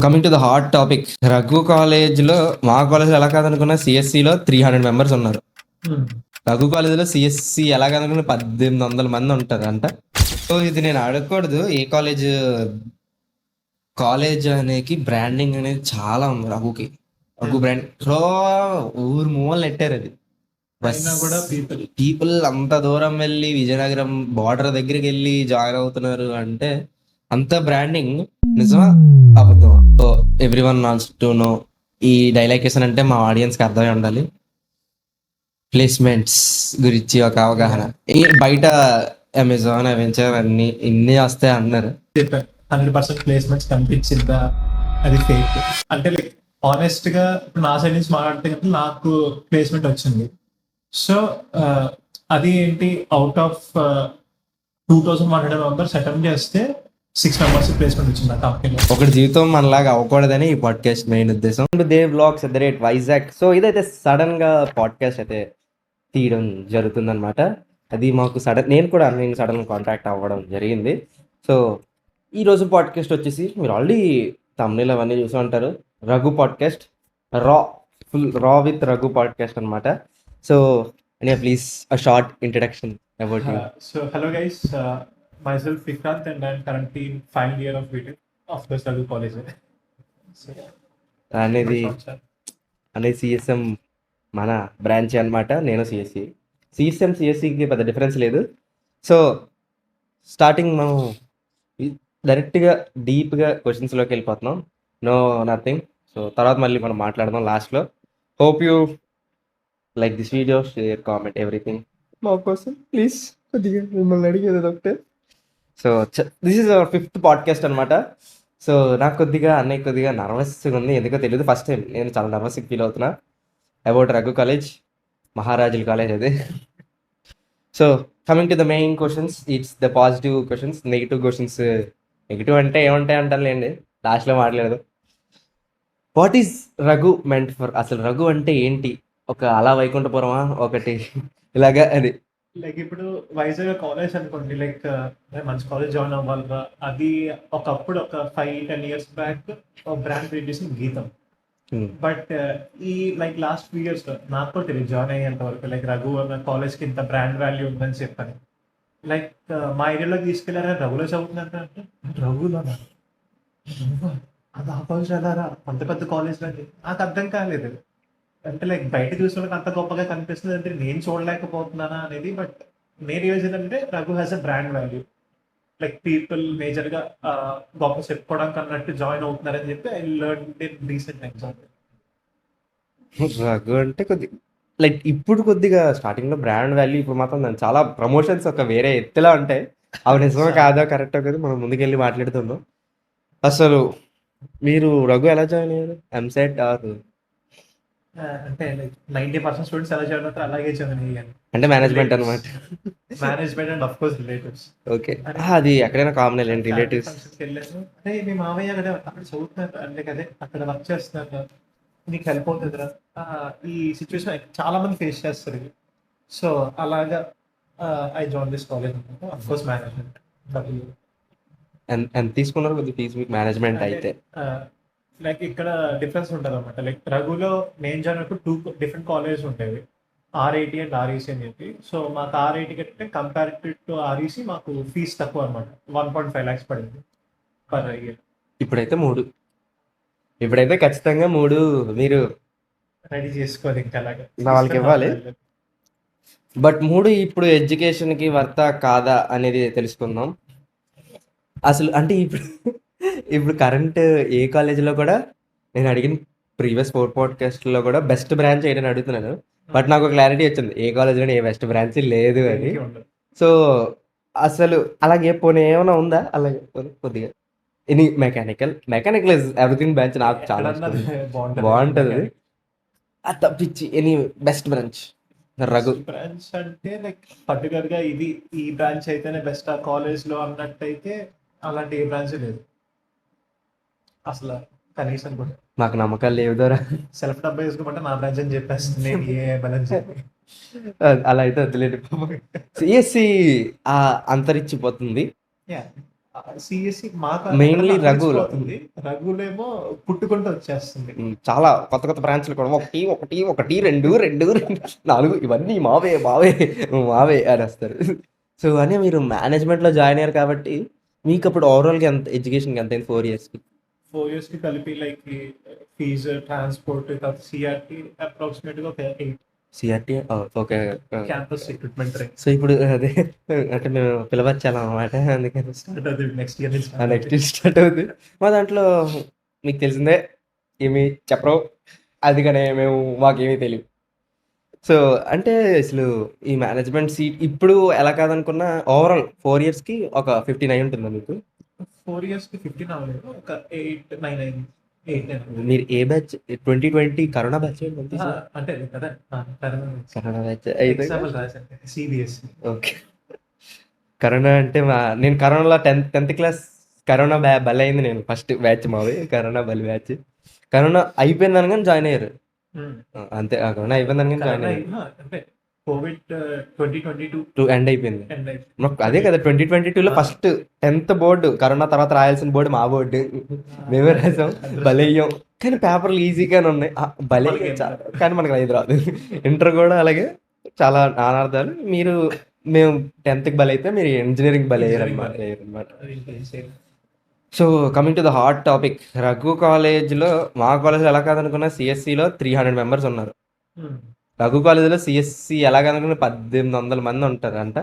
Coming to the hot topic, Raghu కాలేజ్లో మా కాలేజ్లో ఎలా కాదనుకున్నా సిఎస్సిలో 300 మెంబర్స్ ఉన్నారు. రఘు కాలేజ్లో సిఎస్సి ఎలా కాదనుకున్నా 1800 మంది ఉంటారు అంట. సో ఇది నేను అడగకూడదు, ఏ కాలేజ్ అనేది బ్రాండింగ్ అనేది చాలా ఉంది రఘుకి. రఘు బ్రాండ్ ఊరు మూవలు నెట్టారు అది. కూడా పీపుల్ అంత దూరం వెళ్ళి విజయనగరం బార్డర్ దగ్గరికి వెళ్ళి జాయిన్ అవుతున్నారు అంటే అంత బ్రాండింగ్ నిజమా అబద్ధం? So every one wants to know, ఈ డైలాగేషన్ అంటే మా ఆడియన్స్ కి అర్థమై ఉండాలి. ప్లేస్మెంట్స్ గురించి ఒక అవగాహన. బయట అమెజాన్ అవెంచర్ అన్ని ఇన్ని వస్తాయి అన్నారు. 100% ప్లేస్మెంట్స్ కనిపించిందా? అది ఫేక్. అంటే లైక్ ఆనెస్ట్ గా ఇప్పుడు నా సైడ్ నుంచి మాట్లాడితే నాకు ప్లేస్మెంట్ వచ్చింది. సో అది ఏంటి, అవుట్ ఆఫ్ 2100 మెంబర్స్ అటెంప్ట్ చేస్తే 6 మెంబర్స్ ప్లేస్మెంట్ వచ్చింది ఆ కంపెనీలో. ఒకటి జీవితం మనలాగా అవ్వకూడదని ఈ పాడ్కాస్ట్ మెయిన్ ఉద్దేశం. దేవ్ వ్లాగ్స్ @ వైజాగ్. సో ఇదైతే సడన్ గా పాడ్కాస్ట్ అయితే తీయడం జరుగుతుంది అనమాట. అది మాకు నేను సడన్ కాంటాక్ట్ అవ్వడం జరిగింది. సో ఈరోజు పాడ్కాస్ట్ వచ్చేసి మీరు ఆల్రెడీ తమిళ అవన్నీ చూసి ఉంటారు, రఘు పాడ్కాస్ట్, రా విత్ రఘు పాడ్కాస్ట్ అనమాట. So please a short introduction about you. So hello guys, myself Vikrant and I'm currently in final year of BTech of the Raghu College. అనేది సిఎస్ఎం మన బ్రాంచ్ అనమాట. నేను సిఎస్సికి పెద్ద డిఫరెన్స్ లేదు. సో స్టార్టింగ్ మనం డైరెక్ట్గా డీప్గా క్వశ్చన్స్లోకి వెళ్ళిపోతున్నాం. No nothing. సో తర్వాత మళ్ళీ మనం మాట్లాడదాం లాస్ట్లో. Hope you like this video, share, comment, everything. మా కోసం ప్లీజ్ కొద్దిగా మిమ్మల్ని అడిగేది ఒకటే. So this is our 5th podcast అనమాట. సో నాకు కొద్దిగా నర్వస్గా ఉంది, ఎందుకో తెలియదు. ఫస్ట్ టైం నేను చాలా నర్వస్గా ఫీల్ అవుతున్నా అబౌట్ రఘు కాలేజ్, మహారాజుల కాలేజ్ అది. So coming to the main questions, it's the positive questions. Negative అంటే ఏముంటాయి అంటారులేండి, లాస్ట్లో మాట్లాడదు. What is Raghu meant for? అసలు రఘు అంటే ఏంటి? ఒక అలా వైకుంఠపురమా ఒకటి ఇలాగా అది? లైక్ ఇప్పుడు వైజాగ్ కాలేజ్ అనుకోండి, లైక్ మంచి కాలేజ్ జాయిన్ అవ్వాలిగా. అది ఒకప్పుడు ఒక 5-10 years బ్యాక్ బ్రాండ్ క్రియేట్ చేసిన గీతం. బట్ ఈ లైక్ లాస్ట్ 2 years నాకు కూడా తెలియదు జాయిన్ అయ్యేంత వరకు లైక్ రఘు అన్న కాలేజ్కి ఇంత బ్రాండ్ వాల్యూ ఉందని చెప్పని. లైక్ మా ఏరియాలోకి తీసుకెళ్ళారా, రఘులో చదువుతుందంటే అంటే రఘులోనా, అది ఆ కాలేజ్ వెళ్ళారా, అంత పెద్ద కాలేజ్ అంటే నాకు అర్థం కాలేదు. అంటే లైక్ బయట చూసిన అంత గొప్పగా కనిపిస్తుంది అంటే నేను చూడలేకపోతున్నానా అనేది. బట్ నేను యూజ్ ఏంటంటే Raghu has a brand value. Like people మేజర్గా గొప్ప చెప్పుకోవడానికి అన్నట్టు జాయిన్ అవుతున్నారని చెప్పి I learn in recent example. Raghu అంటే లైక్ ఇప్పుడు కొద్దిగా స్టార్టింగ్లో బ్రాండ్ వాల్యూ, ఇప్పుడు మాత్రం దాని చాలా ప్రమోషన్స్ ఒక వేరే ఎత్తులా ఉంటాయి. అవి నిజమో కాదో కరెక్టో కదా మనం ముందుకెళ్ళి మాట్లాడుతున్నాం. అసలు మీరు రఘు ఎలా జాయిన్ అయ్యారు? ఎంసెట్ ఆర్ అంటే లైక్ 90% స్టూడెంట్స్ ఎలా జాయిన్ అవుతారు అలాగే జాయిన్ అయ్యాను. అంటే మేనేజ్మెంట్ అనమాట. Management and of course relatives. Okay, అది ఎక్కడైనా కామన్ లేండి, రిలేటివ్స్. వెళ్ళాను, అదే మీ మామయ్య కదా అక్కడ చదువుతున్నారు అంటే కదే అక్కడ వర్క్ చేస్తున్నారు, నీకు హెల్ప్ అవుతుందిరా. ఈ సిచ్యువేషన్ చాలా మంది ఫేస్ చేస్తారు. సో అలాగా I join this college. Of course management. ఎంత తీసుకున్నారు కొద్ది ఫీజు మీకు మేనేజ్మెంట్ అయితే? లైక్ ఇక్కడ డిఫరెన్స్ ఉంటుంది అనమాట. లైక్ రఘులో నేను జాయిన్ అయినప్పుడు 2 different కాలేజెస్ ఉండేవి, RIT అండ్ REC అని చెప్పి. సో మాకు RIT కంటే కంపారిటివ్ టు REC మాకు ఫీజు తక్కువ అనమాట. 1.5 lakhs పడింది పర్ ఇయర్. ఇప్పుడైతే ఖచ్చితంగా 3 మీరు రెడీ చేసుకోవాలి ఇంకా అలాగా వాళ్ళకి ఇవ్వాలి. బట్ 3 ఇప్పుడు ఎడ్యుకేషన్కి వర్తా కాదా అనేది తెలుసుకుందాం. అసలు అంటే ఇప్పుడు కరెంట్ ఏ కాలేజీలో కూడా నేను అడిగిన ప్రీవియస్ 4 పాడ్కాస్ట్లో కూడా బెస్ట్ బ్రాంచ్ ఏంటని అడుగుతున్నాను. బట్ నాకు క్లారిటీ వచ్చింది ఏ కాలేజ్లో ఏ బెస్ట్ బ్రాంచ్ లేదు అని. సో అసలు అలాగే పోనీ ఏమైనా ఉందా? అలాగే కొద్దిగా any mechanical is everything branch నాకు చాలా బాగుంటుంది. అది తప్పించి any best branch Raghu branch అంటే లైక్ పర్టికులర్ గా ఈ బ్రాంచ్ అయితేనే బెస్ట్ ఆ కాలేజ్ లో అన్నట్టయితే అలాంటి ఏ బ్రాంచ్ లేదు అసలు కనీసం కూడా. మాకు నమ్మకాలు లేవు ద్వారా సెల్ఫ్ డబ్బా వేసుకోమంటే నా బ్రాంచ్ అని చెప్పేస్తుంది, నేను ఏ బ్రాంచ్ అలా అయితే వదిలేదు. సిఎస్సి అంతరించిపోతుంది. సిఎస్సి మెయిన్లీ రఘులో పోతుంది, రఘులేమో పుట్టుకుంటూ వచ్చేస్తుంది. చాలా కొత్త కొత్త బ్రాంచ్లు కూడా ఒకటి ఒకటి ఒకటి రెండు రెండు రెండు 4 ఇవన్నీ మావే మావే మావే అని వస్తారు. సో అని మీరు మేనేజ్మెంట్లో జాయిన్ అయ్యారు కాబట్టి మీకు అప్పుడు ఓవరాల్గా ఎంత ఎడ్యుకేషన్కి ఎంత అయింది 4 ఇయర్స్కి? 4 years కి కలిపి లైక్ ఫీజు, ట్రాన్స్పోర్ట్, సిఆర్టీ అప్రాక్సిమేట్గా ఒక 8 CRT okay. Campus recruitment so ఇప్పుడు అదే అంటే మేము పిలవచ్చాను అనమాట, అందుకని స్టార్ట్ అవుతుంది నెక్స్ట్ ఇయర్ నుంచి. నెక్స్ట్ స్టార్ట్ అవుతుంది. మా దాంట్లో మీకు తెలిసిందే ఏమి చెప్పరు, అందుకనే మేము మాకేమీ తెలియదు. సో అంటే అసలు ఈ మేనేజ్మెంట్ సీట్ ఇప్పుడు ఎలా కాదనుకున్నా ఓవరాల్ 4 ఇయర్స్కి ఒక 59 ఉంటుందా మీకు? 4 years కి 15 అవ్వలేదు, ఒక 8, 9 అయింది. 8, 9 మీరు ఏ బ్యాచ్? 2020 corona batch? అంటే కదా కరోనా బ్యాచ్ అయితే ఎగ్జాంపుల్ రాశాను సిబిఎస్సి. ఓకే. కరోనా అంటే నేను కరోనాలో 10th క్లాస్ కరోనా బలి అయింది. నేను ఫస్ట్ బ్యాచ్ మావి కరోనా బలి బ్యాచ్. కరోనా అయిపోయింది అనగానే జాయిన్ అయ్యారు అంతే. కరోనా అయిపోయింది అనగానే జాయిన్ అయ్యారు. అంటే కోవిడ్ 2022 ఎండ్ అయిపోయింది. ఎండ్ అదే కదా 2022లో ఫస్ట్ 10th బోర్డు కరోనా తర్వాత రాయాల్సిన బోర్డు మా బోర్డు. మేమే రాసాం, బలయ్యాం. కానీ పేపర్లు ఈజీగానే ఉన్నాయి, బలే కానీ మనకు ఐదు రాదు. ఇంటర్ కూడా అలాగే చాలా నానార్థాలు. మేము 10th బలైతే మీరు ఇంజనీరింగ్ బలయ్యారు అనమాట. So coming to the hot topic, Raghu కాలేజ్లో మా కాలేజ్లో ఎలా కాదనుకున్నా సిఎస్సిలో 300 మెంబర్స్ ఉన్నారు. రఘు కాలేజ్లో సిఎస్సి ఎలా కాదనుకున్నా 1800 మంది ఉంటారు అంట.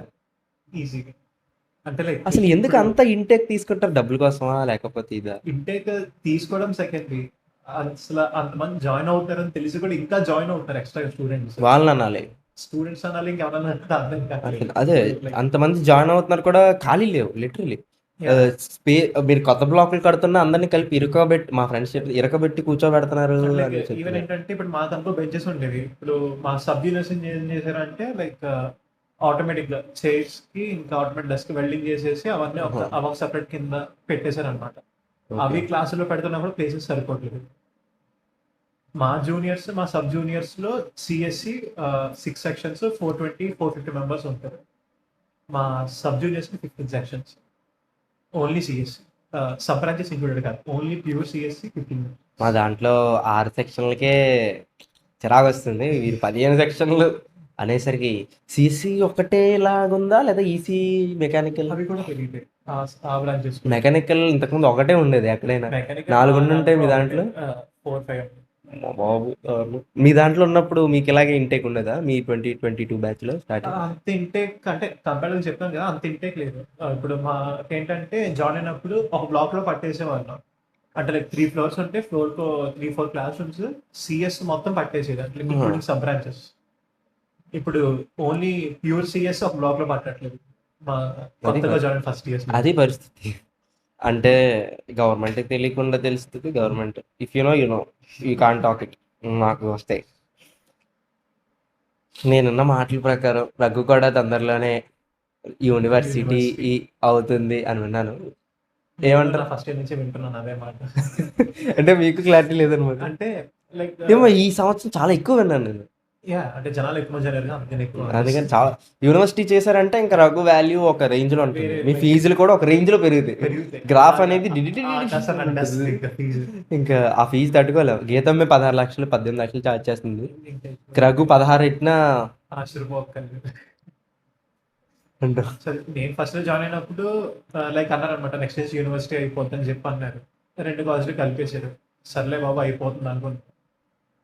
ఈజీగా అంటే లైక్ అసలు ఎందుకు అంత ఇంటేక్ తీసుకుంటారు? డబ్బుల కోసమా లేకపోతే ఇదా? ఇంటేక్ తీసుకోవడం సెకండరీ, అసలు అంతమంది జాయిన్ అవుతారని తెలిసి కూడా ఇంకా జాయిన్ అవుతారు ఎక్స్ట్రా స్టూడెంట్స్. వాళ్ళని అనాలి, స్టూడెంట్స్ అనాలి, ఇంకెవరన్నా అర్థం కాదు. అదే అంతమంది జాయిన్ అవుతున్నారు కూడా, ఖాళీ లేవు లిటరలీ. మీరు కొత్త బ్లాక్లు కడుతున్నా అందరినీ కలిపి ఇరుకోబెట్టి, మా ఫ్రెండ్స్ ఇరకబెట్టి కూర్చోబెడుతున్నారు. ఈవెన్ ఏంటంటే ఇప్పుడు మా దాంట్లో బెంచెస్ ఉండేవి, ఇప్పుడు మా సబ్ జూనియర్స్ ఏం చేశారంటే లైక్ ఆటోమేటిక్ గా చైర్స్ కి ఇంకా ఆటోమేటిక్ డెస్క్ వెల్డింగ్ చేసేసి అవన్నీ ఒక సెపరేట్ కింద పెట్టేశారు అనమాట. అవి క్లాసులో పెడుతున్నప్పుడు ప్లేసెస్ సరిపోవట్లేదు. మా జూనియర్స్, మా సబ్ జూనియర్స్ లో సిఎస్సి 6 sections 420-450 మెంబర్స్ ఉంటారు. మా సబ్ జూనియర్స్ కి 15 sections, only CSE, sub branches included కాదు, ఓన్లీ ప్యూర్ సిఎస్సి 15. మా దాంట్లో 6 సెక్షన్లకే చిరాకు వస్తుంది, వీరు 15 సెక్షన్లు అనేసరికి. సిఎస్సి ఒకటే లాగుందా లేదా ఈసీ మెకానికల్? అవి కూడా పెరిగిపోయి ఆ బ్రాంచెస్. మెకానికల్ ఇంతకుముందు ఒకటే ఉండేది ఎక్కడైనా, 4 ఉండుంటాయి మీ దాంట్లో. 4-5 బాబు. మీ దాంట్లో ఉన్నప్పుడు మీకు ఇలాగే ఇంటేక్ ఉండేదా మీ 2022 బ్యాచ్ లో స్టార్టింగ్? అంత ఇంటేక్ అంటే కంపేర్ చెప్పాను కదా, అంత ఇంటేక్ లేదు. ఇప్పుడు మా ఏంటంటే జాయిన్ అయినప్పుడు ఒక బ్లాక్ లో పట్టేసేవాళ్ళం. అంటే లైక్ 3 floors ఉంటే ఫ్లోర్ కు 3-4 క్లాస్ రూమ్స్, సిఎస్ మొత్తం పట్టేసేది అంటే ఇంక్లూడింగ్ సబ్ బ్రాంచెస్. ఇప్పుడు ఓన్లీ ప్యూర్ సిఎస్ ఒక బ్లాక్ లో పట్టట్లేదు మా కొత్తగా జాయిన్ ఫస్ట్ ఇయర్స్. అది పరిస్థితి. అంటే గవర్నమెంట్ తెలియకుండా తెలుస్తుంది. Government if you no you can't talk it. నాకు వస్తాయి. నేనున్న మాటల ప్రకారం రఘు కూడా తొందరలోనే యూనివర్సిటీ అవుతుంది అని విన్నాను. ఏమంటారు? ఫస్ట్ ఇయర్ నుంచి వింటున్నాను అదే మాట. అంటే మీకు క్లారిటీ లేదనమాట. అంటే లైక్ ఏమో ఈ సంవత్సరం చాలా ఎక్కువ విన్నాను నేను. అంటే జనాలు ఎక్కువ జరగదు, అందుకని చాలా యూనివర్సిటీ చేశారంటే ఇంకా రఘు వాల్యూ ఒక రేంజ్ లో ఉంటుంది, మీ ఫీజులు కూడా ఒక రేంజ్ లో పెరుగుతాయి. గ్రాఫ్ అనేది ఇంకా ఆ ఫీజు తట్టుకోలేవు. గీతం 16 లక్షలు 18 లక్షలు చార్జ్ చేస్తుంది, రఘు 16 ఇట్టినా నేను ఫస్ట్ జాయిన్ అయినప్పుడు లైక్ అన్నారు అనమాట, నెక్స్ట్ ఇయర్ యూనివర్సిటీ అయిపోతుందని చెప్పి అన్నారు. 2 కాలేజీలు కలిపేశారు. సర్లే బాబు అయిపోతుంది అనుకుంటున్నాను.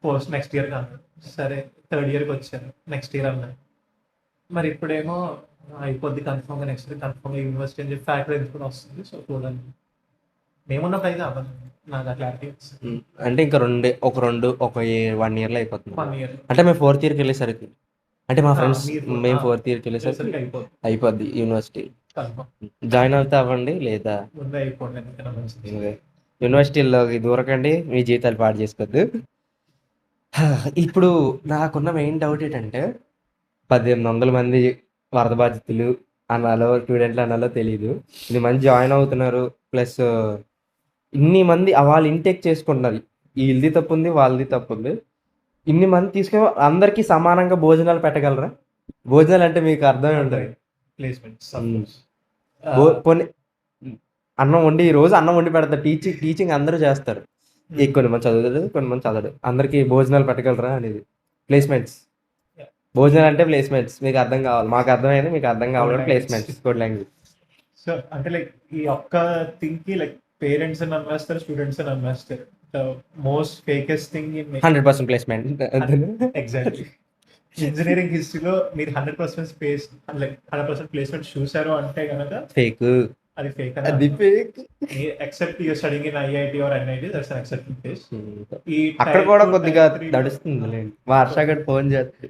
పోస్ట్ నెక్స్ట్ ఇయర్ కాదు, సరే 3rd yearకి వచ్చారు. నెక్స్ట్ ఇయర్ అన్నారు. మరి ఇప్పుడేమో అయిపోద్ది కన్ఫర్మ్గా, నెక్స్ట్ ఇయర్ కన్ఫర్మ్గా యూనివర్సిటీ అని చెప్పి ఫ్యాక్టరీ కూడా వస్తుంది. సో చూడండి, మేమున్నప్పుడు అయితే అవ్వదు, నాకు ఆ క్లారిటీ వస్తుంది. అంటే ఇంకా 1 yearలో అయిపోతుంది. 1 year అంటే మేము 4th yearకి వెళ్ళేసరికి, అంటే మా ఫ్రెండ్స్ మేము 4th yearకి వెళ్ళేసరికి అయిపోద్ది యూనివర్సిటీ. జాయిన్ అవుతా అవ్వండి, లేదా ముందే అయిపోండి. యూనివర్సిటీలోకి దూరకండి, మీ జీతాలు పాడు చేసుకోవద్దు. ఇప్పుడు నాకున్న మెయిన్ డౌట్ ఏంటంటే 1800 మంది వరద బాధితులు అనాలో స్టూడెంట్లు అనాలో తెలియదు. ఇన్ని మంది జాయిన్ అవుతున్నారు, ప్లస్ ఇన్ని మంది వాళ్ళు ఇంటేక్ చేసుకుంటున్నారు. వీళ్ళది తప్పు ఉంది, వాళ్ళది తప్పు ఉంది. ఇన్ని మంది తీసుకుని అందరికీ సమానంగా భోజనాలు పెట్టగలరా? భోజనాలు అంటే మీకు అర్థమే ఉంటుంది, ప్లేస్మెంట్స్. అన్నం వండి రోజు అన్నం వండి పెడతారు. టీచింగ్ అందరూ చేస్తారు. కొన్ని మంది చదువుతారు, కొన్ని మంది చదవడు. అందరికి భోజనాలు పెట్టగలరా అనేది. ప్లేస్మెంట్స్. Yeah. భోజనాలు అంటే ప్లేస్మెంట్స్. మీకు అర్థం కావాలి, మాకు అర్థమైంది, మీకు అర్థం కావాలి. Code placements, code language. So అంటే లైక్ ఈ ఒక్క థింగ్ కి లైక్ పేరెంట్స్ అని నమ్మేస్తారు, స్టూడెంట్స్ అని నమ్మేస్తారు. The most fakest thing in 100% placement. Exactly. Engineering హిస్టరీలో మీరు 100% స్పేస్ లైక్ 100% ప్లేస్మెంట్ చూసారు అంటే కనుక ఫేక్. అది ఫేక్ అది fake. Except your studying in IIT or NIT, that's an accepted place. ఈ అక్కడ కూడా కొద్దిగా నడుస్తుంది. మా హర్షగడ్ ఫోన్ చేస్తే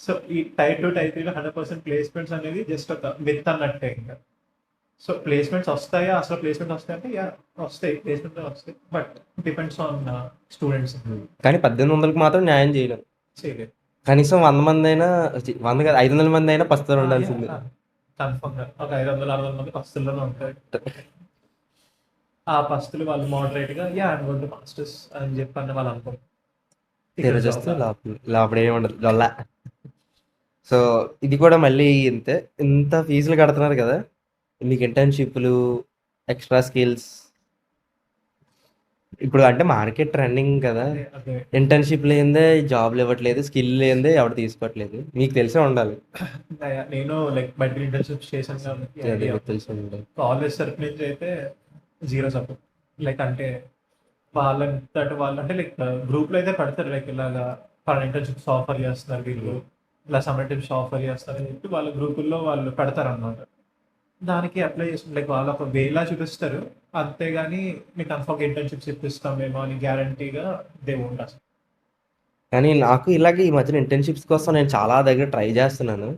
సో ఈ టైర్ 2 టైర్ 3లో 100% ప్లేస్మెంట్స్ అనేది జస్ట్ ఒక మిత్ అన్నట్టే ఇంకా. సో ప్లేస్మెంట్స్ వస్తాయా, అసలు ప్లేస్మెంట్ వస్తాయంటే యా వస్తాయి, ప్లేస్మెంట్ వస్తాయి, బట్ డిపెండ్స్ ఆన్ స్టూడెంట్స్. కానీ 1800కి మాత్రం న్యాయం చేయలేం. చేయలేదు. కనీసం 100 మంది అయినా, 100 కాదు 500 మంది అయినా పస్తులు ఉండాల్సింది. కన్ఫర్మ్ గా ఒక 500-600 మంది పస్తుల్లోనే ఉంటారు. ఆ పస్తులు వాళ్ళు మోడరేట్ గా yeah I'm going to masters అని చెప్పి వాళ్ళు అనుకోరు. తెరచేస్తే లోపల ఏమి ఉండదు డొల్లా. సో ఇది కూడా మళ్ళీ ఇంత ఫీజులు కడుతున్నారు కదా, మీకు ఇంటర్న్షిప్లు, ఎక్స్ట్రా స్కిల్స్. ఇప్పుడు అంటే మార్కెట్ ట్రెండింగ్ కదా, ఇంటర్న్షిప్ లేదే జాబ్లు ఇవ్వట్లేదు, స్కిల్ లేదే ఎవరు తీసుకోవట్లేదు. మీకు తెలిసే ఉండాలి. నేను లైక్ బయట ఇంటర్న్షిప్ చేశాను కాబట్టి తెలిసి ఉండాలి. కాలేజ్ తరఫు నుంచి అయితే జీరో సపోర్ట్. లైక్ అంటే వాళ్ళంతటి వాళ్ళు అంటే లైక్ గ్రూప్ లో అయితే పెడతారు, లైక్ ఇలాగా ఇంటర్న్షిప్స్ ఆఫర్ చేస్తున్నారు వీళ్ళు, ఇలా సమ్మర్ టిప్స్ ఆఫర్ చేస్తారు అని చెప్పి వాళ్ళ గ్రూపుల్లో వాళ్ళు పెడతారు అన్నమాట. దానికి అప్లై చేసి లైక్ వాళ్ళు ఒక వేలా చూపిస్తారు, అంతేగాని మీకు కన్ఫర్మ్ ఇంటర్న్షిప్స్ ఇప్పిస్తామేమో అని గ్యారంటీగా దే వోంట్ అసలు. కానీ నాకు ఇలాగే ఈ మధ్యన ఇంటర్న్షిప్స్ కోసం నేను చాలా దగ్గర ట్రై చేస్తున్నాను.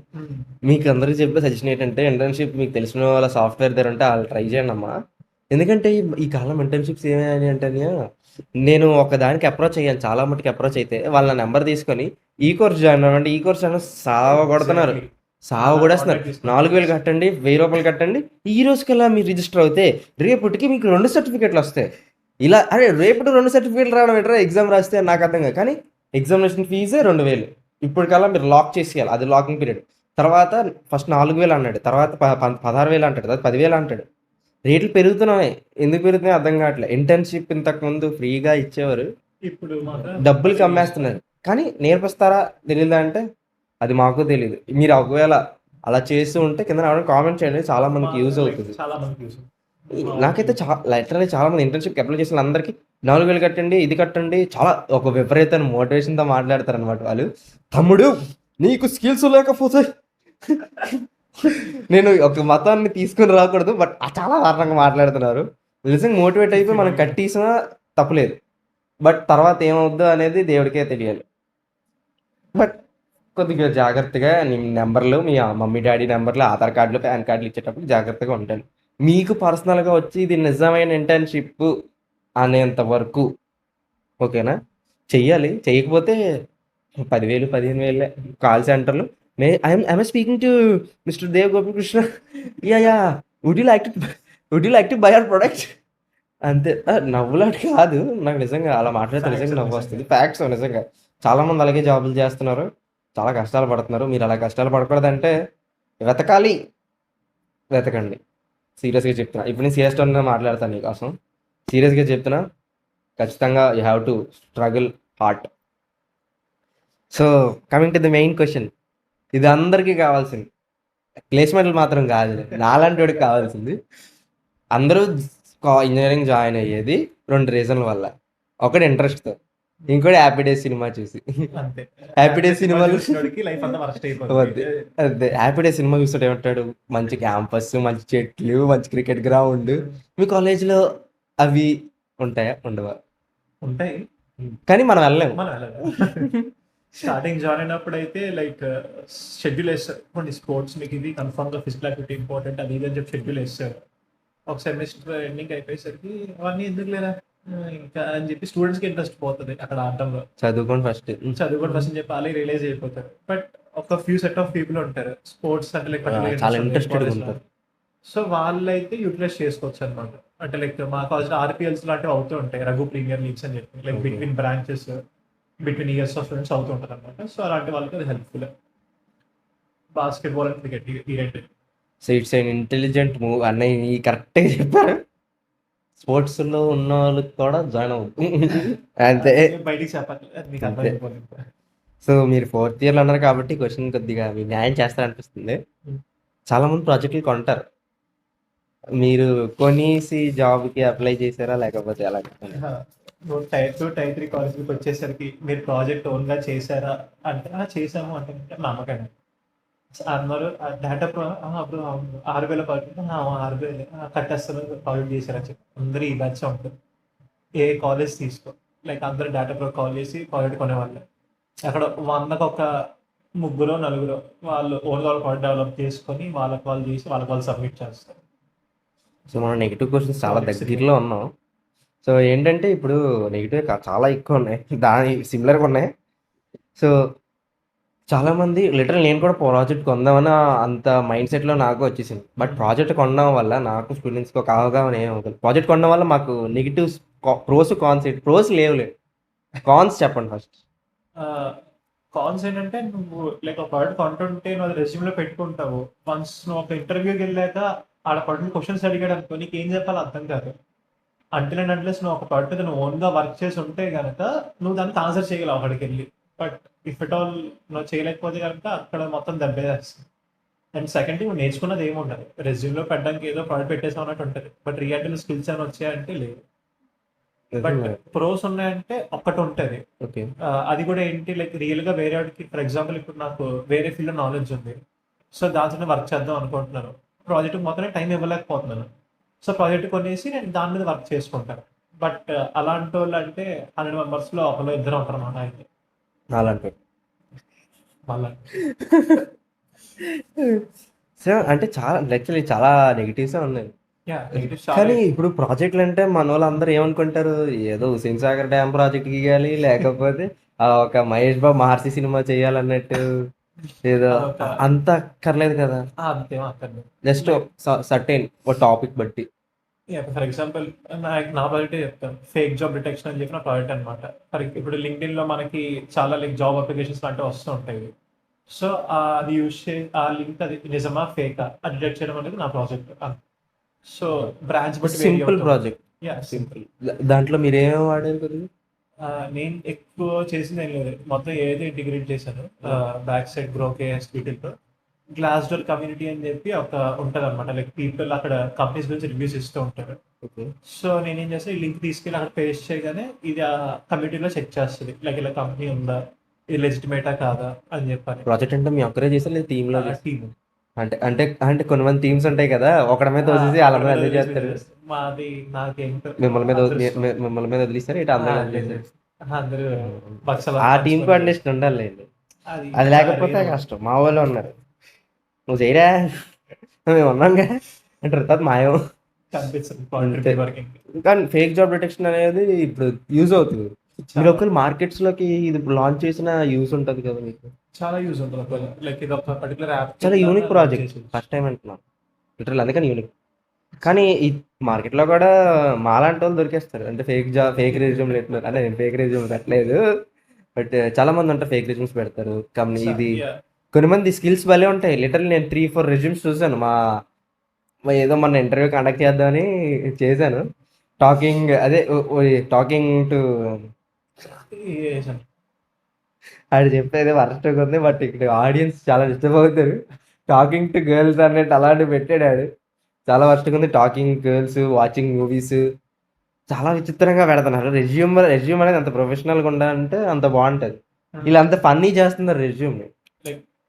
మీకు అందరికీ చెప్పే సజెషన్ ఏంటంటే, ఇంటర్న్షిప్ మీకు తెలిసిన వాళ్ళ సాఫ్ట్వేర్ దగ్గర ఉంటే వాళ్ళు ట్రై చేయండి అమ్మా. ఎందుకంటే ఈ కాలం ఇంటర్న్షిప్స్ ఏమని అంటే, నేను ఒక దానికి అప్రోచ్ అయ్యాను, చాలా మటుకు అప్రోచ్ అయితే వాళ్ళ నెంబర్ తీసుకొని ఈ కోర్స్ జాయిన్ అవ్వండి, ఈ కోర్స్ జాయిన్ సావ కొడుతున్నారు, సావ కొడేస్తున్నారు. 4000 కట్టండి, 1000 రూపాయలు కట్టండి, ఈ రోజుకల్లా మీరు రిజిస్టర్ అవుతే రేపటికి మీకు 2 సర్టిఫికేట్లు వస్తాయి. ఇలా అరే రేపటి 2 సర్టిఫికేట్లు రావడం ఏంటరా, ఎగ్జామ్ రాస్తే నాకు అర్థం కాదు. కానీ ఎగ్జామినేషన్ ఫీజే 2000. ఇప్పటికల్లా మీరు లాక్ చేసేయాలి, అది లాకింగ్ పీరియడ్. తర్వాత ఫస్ట్ 4000 అన్నాడు, తర్వాత 16,000 అంటాడు, తర్వాత 10,000 అంటాడు. రేట్లు పెరుగుతున్నాయి. ఎందుకు పెరుగుతున్నాయి అర్థం కావట్లేదు. ఇంటర్న్షిప్ ఇంతకు ముందు ఫ్రీగా ఇచ్చేవారు, ఇప్పుడు డబ్బులకి అమ్మేస్తున్నారు. కానీ నేర్పిస్తారా తెలియదా అంటే అది మాకు తెలియదు. మీరు ఒకవేళ అలా చేస్తూ ఉంటే కింద రావడం కామెంట్ చేయండి, చాలా మందికి యూజ్ అవుతుంది. నాకైతే లిటరల్లీ చాలా మంది ఇంటర్న్షిప్ అప్లై చేసిన అందరికీ 4000 కట్టండి, ఇది కట్టండి, చాలా ఒక విపరీతమైన మోటివేషన్తో మాట్లాడతారు అనమాట వాళ్ళు. తమ్ముడు నీకు స్కిల్స్ లేకపోతే నేను ఒక మతాన్ని తీసుకుని రాకూడదు, బట్ చాలా కారణంగా మాట్లాడుతున్నారు. నిజంగా మోటివేట్ అయిపోయి మనం కట్టేసినా తప్పులేదు, బట్ తర్వాత ఏమవుద్దో అనేది దేవుడికే తెలియాలి. బట్ కొద్దిగా జాగ్రత్తగా మీ నెంబర్లు, మీ మమ్మీ డాడీ నెంబర్లు, ఆధార్ కార్డులు, పాన్ కార్డులు ఇచ్చేటప్పుడు జాగ్రత్తగా ఉంటాను. మీకు పర్సనల్గా వచ్చి ఇది నిజమైన ఇంటర్న్షిప్ అనేంత వరకు ఓకేనా చెయ్యాలి. చేయకపోతే 10,000 15,000 కాల్ సెంటర్లు. I'm speaking to mister Dev Gopikrishna, yeah would you like to buy our product అంతే. నవ్వులాంటి కాదు, నాకు నిజంగా అలా మాట్లాడితే నిజంగా నవ్వు వస్తుంది. ఫ్యాక్ట్స్ నిజంగా చాలా మంది అలాగే జాబులు చేస్తున్నారు, చాలా కష్టాలు పడుతున్నారు. మీరు అలా కష్టాలు పడకూడదంటే వెతకండి. సీరియస్గా చెప్తున్నా, ఇప్పుడు నేను సీరియస్గా మాట్లాడతాను నీకోసం, సీరియస్గా చెప్తున్నా. ఖచ్చితంగా you have to struggle heart. So coming to the main question, ఇది అందరికీ కావాల్సింది, ప్లేస్మెంట్లు మాత్రం కాదు, నాలాంటి వాడికి కావాల్సింది. అందరూ ఇంజనీరింగ్ జాయిన్ అయ్యేది 2 రీజన్ల వల్ల. ఒకటి ఇంట్రెస్ట్తో, ఇంకోటి హ్యాపీ డేస్ సినిమా చూసి. హ్యాపీ డేస్ సినిమాలు అదే హ్యాపీ డేస్ సినిమా చూస్తుంటే ఏమంటాడు, మంచి క్యాంపస్, మంచి చెట్లు, మంచి క్రికెట్ గ్రౌండ్. మీ కాలేజీలో అవి ఉంటాయా? ఉండవా? ఉంటాయి, కానీ మనం వెళ్ళలేము. స్టార్టింగ్ జాయిన్ అయినప్పుడు అయితే లైక్ షెడ్యూల్ వేస్తారు, కొన్ని స్పోర్ట్స్ మీకు ఇది కన్ఫర్మ్ గా ఫిజికల్ యాక్టివిటీ ఇంపార్టెంట్ అది ఇది అని చెప్పి షెడ్యూల్ వేస్తారు. ఒక సెమిస్టర్ ఎండింగ్ అయిపోయేసరికి అవన్నీ ఎందుకు లేదా ఇంకా అని చెప్పి స్టూడెంట్స్ కి ఇంట్రెస్ట్ పోతుంది అక్కడ ఆడటంలో. చదువుకోండి ఫస్ట్ అని చెప్పి అలాగే రియలైజ్ అయిపోతారు. బట్ ఒక ఫ్యూ సెట్ ఆఫ్ పీపుల్ ఉంటారు స్పోర్ట్స్ అంటే లైక్ చాలా ఇంట్రెస్టెడ్ ఉంటారు. సో వాళ్ళైతే యూటిలైజ్ చేసుకోవచ్చు అనమాట. అంటే లైక్ మా కాలేజ్ ఆర్పిఎల్స్ లాంటివి అవుతూ ఉంటాయి, రఘు ప్రీమియర్ లీగ్స్ అని చెప్పి, like between branches between years of students అవుతూ ఉంటారు అనమాట. సో అలాంటి వాళ్ళకి అది హెల్ప్ఫుల్. బాస్కెట్బాల్ అండ్ క్రికెట్ ఈ రెండు. So it's and intelligent move అన్నయ్య కరెక్ట్గా చెప్పారు. స్పోర్ట్స్లో ఉన్న వాళ్ళకి కూడా జాయిన్ అవుతుంది అంతే. అది బయటికి చెప్పాలి, అది మీకు అంతే. అర్థమైపోతుంది. సో మీరు ఫోర్త్ ఇయర్లో ఉన్నారు కాబట్టి క్వశ్చన్ కొద్దిగా మీరు న్యాయం చేస్తారనిపిస్తుంది. చాలా మంది ప్రాజెక్టులు కొంటారు. మీరు కొనేసి జాబ్కి అప్లై చేశారా లేకపోతే ఎలా? నువ్వు టైర్ 2 టైర్ 3 కాలేజ్కి వచ్చేసరికి మీరు ప్రాజెక్ట్ ఓన్గా చేశారా అంటే చేసాము అంటే నమ్మకం అన్నారు. డేటా అప్పుడు 6,000 ప్రాజెక్ట్ 6,000 కట్టేస్తారు ప్రాజెక్ట్ చేశారని చెప్పి అందరూ ఈ బ్యాచ్ ఉంటుంది. ఏ కాలేజ్ తీసుకో లైక్ అందరూ డేటా ప్రో కాల్ చేసి ప్రాజెక్ట్ కొనేవాళ్ళు. అక్కడ 100కి ఒక ముగ్గురు నలుగురు వాళ్ళు ఓన్గా ప్రాజెక్ట్ డెవలప్ చేసుకొని వాళ్ళకి వాళ్ళు చేసి వాళ్ళకి వాళ్ళు సబ్మిట్ చేస్తారు. సో మనం నెగిటివ్ క్వశ్చన్స్ చాలా దగ్గరలో ఉన్నాం. సో ఏంటంటే ఇప్పుడు నెగిటివ్ చాలా ఎక్కువ ఉన్నాయి, దాని సిమిలర్గా ఉన్నాయి. సో చాలామంది లిటరల్ నేను కూడా ప్రాజెక్ట్ కొందామని అంత మైండ్ సెట్లో నాకు వచ్చేసింది. బట్ ప్రాజెక్ట్ కొనడం వల్ల నాకు స్టూడెంట్స్కి ఒక అవగాహన ఏమవుతుంది, ప్రాజెక్ట్ కొనడం వల్ల మాకు నెగిటివ్స్ ప్రోస్ కాన్స్ ప్రోస్ లేవులే, కాన్స్ చెప్పండి ఫస్ట్. కాన్స్ ఏంటంటే నువ్వు లైక్ ఒక ప్రాజెక్ట్ కొంటుంటే నువ్వు అది రెజ్యూమ్లో పెట్టుకుంటావు. వన్స్ నువ్వు ఒక ఇంటర్వ్యూకి వెళ్ళాక ఆడ పడిన క్వశ్చన్స్ అడిగాడు అనుకో నీకు ఏం చెప్పాలో అర్థం కాదు. అంటిల్ అండ్ అన్లెస్ నువ్వు ఒక ప్రాజెక్ట్ నువ్వు ఓన్గా వర్క్ చేసి ఉంటే కనుక నువ్వు దానికి ఆన్సర్ చేయగలవు అక్కడికి వెళ్ళి. బట్ ఇఫ్ ఇట్ ఆల్ నువ్వు చేయలేకపోతే కనుక అక్కడ మొత్తం దెబ్బేస్తుంది. అండ్ సెకండ్ నువ్వు నేర్చుకున్నది ఏమి ఉండదు, రెజ్యూమ్లో పెట్టడానికి ఏదో ప్రాజెక్ట్ పెట్టేసావు అన్నట్టు ఉంటుంది. బట్ రియాలిటీలో స్కిల్స్ అని వచ్చాయంటే లేదు. బట్ ప్రోస్ ఉన్నాయంటే ఒక్కటి ఉంటుంది. ఓకే, అది కూడా ఏంటి లైక్ రియల్గా వేరే వాడికి ఫర్ ఎగ్జాంపుల్ ఇప్పుడు నాకు వేరే ఫీల్డ్లో నాలెడ్జ్ ఉంది. సో దాంతో వర్క్ చేద్దాం అనుకుంటున్నాను. ప్రాజెక్ట్ మొత్తం టైం ఇవ్వలేకపోతున్నాను. సో ప్రాజెక్ట్ కొనేసి నేను దాని మీద వర్క్ చేసుకుంటాను. బట్ అలాంటి వాళ్ళు అంటే 100 మెంబర్స్లో ఒకళ్ళు ఇద్దరు ఉంటారు అన్నమాట. అయితే అలాంటి మళ్ళీ సో అంటే చాలా యాక్చువల్లీ చాలా నెగిటివ్స్ ఉన్నాయి. నెగిటివ్ కానీ ఇప్పుడు ప్రాజెక్టులు అంటే మన వాళ్ళందరూ ఏమనుకుంటారు, ఏదో హుసేన్ సాగర్ డ్యామ్ ప్రాజెక్ట్ గీయాలి లేకపోతే ఒక మహేష్ బాబు మహర్షి సినిమా చేయాలన్నట్టు, ఏదో అంత అక్కర్లేదు కదా. అంతేమో అక్కర్లేదు, జస్ట్ సర్టెన్ ఒక టాపిక్ బట్టి. ఫర్ ఎగ్జాంపుల్ నా ప్రాజెక్ట్ చెప్తాను, ఫేక్ జాబ్ డిటెక్షన్ అని చెప్పిన ప్రాజెక్ట్ అనమాట. ఇప్పుడు లింక్డ్ఇన్ లో మనకి చాలా లైక్ జాబ్ అప్లికేషన్స్ లాంటివి వస్తూ ఉంటాయి. సో అది యూజ్ చేసి ఆ లింక్ అది నిజమా ఫేకా అది డిటెక్ట్ చేయడం అనేది నా ప్రాజెక్ట్. సో బ్రాంచ్ బట్టి సింపుల్ ప్రాజెక్ట్. సింపుల్. దాంట్లో మీరు ఏమేమి వాడారు కొద్దిగా? నేను ఎక్కువ చేసింది ఏం లేదు, మొత్తం ఏదైతే ఇంటిగ్రేట్ చేశాను బ్యాక్ సైడ్ బ్రోకేఎస్ వీటిల్లో గ్లాస్ డోర్ కమ్యూనిటీ అని చెప్పి ఒక ఉంటుంది అనమాట. లైక్ పీపుల్ అక్కడ కంపెనీస్ గురించి రివ్యూస్ ఇస్తూ ఉంటారు. సో నేనేం చేస్తాను, ఈ లింక్ తీసుకెళ్ళి అక్కడ పేస్ట్ చేయగానే ఇది ఆ కమ్యూనిటీలో చెక్ చేస్తుంది లైక్ ఇలా కంపెనీ ఉందా, ఇది లెజిటిమేటా కాదా అని చెప్పాలి. ప్రాజెక్ట్ అంటే మీ ఒక్కరే చేస్తారు లేదా టీంలో? టీమ్ అంటే అంటే అంటే కొంతమంది టీమ్స్ ఉంటాయి కదా, ఒకటి మీద తోసేసి వాళ్ళ మీద అదే చేస్తారు. మాది నాకేం మిమ్మల్ని మీద వదిలిస్తారు ఇటు అందరూ ఆ టీం కోఆర్డినేషన్ ఉండాలి. అది లేకపోతే కష్టం. మా వాళ్ళు ఉన్నారు, నువ్వు చేయరా మేము ఉన్నాంగా అంటారు, తర్వాత మాయం కనిపిస్తుంది. కానీ ఫేక్ జాబ్ డిటెక్షన్ అనేది ఇప్పుడు యూజ్ అవుతుంది. మీరు ఒకవేళ మార్కెట్స్ లోకి ఇది లాంచ్ చేసిన యూజ్ ఉంటుంది కదా మీకు? చాలా యూజ్ ఉంటుంది. లైక్ ఇది ఒక పర్టికులర్ యాప్, చాలా యూనిక్ ప్రాజెక్ట్, ఫస్ట్ టైం అంటున్నాను లిటరల్, అందుకని యూనిక్. కానీ ఈ మార్కెట్లో కూడా మాలాంటి వాళ్ళు దొరికేస్తారు. అంటే ఫేక్ రెజ్యూమ్ పెడుతున్నారు, అంటే నేను ఫేక్ రెజ్యూమ్ పెట్టలేదు, బట్ చాలా మంది ఉంటారు ఫేక్ రెజ్యూమ్స్ పెడతారు. కంపెనీ ఇది కొన్ని మంది స్కిల్స్ భలే ఉంటాయి. లిటరల్ నేను 3-4 రెజ్యూమ్స్ చూసాను. మా ఏదో మన ఇంటర్వ్యూ కండక్ట్ చేద్దామని చేశాను. టాకింగ్ టు అది చెప్పేది వర్స్ట్గా ఉంది, బట్ ఇక్కడ ఆడియన్స్ చాలా డిస్టర్బ్ అవుతారు. టాకింగ్ టు గర్ల్స్ అన్నట్టు అలాంటివి పెట్టాడు ఆడు, చాలా వర్స్ట్గా ఉంది. టాకింగ్ గర్ల్స్, వాచింగ్ మూవీస్, చాలా విచిత్రంగా పెడుతున్నారు. రెజ్యూమ్ అనేది అంత ప్రొఫెషనల్గా ఉండాలంటే అంత బాగుంటుంది. ఇలా అంత ఫన్నీ చేస్తున్నారు రెజ్యూమ్.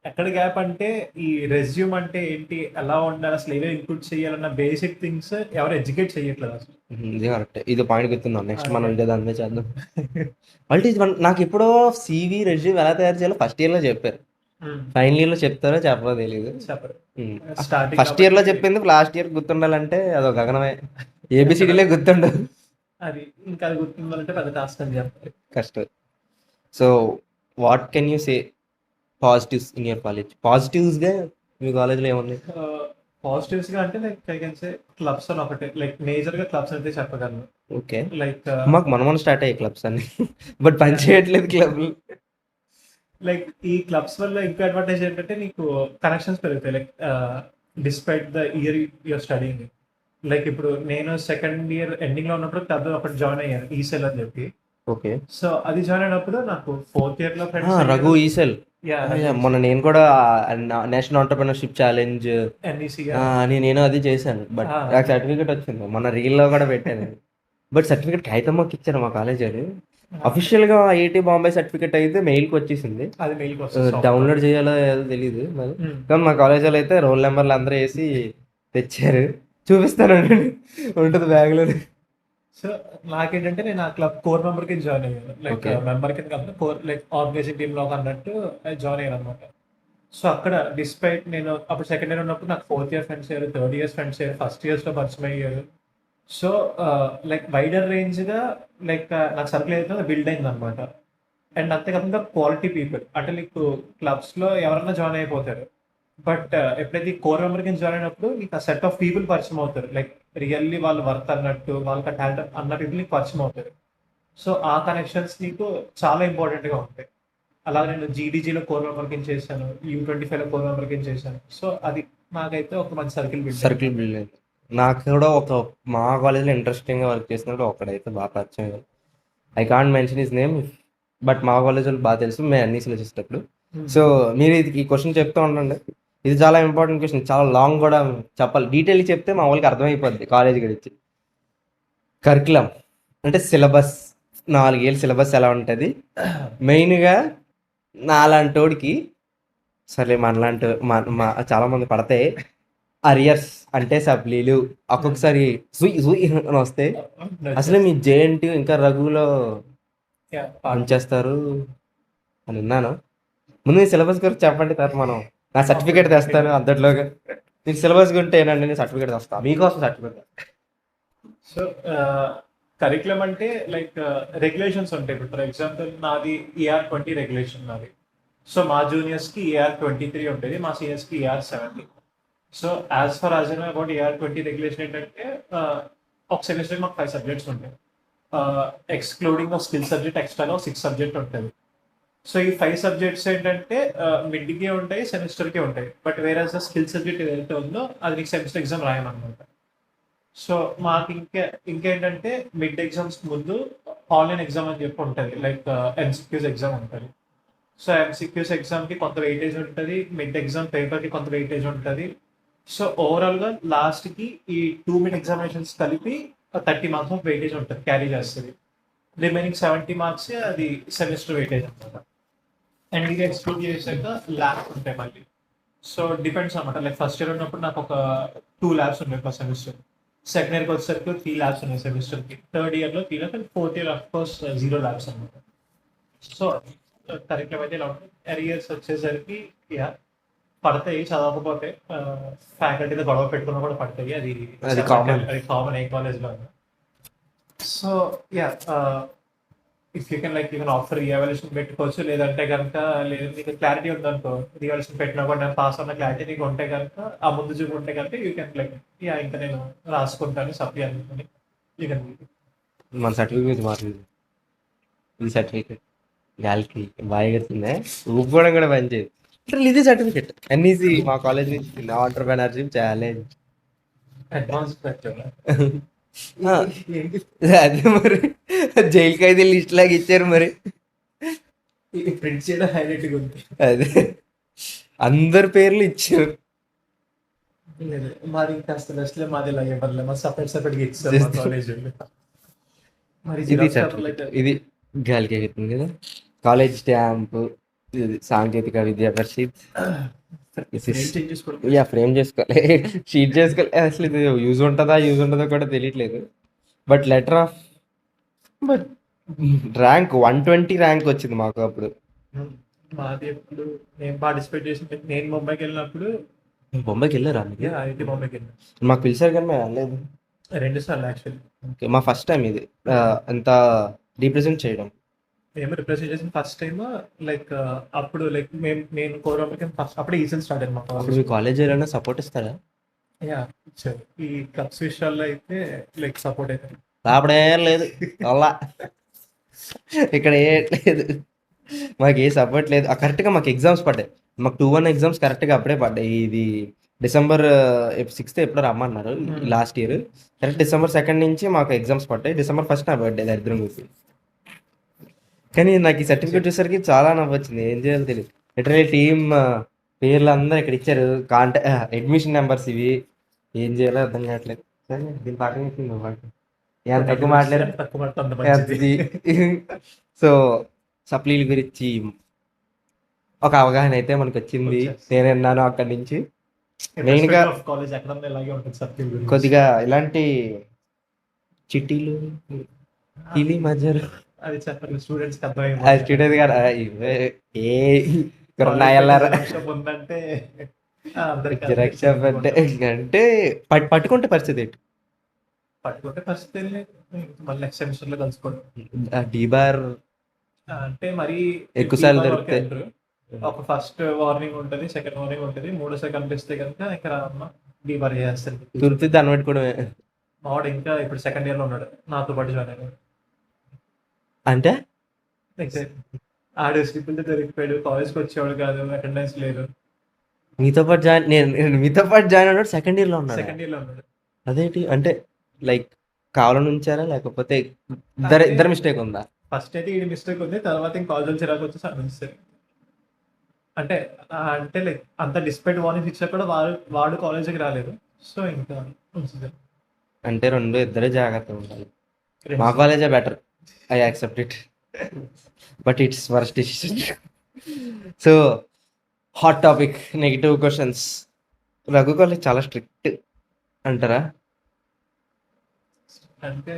ఎక్కడ గ్యాప్ అంటే ఈ రెజ్యూమ్ అంటే ఏంటి, ఎలా ఉండాలి, అసలు ఏవో ఇంక్లూడ్ చేయాలన్న బేసిక్ థింగ్స్ ఎవరు ఎడ్యుకేట్ చేయట్లేదు అసలు. ఇది కరెక్ట్, ఇది పాయింట్ గుర్తుందా? నెక్స్ట్ మనం ఇదే దాని మీద చేద్దాం. అంటే నాకు ఎప్పుడో CV రెజ్యూమ్ ఎలా తయారు చేయాలో ఫస్ట్ ఇయర్లో చెప్పారు. ఫైనల్ ఇయర్లో చెప్తారో చెప్పదో తెలియదు. ఫస్ట్ ఇయర్లో చెప్పింది లాస్ట్ ఇయర్ గుర్తుండాలంటే అదొక గగనమే, ABCDలే గుర్తుండదు. అది ఇంకా అది గుర్తుండాలంటే పెద్ద టాస్క్ అని చెప్పాలి, కష్టం. So what can you say positives in your college? పాజిటివ్స్గా మీ కాలేజ్లో ఏమున్నాయి? పాజిటివ్స్ గా అంటే like I can say clubs అని ఒకటే, లైక్ మేజర్ గా క్లబ్స్ అయితే చెప్పగలను. ఓకే, లైక్ మాకు మనం స్టార్ట్ అయ్యాయి క్లబ్స్ అన్ని, బట్ పని చేయట్లేదు క్లబ్. లైక్ ఈ క్లబ్స్ వల్ల ఇంకో అడ్వాంటేజ్ ఏంటంటే నీకు కనెక్షన్స్ పెరుగుతాయి. Like despite the year you're studying. Like ఇప్పుడు నేను సెకండ్ ఇయర్ ఎండింగ్ లో ఉన్నప్పుడు పెద్ద ఒకటి జాయిన్ అయ్యాను ఈసెల్ అని చెప్పి. ఓకే. సో అది జాయిన్ అయినప్పుడు నాకు ఫోర్త్ ఇయర్ లో ఫ్రెండ్స్ రఘు ఈసెల్ యా మొన్న నేను కూడా నేషనల్ ఆంటర్ప్రినర్షిప్ ఛాలెంజ్ ఎన్ఈసి అని నేను అది చేశాను. బట్ నాకు సర్టిఫికేట్ వచ్చింది, మొన్న రీల్లో కూడా పెట్టాను. బట్ సర్టిఫికేట్ కాగితం మాకు ఇచ్చారు మా కాలేజ్ అది. అఫీషియల్ గా ఐఐటి బాంబే సర్టిఫికేట్ అయితే మెయిల్కి వచ్చేసింది, అది మెయిల్కి వస్తుంది. డౌన్లోడ్ చేయాలో ఏదో తెలియదు మరి. కానీ మా కాలేజ్ వాళ్ళు అయితే రోల్ నెంబర్లు అందరూ వేసి తెచ్చారు, చూపిస్తానండి ఉంటుంది బ్యాగ్లో. సో నాకేంటంటే నేను ఆ క్లబ్ కోర్ మెంబర్ కి జాయిన్ అయ్యాను. Like Okay. మెంబర్ కింద కాదు, కోర్ లైక్ ఆర్గనైజింగ్ టీమ్ లో అన్నట్టు జాయిన్ అయ్యాను అనమాట. సో అక్కడ డిస్పైట్ నేను అప్పుడు సెకండ్ ఇయర్ ఉన్నప్పుడు నాకు ఫోర్త్ ఇయర్ ఫ్రెండ్స్ అయ్యారు, థర్డ్ ఇయర్స్ ఫ్రెండ్స్ అయ్యారు, ఫస్ట్ ఇయర్స్ లో పరిచయం అయ్యారు. సో లైక్ వైడర్ రేంజ్ గా లైక్ నాకు సర్కిల్ అయితే బిల్డ్ అయింది అనమాట. అండ్ అంతేకాకుండా క్వాలిటీ పీపుల్ అంటే నీకు క్లబ్స్ లో ఎవరన్నా జాయిన్ అయిపోతారు, బట్ ఎప్పుడైతే కోర్ మెంబర్ కింద జాయిన్ అయినప్పుడు నీకు ఆ సెట్ ఆఫ్ పీపుల్ పరిచయం అవుతారు. లైక్ రియల్లీ వాళ్ళు వర్త్ అన్నట్టు, వాళ్ళకి టాలెంట్ అన్న పీపుల్ నీకు పరిచయం అవుతారు. సో ఆ కనెక్షన్స్ నీకు చాలా ఇంపార్టెంట్ గా ఉంటాయి. అలాగే నేను జీడీజీలో కోర్ మెంబర్ కింద చేశాను, U25 లో కోర్ మెంబర్ కింద చేశాను. సో అది నాకైతే ఒక మంచి సర్కిల్ బిల్డ్ అయింది. నాకు కూడా ఒక మా కాలేజ్లో ఇంట్రెస్టింగ్ గా వర్క్ చేసినప్పుడు ఒకడైతే బాగా పరిచయం. I can't mention his name, but మా కాలేజ్ వాళ్ళు బాగా తెలుసు, మేము అన్నిసిలో చేసేటప్పుడు. సో మీరు ఈ క్వశ్చన్ చెప్తూ ఉండండి, ఇది చాలా ఇంపార్టెంట్ క్వశ్చన్, చాలా లాంగ్ కూడా చెప్పాలి, డీటెయిల్ చెప్తే మా వాళ్ళకి అర్థమైపోద్ది కాలేజ్ గురించి. కరికులం అంటే సిలబస్, 4 ఏళ్ళ సిలబస్ ఎలా ఉంటుంది మెయిన్గా. నాలాంటోడికి సరే మనలాంటి చాలా మంది పడతాయి అరియర్స్ అంటే సప్లీలు, ఒక్కొక్కసారి సుయ్ అని వస్తాయి. అసలు మీ జేఎన్టీ ఇంకా రఘులో పనిచేస్తారు అని విన్నాను. ముందు మీ సిలబస్ గురించి చెప్పండి, తర్వాత మనం నా సర్టిఫికేట్ తెస్తాను అంతట్లోగా. మీకు సిలబస్ గురించి ఏనండి, నేను సర్టిఫికేట్ తెస్తాను మీకోసం సర్టిఫికేట్. సో కరికులం అంటే లైక్ రెగ్యులేషన్స్ ఉంటాయి. ఇప్పుడు ఫర్ ఎగ్జాంపుల్ నాది ER20 రెగ్యులేషన్ నాది. సో మా జూనియర్స్ కి ER23 ఉంటుంది, మా సీనియర్స్ కి ER70. So as for as about ER20 regulation ఏంటంటే ఒక సెమిస్టర్ మాకు 5 సబ్జెక్ట్స్ ఉంటాయి, ఎక్స్క్లూడింగ్ స్కిల్ సబ్జెక్ట్ ఎక్స్ట్రాగా 6 సబ్జెక్ట్ ఉంటుంది. సో ఈ 5 సబ్జెక్ట్స్ ఏంటంటే మిడ్కి ఉంటాయి, సెమిస్టర్కి ఉంటాయి. బట్ వేరే స్కిల్ సబ్జెక్ట్ ఏదైతే ఉందో అది నీకు సెమిస్టర్ ఎగ్జామ్ రాయమన్నమాట. సో మాకు ఇంకేంటంటే మిడ్ ఎగ్జామ్స్ ముందు ఆన్లైన్ ఎగ్జామ్ అని చెప్పి ఉంటుంది, లైక్ MCQs ఎగ్జామ్ ఉంటుంది. సో MCQs ఎగ్జామ్కి కొంత వెయిటేజ్ ఉంటుంది, మిడ్ ఎగ్జామ్ పేపర్కి కొంత వెయిటేజ్ ఉంటుంది. సో ఓవరాల్గా లాస్ట్కి ఈ 2 మిడ్ ఎగ్జామినేషన్స్ కలిపి 30 మార్క్స్ ఆఫ్ వెయిటేజ్ ఉంటుంది, క్యారీ చేస్తుంది. రిమైనింగ్ 70 మార్క్స్ అది సెమిస్టర్ వెయిటేజ్ అనమాట. అండ్ ఇది ఎక్స్క్లూడ్ చేసాక ల్యాబ్స్ ఉంటాయి మళ్ళీ. సో డిపెండ్స్ అనమాట. లైక్ ఫస్ట్ ఇయర్ ఉన్నప్పుడు నాకు ఒక 2 ల్యాబ్స్ ఉన్నాయి ఫస్ట్ సెమిస్టర్, సెకండ్ ఇయర్కి వచ్చేసరికి 3 ల్యాబ్స్ ఉన్నాయి సెమిస్టర్కి, థర్డ్ ఇయర్లో 3 labs, and fourth year of course 0 labs అనమాట. సో కరెక్ట్గా అయితే ఇలా ఉంటుంది. అరియర్స్ వచ్చేసరికి పడతాయి, చదవకపోతే ఫ్యాకల్టీతో గొడవ పెట్టుకున్నా కూడా పడతాయి, అది కామన్ ఏ కాలేజ్లో. So if you can like you can offer reevaluation పెట్టుకోవచ్చు, లేదంటే కనుక లేదు నీకు క్లారిటీ ఉందనుకో, రీఎవాల్యూషన్ పెట్టినా కూడా నేను పాస్ అన్న క్లారిటీ నీకు ఉంటే కనుక, ఆ ముందు చూపు ఉంటే కనుక యూ కెన్ లైక్ ఇంకా నేను రాసుకుంటాను సప్లీ అనుకుని యూ కెన్. మన సర్టిఫికేట్ మారింది, ఇది సర్టిఫికేట్ గాలికి బాగా ఎగురుతుందే, ఊపుకోవడం కూడా పనిచేయదు. ఇది సర్టిఫికేట్ ఎన్ఈసి మా కాలేజ్ నుంచి ఆంటర్‌ప్రెన్యూర్‌షిప్ ఛాలెంజ్ అడ్వాన్స్ అదే మరి జైలుకి అయితే లిస్ట్ లాగా ఇచ్చారు మరి, ప్రింట్ చేయడం హైలైట్ ఉంది. అదే అందరి పేర్లు ఇచ్చారు. మరి కాస్త రెస్ట్లే మాది ఇలా ఇవ్వలే, మరి సపరేట్గా ఇచ్చారు మా కాలేజ్. మరి ఇది గాలికి ఎగురుతుంది కదా, కాలేజ్ స్టాంప్, ఇది సాంకేతిక విద్యా పరిషత్. ఫ్రేమ్ చేసుకోవాలి, షీట్ చేసుకోవాలి. అసలు ఇది యూజ్ ఉంటుందో కూడా తెలియట్లేదు. But letter of but rank 120 rank వచ్చింది మాకు అప్పుడు. మాది ఎప్పుడు నేను పార్టిసిపేట్ చేసిన, నేను ముంబైకి వెళ్ళినప్పుడు. బొంబాయికి వెళ్ళారా? ఐఐటి బాంబేకి వెళ్ళాను. మాకు పిలిచారు కానీ మేము వెళ్ళలేదు. 2 సార్లు యాక్చువల్లీ. ఓకే, మా ఫస్ట్ టైం ఇది అంత రీప్రజెంట్ చేయడం. మేము రిప్రజెంట్ చేసిన ఫస్ట్ టైం లైక్ అప్పుడు లైక్ నేను కోరమ్కి ఫస్ట్ అప్పుడే ఈసెల్ స్టార్ట్ అయింది మా అప్పుడు మీ కాలేజ్ ఏమైనా సపోర్ట్ ఇస్తారా? ఇచ్చారు. ఈ క్లబ్స్ విషయాల్లో అయితే లైక్ సపోర్ట్ అయితే రావడే లేదు అలా, ఇక్కడ ఏ లేదు, మాకు ఏ సపోర్ట్ లేదు. కరెక్ట్గా మాకు ఎగ్జామ్స్ పడ్డాయి, మాకు 2-1 ఎగ్జామ్స్ కరెక్ట్గా అప్పుడే పడ్డాయి. ఇది డిసెంబర్ 6th ఎప్పుడో రమ్మన్నారు last year. Correct December 2nd నుంచి మాకు ఎగ్జామ్స్ పడ్డాయి. డిసెంబర్ 1st నా బర్త్డే దరిద్రం చూసి. కానీ నాకు ఈ సర్టిఫికేట్ చూసరికి చాలా నవ్వొచ్చింది. ఏం చేయాలో తెలియదు. లిటరలీ టీమ్ పేర్లు అందరూ ఇక్కడ ఇచ్చారు. అడ్మిషన్ నెంబర్స్ ఇవి. ఏం చేయాలో అర్థం కావట్లేదు. సరే దీని పక్కన ఇచ్చింది ఎంత తక్కువ మాట్లాడారు. తక్కువ పడితే అంత మంచిది. సో సప్లీల గురించి ఒక అవగాహన అయితే మనకు వచ్చింది. నేను విన్నాను అక్కడి నుంచి. మెయిన్గా కాలేజ్ ఎక్కడ ఇలాగే ఉంటుంది సబ్జెక్ట్ గురించి. కొద్దిగా ఇలాంటి చిట్టీలు కిలి మధ్యలో అది చెప్పండి స్టూడెంట్స్ అర్థమైంది. అది స్టూడెంట్ గారు ఇవే ఏ ఉన్నాయల్లారా ఉందంటే రక్ష అంటే పట్టుకుంటే పరిస్థితి ఏంటి? పట్టుకుంటే పరిస్థితి లేదు. మళ్ళీ నెక్స్ట్ సెమిస్టర్ లో కలుసుకోవడం. డీబార్ అంటే మరి ఎక్కువసార్లు దొరికితే ఒక ఫస్ట్ వార్నింగ్ ఉంటుంది, సెకండ్ వార్నింగ్ ఉంటుంది, మూడోసారి కనిపిస్తే కనుక ఇక్కడ డీబార్ చేస్తారు. తుర్తి దాన్ని పెట్టుకోవడమే. మావాడు ఇంకా ఇప్పుడు సెకండ్ ఇయర్ లో ఉన్నాడు నాతో పాటు జాయిన్ అయ్యాడు. అంటే ఆడు స్లిప్పులతో దొరికిపోయాడు, కాలేజ్కి వచ్చేవాడు కాదు, అటెండెన్స్ లేదు. మీతో పాటు నేను మీతో పాటు జాయిన్ అన్నాడు సెకండ్ ఇయర్ లో ఉన్నాడు. సెకండ్ ఇయర్ లో ఉన్నాడు. అదేంటి అంటే లైక్ కావాలని ఉంచారా లేకపోతే ఇద్దరు మిస్టేక్ ఉందా? ఫస్ట్ అయితే ఈ మిస్టేక్ ఉంది, తర్వాత ఇంకా కాలేజ్ చిరాకు వచ్చేసి అనిపిస్తుంది. అంటే అంటే లైక్ అంత డిస్పెక్ట్ వార్నింగ్స్ ఇచ్చా కూడా వాడు కాలేజ్కి రాలేదు. సో ఇంకా అంటే ఇద్దరే జాగ్రత్తగా ఉండాలి. మా కాలేజే better, I accept it, but it's worst decision. So hot topic, negative questions. Raghu college చాలా స్ట్రిక్ట్ అంటారా? అంటే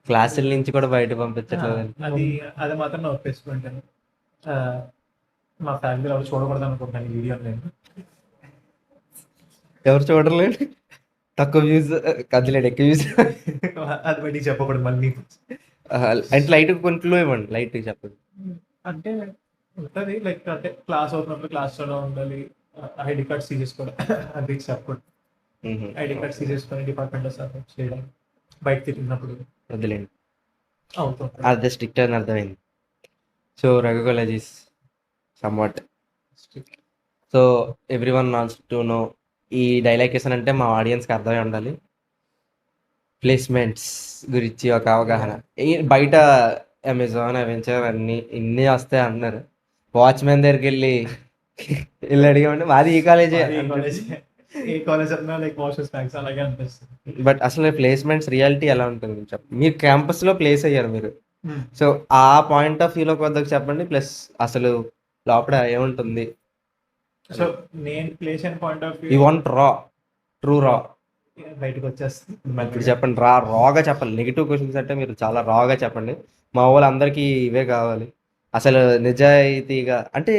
క్లాసుల నుంచి కూడా బయట పంపించట్లేదు. అది మాత్రం నా ఒప్పేసుకుంటాను. మా ఫ్యామిలీ ఎవరు చూడకూడదు అనుకుంటాను ఈ వీడియో. నేను ఎవరు చూడలేదు, తక్కువ వ్యూస్ కదిలేడు, ఎక్కువ వ్యూస్. అది బయటికి చెప్పకూడదు మళ్ళీ. అంటే లైట్ కొంట్లో ఇవ్వండి, లైట్ చెప్పండి. అంటే ఉంటుంది లైక్ అంటే క్లాస్ అవుతున్నప్పుడు క్లాస్లో ఉండాలి. ఐడి కార్డ్ సీజ్ చేసుకోవడం అది చెప్పకూడదు. ఐడి కార్డ్ సీజ్ చేసుకొని డిపార్ట్మెంట్లో సబ్మిట్ చేయడం, బయట తిరిగినప్పుడు వదిలేండి. అవుతుంది. అదే స్ట్రిక్ట్ అని అర్థమైంది. So Raghu college is somewhat. So everyone wants to know, ఈ డైలాగేషన్ అంటే మా ఆడియన్స్కి అర్థమై ఉండాలి. ప్లేస్మెంట్స్ గురించి ఒక అవగాహన. బయట అమెజాన్ అవెంచర్ ఇన్ని వస్తాయి అన్నారు. వాచ్మెన్ దగ్గరికి వెళ్ళి అడిగామంటే మాది ఈ కాలేజే. ఏ కాలేజ్ అన్నా లైక్ వాషెస్ బ్యాగ్స్ అలాగే అనిపిస్తుంది. బట్ అసలు ప్లేస్మెంట్స్ రియాలిటీ ఎలా ఉంటుంది చెప్పండి. మీరు క్యాంపస్లో ప్లేస్ అయ్యారు మీరు. సో ఆ పాయింట్ ఆఫ్ వ్యూలో కొద్దిగా చెప్పండి. ప్లస్ అసలు లోపల ఏముంటుంది? సో నేను ప్లేస్ అయిన point of view you want true రా బయటకు వచ్చేస్తుంది. ఇప్పుడు చెప్పండి, రాగా చెప్పండి. నెగిటివ్ క్వశ్చన్స్ అంటే మీరు చాలా రాగా చెప్పండి. మా వాళ్ళందరికీ ఇవే కావాలి. అసలు నిజాయితీగా అంటే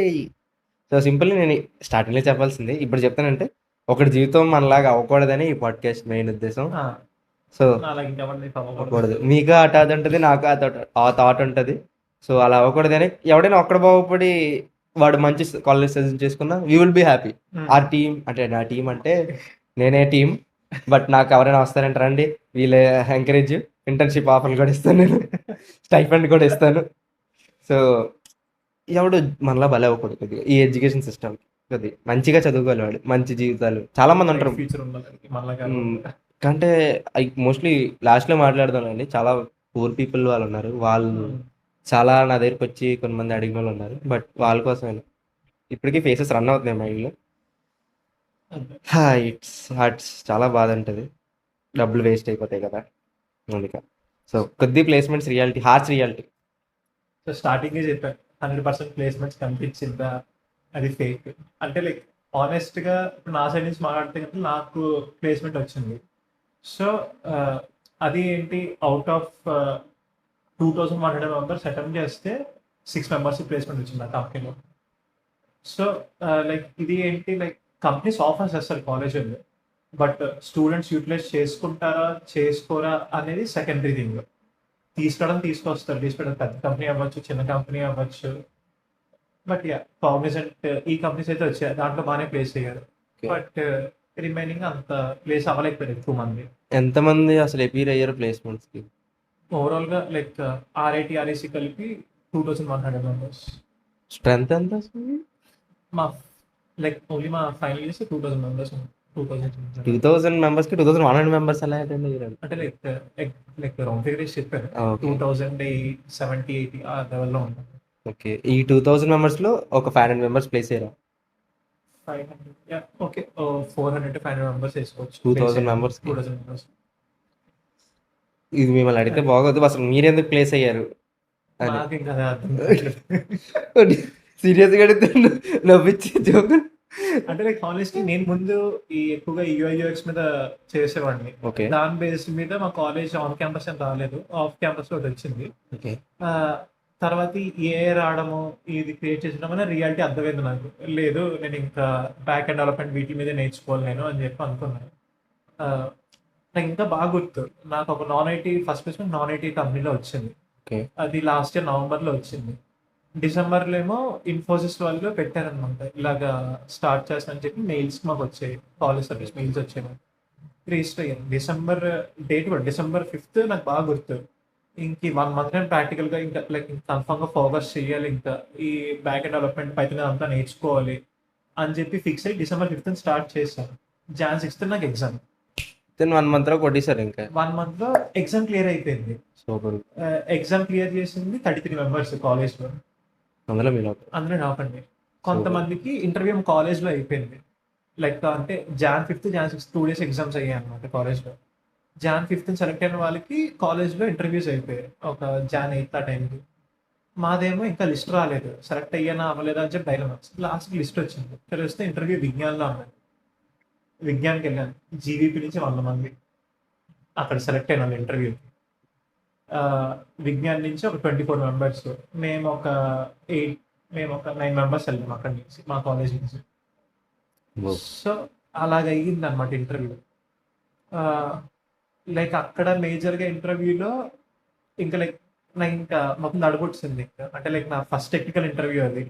సో సింపుల్లీ నేను స్టార్టింగ్లో చెప్పాల్సింది ఇప్పుడు చెప్తానంటే, ఒకటి జీవితం మనలాగా అవ్వకూడదని ఈ పాడ్కాస్ట్ మెయిన్ ఉద్దేశం. సో అవ్వకూడదు, మీకు ఆ థాట్ ఉంటుంది, నాకు ఆ థాట్ ఉంటుంది. సో అలా అవ్వకూడదని ఎవడైనా ఒక్కడ బాగుపడి వాడు మంచి కాలేజ్ సజెస్ట్ చేసుకున్నా వీ విల్ బీ హ్యాపీ. ఆ టీం అంటే నా టీం అంటే నేనే టీం, బట్ నాకు ఎవరైనా వస్తారంటే రండి, వీళ్ళు ఎంకరేజ్, ఇంటర్న్షిప్ ఆఫర్లు కూడా ఇస్తాను, నేను స్టైఫండ్ కూడా ఇస్తాను. సో ఎవడు మనలా బలే అవ్వకూడదు. కొద్దిగా ఈ ఎడ్యుకేషన్ సిస్టమ్ కొద్ది మంచిగా చదువుకోవాలి, వాడు మంచి జీవితాలు. చాలా మంది ఉంటారు అంటే మోస్ట్లీ లాస్ట్లో మాట్లాడదానండి, చాలా పూర్ పీపుల్ వాళ్ళు ఉన్నారు. వాళ్ళు చాలా నా దగ్గరికి వచ్చి కొంతమంది అడిగిన వాళ్ళు ఉన్నారు. బట్ వాళ్ళ కోసమే ఇప్పటికీ ఫేసెస్ రన్ అవుతున్నాయి మైండ్లో. ఇట్స్ చాలా బాధ ఉంటుంది, డబ్బులు వేస్ట్ అయిపోతాయి కదా అందుకే. సో కొద్ది placements reality, hearts reality. So స్టార్టింగే చెప్పాను 100% ప్లేస్మెంట్స్ కనిపించిందా అది ఫేక్. అంటే లైక్ ఆనెస్ట్గా నా సైడ్ నుంచి మాట్లాడితే కనుక నాకు ప్లేస్మెంట్ వచ్చింది. సో అది ఏంటి, అవుట్ ఆఫ్ 2100 మెంబర్స్ అటెంప్ట్ చేస్తే 6 మెంబర్స్ ప్లేస్మెంట్ వచ్చింది ఆ కంపెనీలో. సో లైక్ ఇది ఏంటి, లైక్ కంపెనీస్ ఆఫర్స్ చేస్తారు కాలేజీలో, బట్ స్టూడెంట్స్ యూటిలైజ్ చేసుకుంటారా చేసుకోరా అనేది సెకండరీ థింగ్. తీసుకొస్తారు పెద్ద కంపెనీ అవ్వచ్చు, చిన్న కంపెనీ అవ్వచ్చు. బట్ యా కాగ్నిజెంట్ ఈ కంపెనీస్ అయితే వచ్చాయి, దాంట్లో బాగానే ప్లేస్ అయ్యారు. బట్ రిమైనింగ్ అంత ప్లేస్ అవ్వలేకపోయారు ఎక్కువ మంది. ఎంతమంది అసలు ఎపీర్ అయ్యారు ప్లేస్మెంట్స్కి? ఓవరాల్గా లైక్ ఆర్ఐటి ఆర్ఐసి కలిపి 2100 మెంబర్స్. స్ట్రెంత్ ఎంత? మా లైక్ ఓన్లీ మా ఫైనల్ ఇయర్స్ 2000 మెంబర్స్ 2000 2000 మెంబర్స్కి 2100 మెంబర్స్ ఎలా అటెండ్ అయ్యారు? అంటే లైక్ రౌండ్ ఫిగర్ చెప్పారు. ఓకే 2070-80 ఆ లెవెల్లో ఉంటాం. ఓకే. ఈ 2000 మెంబర్స్లో ఒక 500 మెంబర్స్ ప్లేస్ అయ్యారా? 500 ఓకే 400-500 మెంబర్స్ వేసుకోవచ్చు. 2000 మెంబర్స్కి 2000 మెంబర్స్. ఇది మిమ్మల్ని అడిగితే బాగోదు, అసలు మీరెందుకు ప్లేస్ అయ్యారు అని. నాకు ఇంకా అదే అర్థం కావట్లేదు. సీరియస్గా అడిగితే నవ్వించే జోక్. అంటే లైక్ హానెస్ట్లీ నేను ముందు ఎక్కువగా యూఐ మీద చేసేవాడిని. ఓకే దాని బేస్ మీద మా కాలేజ్ ఆన్ క్యాంపస్ అని రాలేదు, ఆఫ్ క్యాంపస్ లో వచ్చింది. ఓకే ఆ, తర్వాత ఏఐ రావడము, ఇది క్రియేట్ చేసడం వల్ల రియాలిటీ అర్థమైంది నాకు. లేదు నేను ఇంకా బ్యాక్ అండ్ డెవలప్మెంట్ వీటి మీద నేర్చుకోవాలి నేను అని చెప్పి అనుకున్నాను. ఆ, నాకు ఇంకా బాగా గుర్తు, నాకు ఒక non IT first placement non IT కంపెనీలో వచ్చింది. ఓకే అది లాస్ట్ ఇయర్ నవంబర్లో వచ్చింది. డిసెంబర్లో ఏమో ఇన్ఫోసిస్ వాళ్ళు పెట్టారనమాట, ఇలాగా స్టార్ట్ చేస్తానని చెప్పి మెయిల్స్ మాకు వచ్చాయి, కాలేజ్ సర్వీస్ మెయిల్స్ వచ్చాయి. మాకు రిజిస్టర్ అయ్యాను. డిసెంబర్ డేట్ కూడా December 5th నాకు బాగా గుర్తు. ఇంక 1 month నేను ప్రాక్టికల్గా ఇంకా లైక్ కన్ఫామ్గా ఫోకస్ చేయాలి, ఇంకా ఈ బ్యాక్ అండ్ డెవలప్మెంట్ పైన అంతా నేర్చుకోవాలి అని చెప్పి ఫిక్స్ అయ్యి December 5th స్టార్ట్ చేశాను. Jan 6th నాకు ఎగ్జామ్. 1 monthలో కొట్టేశారు ఇంకా. 1 monthలో ఎగ్జామ్ క్లియర్ అయిపోయింది. సూపర్. ఎగ్జామ్ క్లియర్ చేసింది 33 మెంబర్స్ కాలేజ్లో. అందులో మీరు అందులో నాకండి కొంతమందికి ఇంటర్వ్యూ కాలేజ్లో అయిపోయింది. లైక్ అంటే Jan 5th Jan 6th 2 days exams అయ్యాయి అనమాట కాలేజ్లో. Jan 5th సెలెక్ట్ అయిన వాళ్ళకి కాలేజ్లో ఇంటర్వ్యూస్ అయిపోయాయి ఒక Jan 8th ఆ టైంకి. మాదేమో ఇంకా లిస్ట్ రాలేదు, సెలెక్ట్ అయ్యానా అవ్వలేదా అని చెప్పి డైలమా. లాస్ట్ లిస్ట్ వచ్చింది, తెలిస్తే ఇంటర్వ్యూ విజ్ఞాన్లో అన్నది. విజ్ఞాన్కి వెళ్ళాను, జీవీపీ నుంచి 100 మంది అక్కడ సెలెక్ట్ అయిన వాళ్ళు ఇంటర్వ్యూకి. విజ్ఞాన్ నుంచి ఒక 24 మెంబర్స్, మేము ఒక 9 మెంబర్స్ వెళ్ళాము అక్కడి నుంచి మా కాలేజ్ నుంచి. సో అలాగ అయ్యింది అనమాట ఇంటర్వ్యూ. లైక్ అక్కడ మేజర్గా ఇంటర్వ్యూలో ఇంకా లైక్ నాకు ఇంకా మొత్తం నడుపుచ్చింది. ఇంకా అంటే లైక్ నా ఫస్ట్ టెక్నికల్ ఇంటర్వ్యూ అది.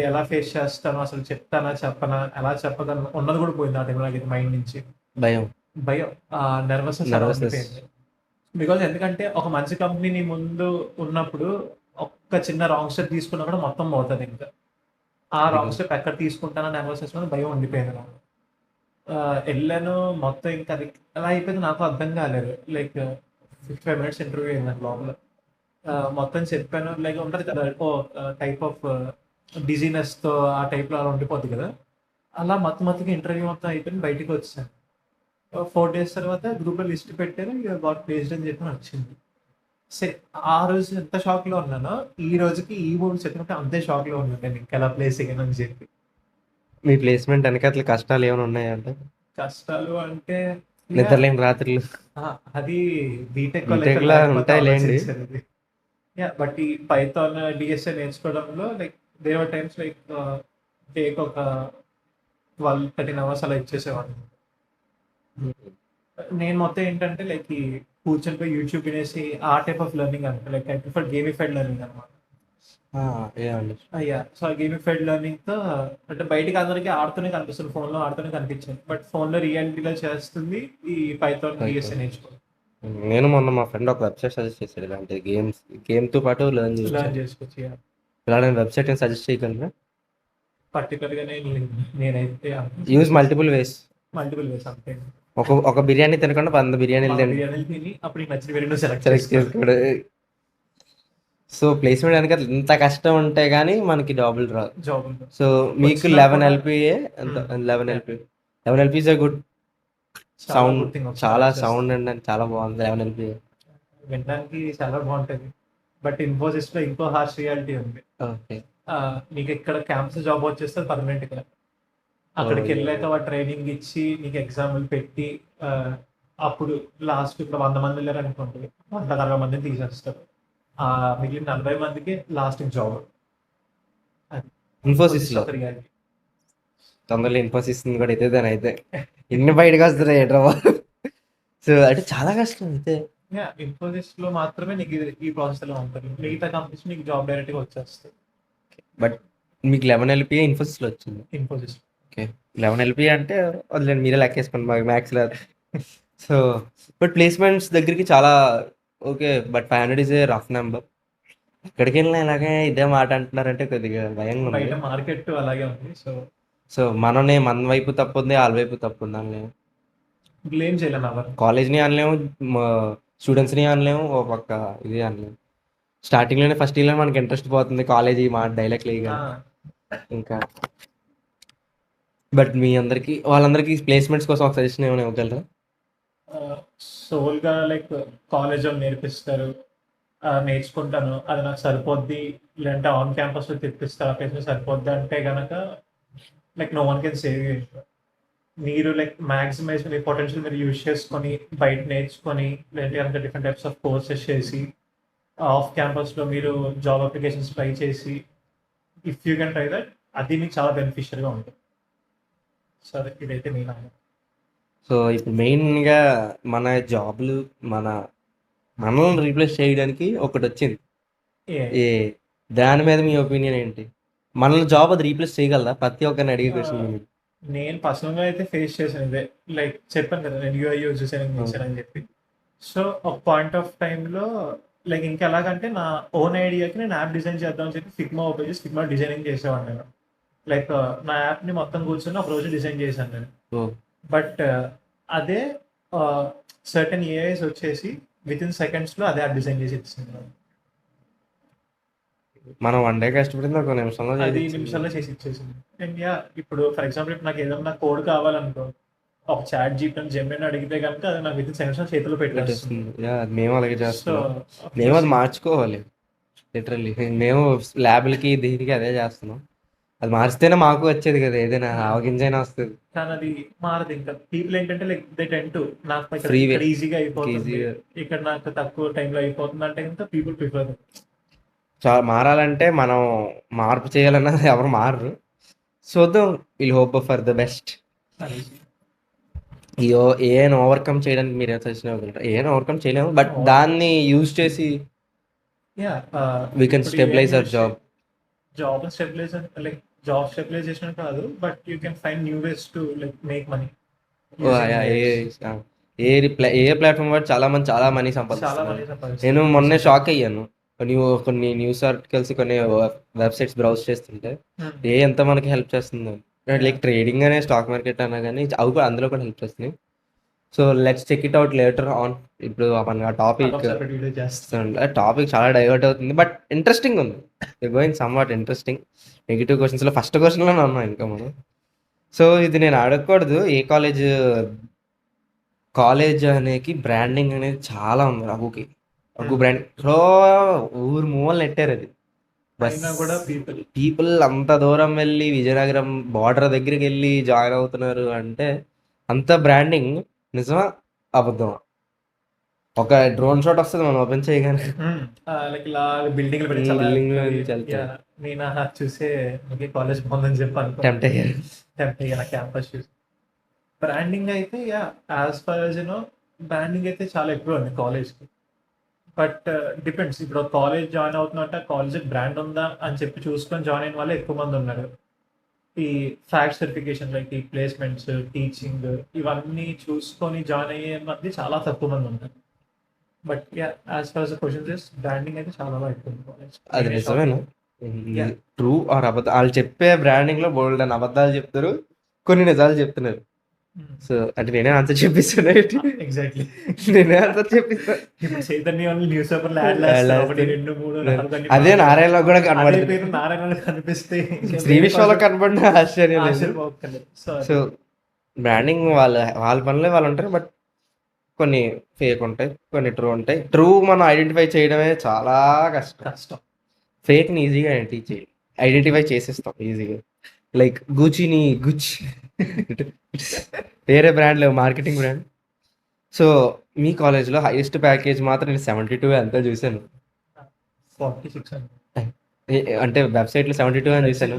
ఎలా ఫేస్ చేస్తాను, అసలు చెప్తానా చెప్పనా, ఎలా చెప్పగలను ఉన్నది కూడా పోయింది ఆ టైంలో నాకు మైండ్ నుంచి. భయం భయం, నర్వస్నెస్. బికాజ్ ఎందుకంటే ఒక మంచి కంపెనీ ముందు ఉన్నప్పుడు ఒక్క చిన్న రాంగ్ స్టెప్ తీసుకున్నా కూడా మొత్తం పోతుంది. ఇంకా ఆ రాంగ్ స్టెప్ ఎక్కడ తీసుకుంటానో నర్వస్నెస్ మీద భయం ఉండిపోయింది నాకు. వెళ్ళాను మొత్తం, ఇంకా అది ఎలా అయిపోయింది నాకు అర్థం కాలేదు. లైక్ 55 minutes ఇంటర్వ్యూ అయింది నాకు లోపల. మొత్తం చెప్పాను, లైక్ ఉంటుంది కదా టైప్ ఆఫ్ డిజీనెస్తో ఆ టైప్లో అలా ఉండిపోద్ది కదా, అలా మొత్తంగా ఇంటర్వ్యూ మొత్తం అయిపోయింది, బయటికి వచ్చాను. 4 days తర్వాత గ్రూప్లో లిస్ట్ పెట్టారు, ఇక గాట్ ప్లేస్డ్ అని చెప్పి వచ్చింది. ఆ రోజు ఎంత షాక్లో ఉన్నానో ఈ రోజుకి ఈ మూడు చెప్పినట్టు అంతే షాక్లో ఉన్నాను నేను, ఇంకా ఎలా ప్లేస్ అయ్యాను అని చెప్పి. మీ ప్లేస్మెంట్ వెనకాల కష్టాలు ఏమైనా ఉన్నాయంటే? కష్టాలు అంటే నిద్రలేని రాత్రులు అది బీటెక్ బీటెక్లో ఉంటాయి లేండి. బట్ ఈ పైథాన్ డిఎస్ఏ నేర్చుకోవడంలో like there are times like take ఒక 12-13 hours అలా ఇచ్చేసేవాడిని. నేను మొత్తం ఏంటంటే లైక్ ఈ కూర్చొని పోయి యూట్యూబ్ వినేసి ఆ టైప్ ఆఫ్ లెర్నింగ్ అంటే like I prefer gamified learning అనమాట. అయ్యా సో ఆ గేమిఫైడ్ లెర్నింగ్తో అంటే బయటికి అందరికీ ఆడుతూనే కనిపిస్తుంది, ఫోన్లో ఆడుతూనే కనిపించింది, బట్ ఫోన్లో రియాలిటీలో చేస్తుంది ఈ పైథాన్ డిఎస్ఏ నేర్చుకోవాలి. నేను మొన్న మా ఫ్రెండ్ ఒక వెబ్సైట్ సజెస్ట్ చేశాడు, ఇలాంటి గేమ్తో పాటు లెర్న్ చేసుకోవచ్చు. ఇలాంటి వెబ్సైట్ సజెస్ట్ చేయగలరా? పర్టికులర్గా నేనైతే యూజ్ మల్టిపుల్ వేస్ అంతే. ఒక బిర్యానీ తినకుండా 100 బిర్యానీలు తిని అప్పుడు నచ్చిన బిర్యానీ సెలెక్ట్ చేసుకోడు. సో ప్లేస్మెంట్ కనుక ఇంత కష్టం ఉంటే కానీ మనకి జాబులు రాదు. సో మీకు 11 LPA 11 LPA is good sound, చాలా సౌండ్ అండి, చాలా బాగుంది 11 LPA వినడానికి చాలా బాగుంటుంది. బట్ ఇన్ఫోసిస్ లో ఇంకో హార్ష్ రియాలిటీ ఉంది. ఓకే, నీకు ఇక్కడ క్యాంపస్ జాబ్ వచ్చేస్తే పర్మనెంట్ గా అక్కడికి వెళ్ళాక ట్రైనింగ్ ఇచ్చి నీకు ఎగ్జామ్లు పెట్టి అప్పుడు లాస్ట్ ఇప్పుడు 100 మంది వెళ్ళారు అనుకోండి, 160 మందిని తీసేస్తారు. మిగిలిన 40 మందికి లాస్ట్ జాబ్ ఇన్ఫోసిస్ లో. తొందరలో ఇన్ఫోసిస్ కూడా అయితే దాని అయితే ఎన్ని బయటకు వస్తారు హైదరాబాద్. సో అంటే చాలా కష్టం అయితే. ఇన్ఫోసిస్ లో మాత్రమే నీకు ఈ ప్రాసెస్ లో ఉంటుంది, మిగతా కంపెనీస్ నీకు జాబ్ డైరెక్ట్ గా వచ్చేస్తుంది. బట్ మీకు 11 LPA ఇన్ఫోసిస్ లో వచ్చింది. ఇన్ఫోసిస్ ఓకే, 11 LPA అంటే వదిలేండి, మీరే లెక్కేసుకోండి, మాకు మ్యాథ్స్ లేదు. సో బట్ ప్లేస్మెంట్స్ దగ్గరికి చాలా okay, but 500 is a rough number. ఎక్కడికి వెళ్ళినా ఇలాగే ఇదే మాట అంటున్నారంటే కొద్దిగా భయంగా ఉంది. బయట మార్కెట్ అలాగే ఉంది. సో సో మన వైపు తప్పు ఉంది, వాళ్ళ వైపు తప్పు ఉంది అనలేము. బ్లేమ్ చేయలేము ఎవరు. కాలేజ్ని అనలేము, స్టూడెంట్స్ని అనలేము, ఒక పక్క ఇది అనలేము. స్టార్టింగ్లోనే ఫస్ట్ ఇయర్లో మనకి ఇంట్రెస్ట్ పోతుంది కాలేజీ మా డైలాగ్లు ఇక ఇంకా. బట్ మీ అందరికి వాళ్ళందరికీ ప్లేస్మెంట్స్ కోసం ఒక సజెషన్ ఏమైనా ఇవ్వగలరా? సోల్గా లైక్ కాలేజ్ వాళ్ళు నేర్పిస్తారు, నేర్చుకుంటాను, అది నాకు సరిపోద్ది, లేదంటే ఆన్ క్యాంపస్లో తెప్పిస్తారు, ప్లేస్మెంట్ సరిపోద్ది అంటే కనుక like no one can save you. మీరు లైక్ మ్యాక్సిమైజ్ మీ పొటెన్షియల్ మీరు యూజ్ చేసుకొని బయట నేర్చుకొని, లేదంటే కనుక డిఫరెంట్ టైప్స్ ఆఫ్ కోర్సెస్ చేసి ఆఫ్ క్యాంపస్లో మీరు జాబ్ అప్లికేషన్స్ ట్రై చేసి, if you can try that, అది మీకు చాలా బెనిఫిషియల్గా ఉంటుంది. సరే, ఇదైతే నేను నమ్మకం. సో ఇప్పుడు మెయిన్గా మన జాబ్లు మనల్ని రీప్లేస్ చేయడానికి ఒకటి వచ్చింది. ఏ దాని మీద మీ ఒపీనియన్ ఏంటి? మనల్ని జాబ్ అది రీప్లేస్ చేయగలదా? ప్రతి ఒక్కరిని అడిగే క్వశ్చన్. నేను పర్సనల్గా అయితే ఫేస్ చేశాను ఇదే. లైక్ చెప్పాను కదా, నేను యూఐ యూజ్ చేశానని చెప్పి. సో ఒక పాయింట్ ఆఫ్ టైంలో లైక్ ఇంకా ఎలాగంటే నా ఓన్ ఐడియాకి నేను యాప్ డిజైన్ చేద్దామని చెప్పి ఫిగ్మా ఓపెన్ చేసి ఫిగ్మా డిజైనింగ్ చేసేవాడిని నేను. లైక్ నా యాప్ని మొత్తం కూర్చొని ఒక రోజు డిజైన్ చేశాను నేను. బట్ అదే సర్టన్ ఏఐస్ వచ్చేసి విత్ ఇన్ సెకండ్స్లో అదే యాప్ డిజైన్ చేసి ఇచ్చింది. మనం వన్ డే కష్టపడింది ఒక నిమిషంలో అది నిమిషాల్లో చేసి ఇచ్చేసింది. అండ్ యా, ఇప్పుడు ఫర్ ఎగ్జాంపుల్ ఇప్పుడు నాకు ఏదైనా కోడ్ కావాలనుకో, ఒక చాట్ జీపీటీ జెమిని అడిగితే కనుక అది నాకు విత్ ఇన్ సెకండ్స్ చేతిలో పెట్టేస్తుంది. మేము అలాగే చేస్తాం. మేము అది మార్చుకోవాలి లిటరల్లీ. మేము ల్యాబ్లకి దీనికి అదే చేస్తున్నాం. అది మార్చితేనే మాకు వచ్చేది కదా, ఏదైనా ఆవగింజైనా వస్తుంది. కానీ అది మారదు. ఇంకా పీపుల్ ఏంటంటే లైక్ దే టెన్ టు నాకు Free way. ఇక్కడ ఈజీగా అయిపోతుంది, ఇక్కడ నాకు తక్కువ టైంలో అయిపోతుంది అంటే ఇంకా పీపుల్ ప్రిఫర్. చాలా మారాలంటే మనం మార్పు చేయాలన్నది ఎవరు మారరు. చూద్దాం, will hope for the best. ఏఐని ఓవర్కమ్ చేయడానికి మీరు సజెషన్ ఇవ్వగలరా? ఏఐని ఓవర్కమ్ చేయలేము, బట్ దాన్ని యూజ్ చేసి we can stabilize our job. Job stabilization like job stabilization కాదు, but you can find new ways to like make money. ఏ ప్లాట్ఫామ్ వాడు చాలా మనీ చాలా సంపాదిస్తారు. మనీ సంపాదిస్తారు. నేను మొన్నే షాక్ అయ్యాను. కొన్ని న్యూస్ ఆర్టికల్స్, కొన్ని వెబ్సైట్స్ బ్రౌజ్ చేస్తుంటే ఎంత మనకి హెల్ప్ చేస్తుంది. లైక్ ట్రేడింగ్ అనే స్టాక్ మార్కెట్ అన్నా కానీ అవి కూడా అందులో కూడా హెల్ప్ చేస్తున్నాయి. So let's check it out later on. ఇప్పుడు మన టాపిక్ చాలా డైవర్ట్ అవుతుంది, బట్ ఇంట్రెస్టింగ్ ఉంది. Going somewhat interesting. Negative క్వశ్చన్స్లో ఫస్ట్ క్వశ్చన్లోనే ఉన్నాం ఇంకా మనం. సో ఇది నేను అడగకూడదు. ఏ కాలేజ్ అనేది బ్రాండింగ్ అనేది చాలా ఉంది. అగ్గు బ్రాండ్ ఊరు మూవలు నెట్టారు అది. కూడా పీపుల్ అంత దూరం వెళ్ళి విజయనగరం బార్డర్ దగ్గరికి వెళ్ళి జాయిన్ అవుతున్నారు అంటే అంత బ్రాండింగ్ నిజమా అబద్ధమా? ఒక డ్రోన్ షాట్ వస్తుంది మనం ఓపెన్ చేయగానే, లైక్ ఇలా బిల్డింగ్ నేను చూసే కాలేజ్ బాగుందని చెప్పి టెంప్ట్ అయ్యారు. క్యాంపస్ చూసి. బ్రాండింగ్ అయితే as for as you know branding అయితే చాలా ఎక్కువ ఉంది కాలేజ్కి. But depends. ఇప్పుడు కాలేజ్ జాయిన్ అవుతున్నట్టు కాలేజ్ బ్రాండ్ ఉందా అని చెప్పి చూసుకొని జాయిన్ అయిన వాళ్ళు ఎక్కువ మంది ఉన్నారు. ఈ ఫ్యాక్ట్ వెరిఫికేషన్ లైక్ ఈ ప్లేస్మెంట్స్, టీచింగ్, ఇవన్నీ చూసుకొని జాయిన్ అయ్యే మంది చాలా తక్కువ మంది ఉన్నారు. But as for questions branding అయితే చాలా బాగా ఎక్కువ ఉంది కాలేజ్. అది నిజమేనా? ట్రూ ఆర్ అబద్ధం? వాళ్ళు చెప్పే బ్రాండింగ్ లో బోల్డ్ అని అబద్ధాలు చెప్తారు, కొన్ని నిజాలు చెప్తున్నారు. సో అంటే నేనే ఆన్సర్ చెప్పిస్తాను. ఎగ్జాక్ట్లీ, నేనే ఆన్సర్ చెప్పిస్తాను. ఇప్పుడు చైతన్య న్యూస్ పేపర్ అదే నారాయణలో కూడా కనబడుతుంది. నారాయణ కనిపిస్తే శ్రీ విశ్వాలో కనబడిన ఆశ్చర్యం లేదు. సో బ్రాండింగ్ వాళ్ళ పనులే వాళ్ళు ఉంటారు, బట్ కొన్ని ఫేక్ ఉంటాయి, కొన్ని ట్రూ ఉంటాయి. ట్రూ మనం ఐడెంటిఫై చేయడమే చాలా కష్టం. ఫేక్ని ఈజీగా ఐడెంటిఫై చేసేస్తాం ఈజీగా. లైక్ గుచ్చిని వేరే బ్రాండ్ లేవు, మార్కెటింగ్ బ్రాండ్. సో మీ కాలేజ్లో హైయెస్ట్ ప్యాకేజ్ మాత్రం నేను 72 అంతా చూశాను. 46 అంటే వెబ్సైట్లో 72 అని చూశాను.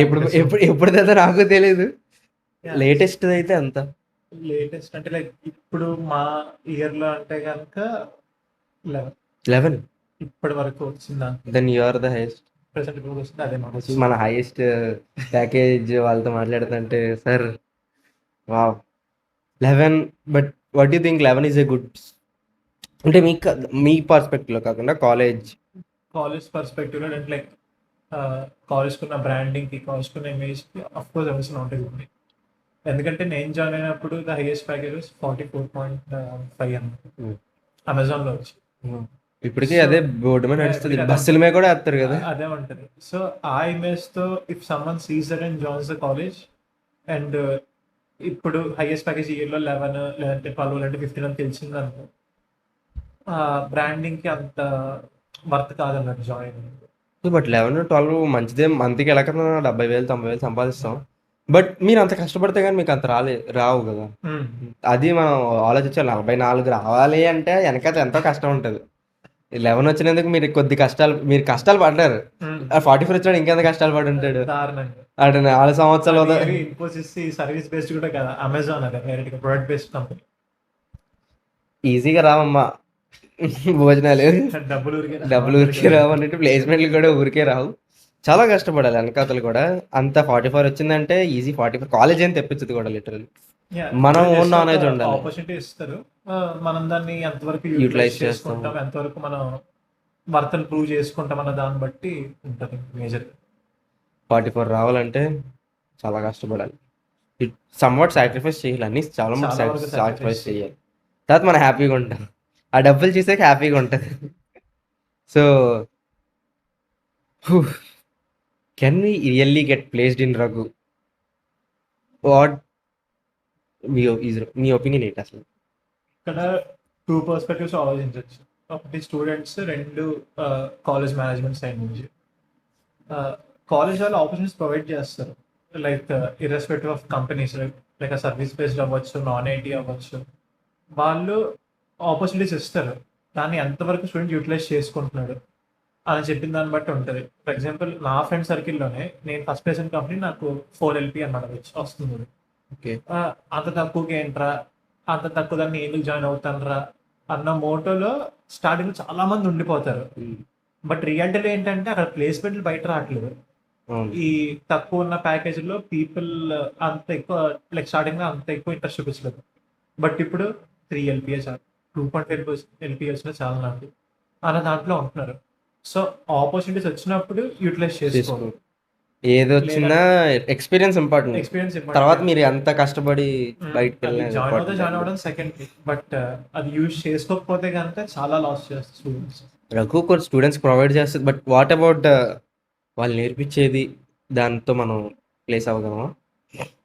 ఎప్పుడు ఎప్పుడుదో నాకు తెలియదు. లేటెస్ట్ అయితే అంత లేటెస్ట్ అంటే లైక్ ఇప్పుడు మా ఇయర్ లో అంటే కనుక 11 ఇప్పటి వరకు వచ్చిందా? Then you are the highest. Present ఇప్పుడు వస్తుంది అదే మన హైయెస్ట్ ప్యాకేజ్ వాళ్ళతో మాట్లాడుతుంటే sir wow 11. But what you think 11 is a good? అంటే మీ పర్స్పెక్టివ్లో కాకుండా కాలేజ్ పర్స్పెక్టివ్లో అంటే లైక్ కాలేజ్కున్న బ్రాండింగ్కి, కాలేజ్కున్న ఇమేజ్కి అఫ్కోర్స్ అనిపిస్తూ ఉంటుంది. ఎందుకంటే నేను జాయిన్ అయినప్పుడు ద హైయెస్ట్ ప్యాకేజ్ 44.5 అన్నమాట అమెజాన్లో వచ్చి. ఇప్పటికీ సో అదే బోర్డు మీద నడుస్తుంది, అదే బస్సుల మీద కూడా వేస్తారు కదా. అదే ఉంటుంది. సో ఆ ఇమేజ్తో if someone sees that and joins the college and ఇప్పుడు హైయెస్ట్ ప్యాకేజ్ ఇయర్లో 11 లేదంటే 12 లేదంటే 15 అని తెలిసింది అనుకో, బ్రాండింగ్కి అంత వర్త్ కాదన్నట్టు జాయిన్. బట్ 11-12 మంచిదే, మంత్కి ఎలా కన్నా 70,000 90,000 సంపాదిస్తాం. బట్ మీరు అంత కష్టపడితే కానీ మీకు అంత రావు కదా. అది మనం ఆలోచించాలి. 44 రావాలి అంటే వెనకాల ఎంతో కష్టం ఉంటుంది. 11 వచ్చినందుకు మీరు మీరు కష్టాలు పడ్డారు. 44 వచ్చాడు ఇంకెంత కష్టాలు పడి ఉంటాడు. దారుణంగా అటు 4 సంవత్సరాలు ఇన్ఫోసిస్ సర్వీస్ బేస్డ్ కూడా కదా, అమెజాన్ అదే డైరెక్ట్ ప్రొడక్ట్ బేస్డ్ కంపెనీ. ఈజీగా రావమ్మా భోజనాలు, డబ్బులు ఊరికే రావు అన్నట్టు ప్లేస్మెంట్లు కూడా ఊరికే రావు. చాలా కష్టపడాలి వెనకాతలు కూడా. అంత 44 వచ్చిందంటే ఈజీ. 44 కాలేజ్ ఏం తెప్పించదు కూడా లిటరల్. మనం ఓన్ నాలెడ్జ్ ఉండాలి. ఆపర్చునిటీ ఇస్తారు, మనం దాన్ని ఎంతవరకు Utilize యూటిలైజ్ చేస్తాం. చేసుకుంటాం, ఎంతవరకు మనం వర్తను ప్రూవ్ చేసుకుంటాం అన్న దాన్ని బట్టి ఉంటుంది మేజర్. 44 రావాలంటే చాలా కష్టపడాలి. సమ్వాట్ సాక్రిఫైస్ చేయాలి, అన్ని చాలా చాలా వరకు సాక్రిఫైస్ చేయాలి. తర్వాత మనం హ్యాపీగా ఉంటాం, ఆ డబ్బులు చూసాక హ్యాపీగా ఉంటుంది. So can we really get placed in Raghu? What మీ ఒపీనియన్ ఏంటి అసలు? ఇక్కడ 2 పర్స్పెక్టివ్స్ ఆలోచించవచ్చు. ఒకటి స్టూడెంట్స్, 2 కాలేజ్ మేనేజ్మెంట్ సైడ్ నుంచి. కాలేజ్ వాళ్ళు ఆపర్చునిటీస్ ప్రొవైడ్ చేస్తారు, like irrespective of companies, like service based అవ్వచ్చు, నాన్ ఐటీ అవ్వచ్చు, వాళ్ళు ఆపర్చునిటీస్ ఇస్తారు. దాన్ని ఎంతవరకు స్టూడెంట్ యూటిలైజ్ చేసుకుంటున్నాడు అని చెప్పిన దాన్ని బట్టి ఉంటుంది. ఫర్ ఎగ్జాంపుల్ నా ఫ్రెండ్ సర్కిల్లోనే నేను ఫస్ట్ ప్లేస్ కంపెనీ నాకు 4 LP అన్నమాట వస్తుంది. ఓకే, అంత తక్కువకి ఏంట్రా, అంత తక్కువ దాన్ని ఎందుకు జాయిన్ అవుతానరా అన్న మోటోలో స్టార్టింగ్ చాలా మంది ఉండిపోతారు. బట్ రియాలిటీలో ఏంటంటే అక్కడ ప్లేస్మెంట్లు బయట రావట్లేదు. ఈ తక్కువ ఉన్న ప్యాకేజీలో పీపుల్ అంత ఎక్కువ, లైక్ స్టార్టింగ్ లో అంత ఎక్కువ ఇంట్రెస్ట్ చూపించలేదు. బట్ ఇప్పుడు 3 LPS 2.5 LPS చాలా నాకు అన్న దాంట్లో ఉంటున్నారు. సో ఆపర్చునిటీస్ వచ్చినప్పుడు యూటిలైజ్ చేసుకోవాలి. ఏది వచ్చినా ఎక్స్పీరియన్స్ ఇంపార్టెంట్. ఎక్స్పీరియన్స్ తర్వాత మీరు ఎంత కష్టపడి బయటకు జాయిన్ అవ్వడం సెకండ్, బట్ అది యూజ్ చేసుకోకపోతే కనుక చాలా లాస్ చేస్తారు స్టూడెంట్స్. రఘు కూడా స్టూడెంట్స్ ప్రొవైడ్ చేస్తుంది, బట్ వాట్ అబౌట్ వాళ్ళు నేర్పించేది, దాంతో మనం ప్లేస్ అవ్వగలమా?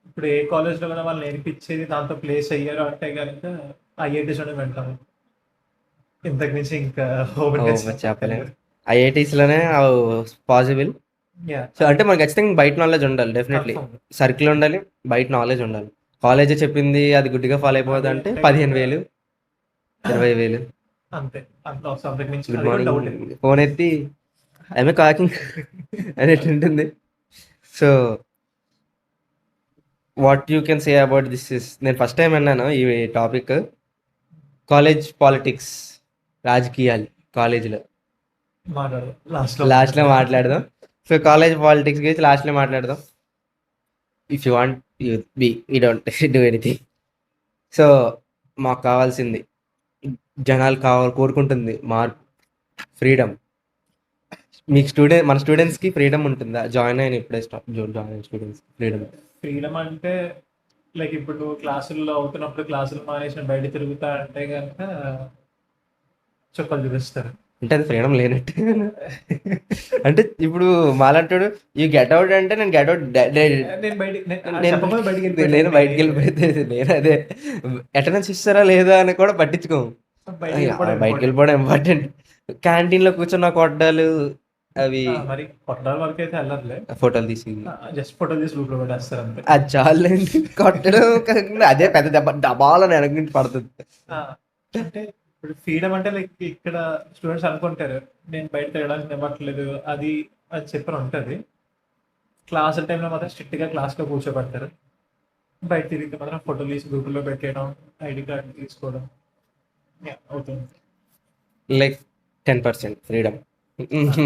ఇప్పుడు ఏ కాలేజ్లో కూడా వాళ్ళు నేర్పించేది దాంతో ప్లేస్ అయ్యారు అంటే కనుక IITs లోనే వెళ్తాము. ఇంతకు మించి ఇంకా చెప్పలేము. IITs లోనే పాసిబుల్. సో అంటే మనకి ఖచ్చితంగా బయట నాలెడ్జ్ ఉండాలి, డెఫినెట్లీ సర్కిల్ ఉండాలి, బయట నాలెడ్జ్ ఉండాలి. కాలేజ్ చెప్పింది అది గుడ్డిగా ఫాలో అయిపోతుంది అంటే 15,000 20,000 అంతే. గుడ్ మార్నింగ్ ఫోన్ ఎత్తి ఐఎమ్ కాకింగ్ అనేది ఉంటుంది. So what you can say about this is, నేను ఫస్ట్ టైం విన్నాను ఈ టాపిక్. కాలేజ్ పాలిటిక్స్, రాజకీయాలు కాలేజీలో లాస్ట్లో మాట్లాడదాం. సో కాలేజ్ పాలిటిక్స్ గురించి లాస్ట్లో మాట్లాడదాం. If you want you don't do anything. So మాకు కావాల్సింది, జనాలు కోరుకుంటుంది మార్పు, ఫ్రీడమ్. మీకు మన స్టూడెంట్స్కి ఫ్రీడమ్ ఉంటుందా? జాయిన్ అయిన ఇప్పుడే జాయిన్ అయిన స్టూడెంట్స్ ఫ్రీడమ్ అంటే లైక్ ఇప్పుడు క్లాసుల్లో అవుతున్నప్పుడు క్లాసులు మానేసిన బయట తిరుగుతా అంటే కనుక చుక్కలు చూపిస్తారు. అంటే అది ఫ్రీడమ్ లేనట్టు. అంటే ఇప్పుడు మాలంటాడు యూ గెట్ అవుట్ అంటే నేను గెట్ అవుట్, నేను బయటికి వెళ్ళిపోతే నేను అదే అటెండెన్స్ ఇస్తారా లేదా అని కూడా పట్టించుకోము. బయటికి వెళ్ళిపోవడం ఇంపార్టెంట్. క్యాంటీన్లో కూర్చొని కొట్టాలు అవి మరి కొట్టడాల వరకు అయితే వెళ్ళర్లే, ఫోటోలు తీసి జస్ట్ ఫోటోలు తీసి గ్రూప్లో పెట్టేస్తారు అంతే. అది చాలండి. కొట్టడం అదే పెద్ద దెబ్బ, డబాలని వెనక నుంచి పడుతుంది. అంటే ఇప్పుడు ఫ్రీడమ్ అంటే లైక్ ఇక్కడ స్టూడెంట్స్ అనుకుంటారు నేను బయట తిరగడానికి ఇవ్వట్లేదు అది అని చెప్పని ఉంటుంది. క్లాసుల టైంలో మాత్రం స్ట్రిక్ట్గా క్లాస్లో కూర్చోబెడతారు. బయట తిరిగితే మాత్రం ఫోటోలు తీసి గ్రూపుల్లో పెట్టేయడం, ID కార్డు తీసుకోవడం అవుతుంది. Like 10% freedom,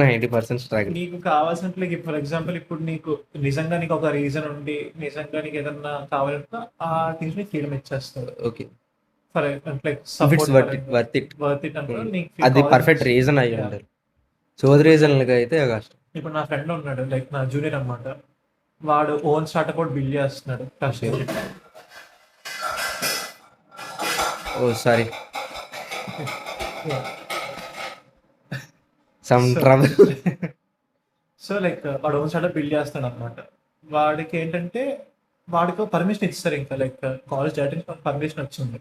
90% struggle. నీకు కావాల్సినట్టు లైక్ ఫర్ ఎగ్జాంపుల్ ఇప్పుడు నీకు నిజంగా నీకు ఒక రీజన్ ఉండి నిజంగా నీకు ఏదన్నా కావాలంటే ఆ థింగ్స్ నీకు ఫ్రీడమ్ ఇచ్చేస్తారు. Okay, for like worth it. అది పర్ఫెక్ట్ రీజన్ అయ్యి ఉండాలి. సోది రీజన్లుగా అయితే కష్టం. ఇప్పుడు నా ఫ్రెండ్ ఉన్నాడు, లైక్ నా జూనియర్ అన్నమాట. వాడు ఓన్ స్టార్ట్అప్ కూడా బిల్డ్ చేస్తున్నాడు trust. Oh sorry, some trouble. So like వాడు ఓన్ స్టార్ట్అప్ బిల్డ్ చేస్తాడు అనమాట. వాడికి ఏంటంటే వాడికి పర్మిషన్ ఇస్తారు, ఇంకా లైక్ కాలేజ్ డైరెక్ట్ పర్మిషన్ వచ్చింది.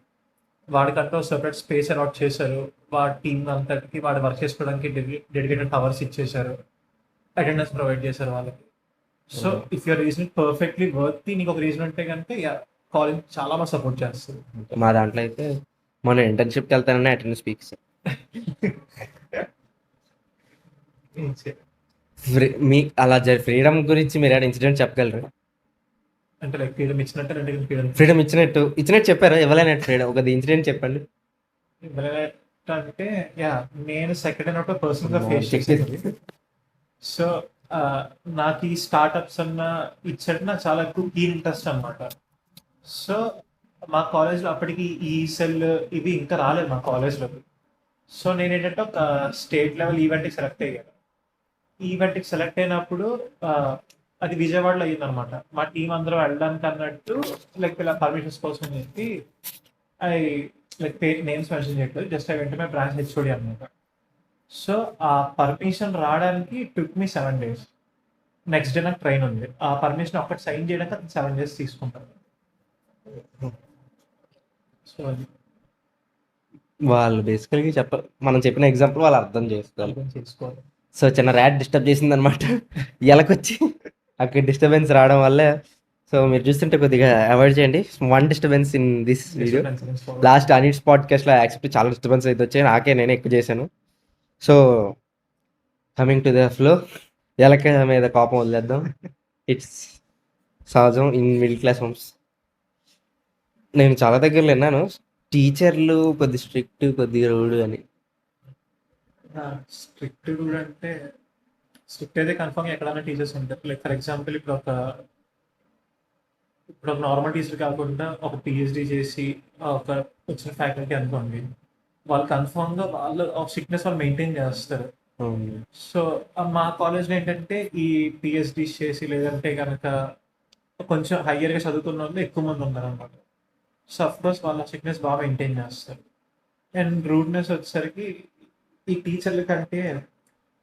వాడికంటూ సెపరేట్ స్పేస్ అలాట్ చేశారు. వాడి టీమ్ అంతటికి వాడు వర్క్ చేసుకోవడానికి డెడికేటెడ్ అవర్స్ ఇచ్చేశారు, అటెండెన్స్ ప్రొవైడ్ చేశారు వాళ్ళకి. So if you're reason perfectly worth, నీకు ఒక రీజన్ ఉంటే కనుక కాలేజ్ చాలా బాగా సపోర్ట్ చేస్తుంది. మా దాంట్లో అయితే మనం ఇంటర్న్షిప్కి వెళ్తానని అటెండెన్స్ స్పీక్స్. మీ అలా ఫ్రీడమ్ గురించి మీరు ఏమైనా ఇన్సిడెంట్ చెప్పగలరు? అంటే లైక్ ఫ్రీడమ్ ఇచ్చినట్టు అంటే ఫ్రీడమ్ ఇచ్చినట్టు చెప్పారు, ఇవ్వలేనట్టు ఫ్రీడమ్ ఒక ఇన్సిడెంట్ చెప్పండి. అంటే నేను సెకండ్ అయినప్పుడు పర్సనల్ గా ఫేస్ చేసేది. సో నాకు ఈ స్టార్ట్అప్స్ అన్న ఇచ్చట నాకు చాలా ఎక్కువ కీన్ ఇంట్రెస్ట్ అనమాట. సో మా కాలేజ్లో అప్పటికి ఈ సెల్ ఇవి ఇంకా రాలేదు మా కాలేజ్లోకి. సో నేను ఏంటంటే ఒక స్టేట్ లెవెల్ ఈవెంట్కి సెలెక్ట్ అయ్యాను. ఈవెంట్కి సెలెక్ట్ అయినప్పుడు అది విజయవాడలో అయ్యింది అనమాట. మా టీం అందరూ వెళ్ళడానికి అన్నట్టు లైక్ ఇలా పర్మిషన్స్ కోసం చెప్పి ఐ లైక్ నేమ్స్ మెన్షన్ చేయట్లేదు, జస్ట్ ఐ వెంటనే బ్రాంచ్ హెచ్ఓడి అనమాట. సో ఆ పర్మిషన్ రావడానికి టుక్ మీ 7 days. నెక్స్ట్ డే నాకు ట్రైన్ ఉంది. ఆ పర్మిషన్ ఒకటి సైన్ చేయడానికి 7 days తీసుకుంటారు. సో అది వాళ్ళు బేసికల్గా మనం చెప్పిన ఎగ్జాంపుల్ వాళ్ళు అర్థం చేసుకోవాలి. అర్థం చేసుకోవాలి. సో చిన్న ర్యాట్ డిస్టర్బ్ చేసింది అనమాట ఎలకొచ్చి అక్కడ డిస్టర్బెన్స్ రావడం వల్ల. సో మీరు చూస్తుంటే కొద్దిగా అవాయిడ్ చేయండి one disturbance in this video. Last ANITS పాడ్కాస్ట్లో యాక్చువల్లీ చాలా డిస్టర్బెన్స్ అయితే వచ్చాయి, నేనే ఎక్కువ చేశాను. So coming to the flow, ఎలక మీద కోపం వదిలేద్దాం. ఇట్స్ సహజం ఇన్ మిడిల్ క్లాస్ హోమ్స్. నేను చాలా దగ్గరలో విన్నాను టీచర్లు కొద్ది స్ట్రిక్ట్ కొద్దిగా రూడ్ అని. స్ట్రిక్ట్ రూల్ అంటే స్ట్రిక్ట్ అయితే కన్ఫర్మ్ ఎక్కడైనా టీచర్స్ ఉంటారు. లైక్ ఫర్ ఎగ్జాంపుల్ ఇప్పుడు ఒక నార్మల్ టీచర్ కాకుండా ఒక పిహెచ్డి చేసి ఒక వచ్చిన ఫ్యాకల్టీ అనుకోండి, వాళ్ళు కన్ఫర్మ్గా వాళ్ళు స్ట్రిక్ట్నెస్ వాళ్ళు మెయింటైన్ చేస్తారు. సో మా కాలేజ్లో ఏంటంటే ఈ పిహెచ్డి చేసి లేదంటే కనుక కొంచెం హయ్యర్గా చదువుకున్న వాళ్ళు ఎక్కువ మంది ఉన్నారు అనమాట. సో అఫ్కోర్స్ వాళ్ళ స్ట్రిక్ట్నెస్ బాగా మెయింటైన్ చేస్తారు. అండ్ రూడ్నెస్ వచ్చేసరికి ఈ టీచర్ల కంటే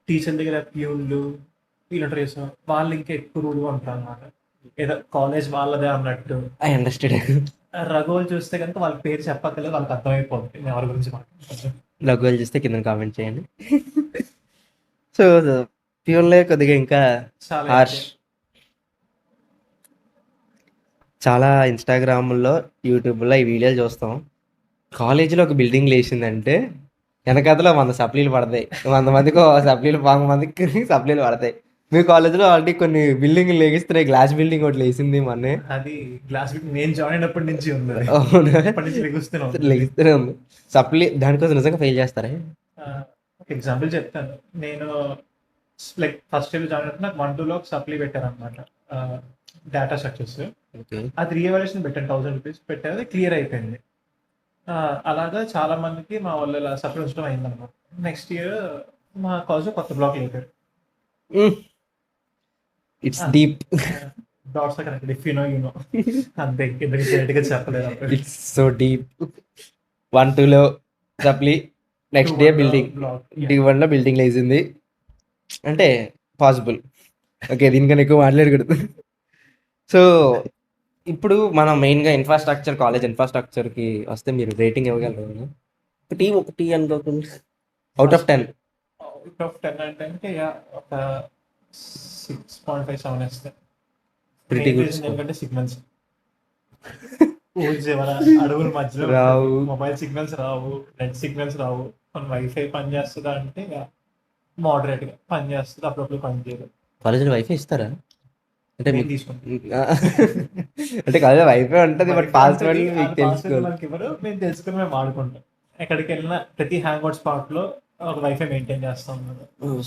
టీచర్ల దగ్గర ప్యూన్లు వీళ్ళంటారు చేస్తారు, వాళ్ళు ఇంకా ఎక్కువ రూడ్గా ఉంటారు అనమాట. ఏదో కాలేజ్ వాళ్ళదే అన్నట్టు. I understand. రఘువులు చూస్తే కనుక వాళ్ళ పేరు చెప్పక్కర్లేదు, వాళ్ళకి అర్థమైపోతుంది నేను ఎవరి గురించి మాట్లాడుతున్నాను. లఘువులు చూస్తే కింద కామెంట్ చేయండి. సో ప్యూన్లే కొద్దిగా ఇంకా హార్ష్. చాలా ఇన్స్టాగ్రామ్లో యూట్యూబ్లో ఈ వీడియోలు చూస్తాం. కాలేజీలో ఒక బిల్డింగ్ లేచిందంటే వెనకతలో 100 సప్లీలు పడతాయి, 100 మందికి సప్లీలు 100 మందికి సప్లీలు పడతాయి. మీ కాలేజీలో ఆల్రెడీ కొన్ని బిల్డింగ్ లేగిస్తున్నాయి, గ్లాస్ బిల్డింగ్ ఒకటి లేచింది మొన్నే. అది గ్లాస్ బిల్డింగ్ నేను జాయిన్ అయినప్పటి నుంచి ఉంది. లెగిస్తూనే ఉంది సప్లీ. దానికోసం నిజంగా ఫెయిల్ చేస్తారా? ఒక ఎగ్జాంపుల్ చెప్తాను. నేను లైక్ ఫస్ట్ ఇయర్ జాయిన్ అయినప్పుడు నాకు 1-2లో ఒక సప్లీ పెట్టారు అనమాట, డేటా స్ట్రక్చర్స్. అది రీఎవాల్యుయేషన్ పెట్టాను, 1000 రూపీస్ పెట్టారు, అది క్లియర్ అయిపోయింది. అలాగా చాలా మందికి మా వాళ్ళు ఇలా సప్లై ఉంచడం అయిందన్నమాట. నెక్స్ట్ ఇయర్ మా కాలేజ్ కొత్త బ్లాక్ లేపారు. It's deep. Dots connected, if you know you know. అంతే, ఎందుకు డైరెక్ట్గా చెప్పలేదు. It's so deep. 1-2లో సప్లీ, నెక్స్ట్ డే బిల్డింగ్, D1లో బిల్డింగ్ లేచింది అంటే పాసిబుల్. ఓకే, దీనికన్నా ఎక్కువ మాట్లాడకూడదు. సో ఇప్పుడు మనం మెయిన్గా ఇన్ఫ్రాస్ట్రక్చర్, కాలేజ్ ఇన్ఫ్రాస్ట్రక్చర్కి వస్తే మీరు రేటింగ్ ఇవ్వగలరు? ఒకటి అనుకోకుండా అవుట్ ఆఫ్ 10. అవుట్ ఆఫ్ 10 అంటే ఒక 6.5-7 ఇస్తే ప్రిటీ గుడ్. ఎందుకంటే సిగ్నల్స్ అడవుల మధ్యలో రావు, మొబైల్ సిగ్నల్స్ రావు, నెట్ సిగ్నల్స్ రావు. మన వైఫై పని చేస్తుందా అంటే మోడరేట్ గా పని చేస్తుంది, అప్పుడప్పుడు పని చేయదు. కాలేజీలో వైఫై ఇస్తారా? అంటే నేను తీసుకుంటాను. అంటే కాలేజీలో వైఫై ఉంటుంది, బట్ పాస్వర్డ్ మీకు తెలుసుకోవాలి. మనకి ఎవరు మేము తెలుసుకుని మేము వాడుకుంటాం. ఎక్కడికి వెళ్ళినా ప్రతి హ్యాంగ్ అవుట్ స్పాట్ లో ఒక వైఫై మెయింటైన్ చేస్తాం.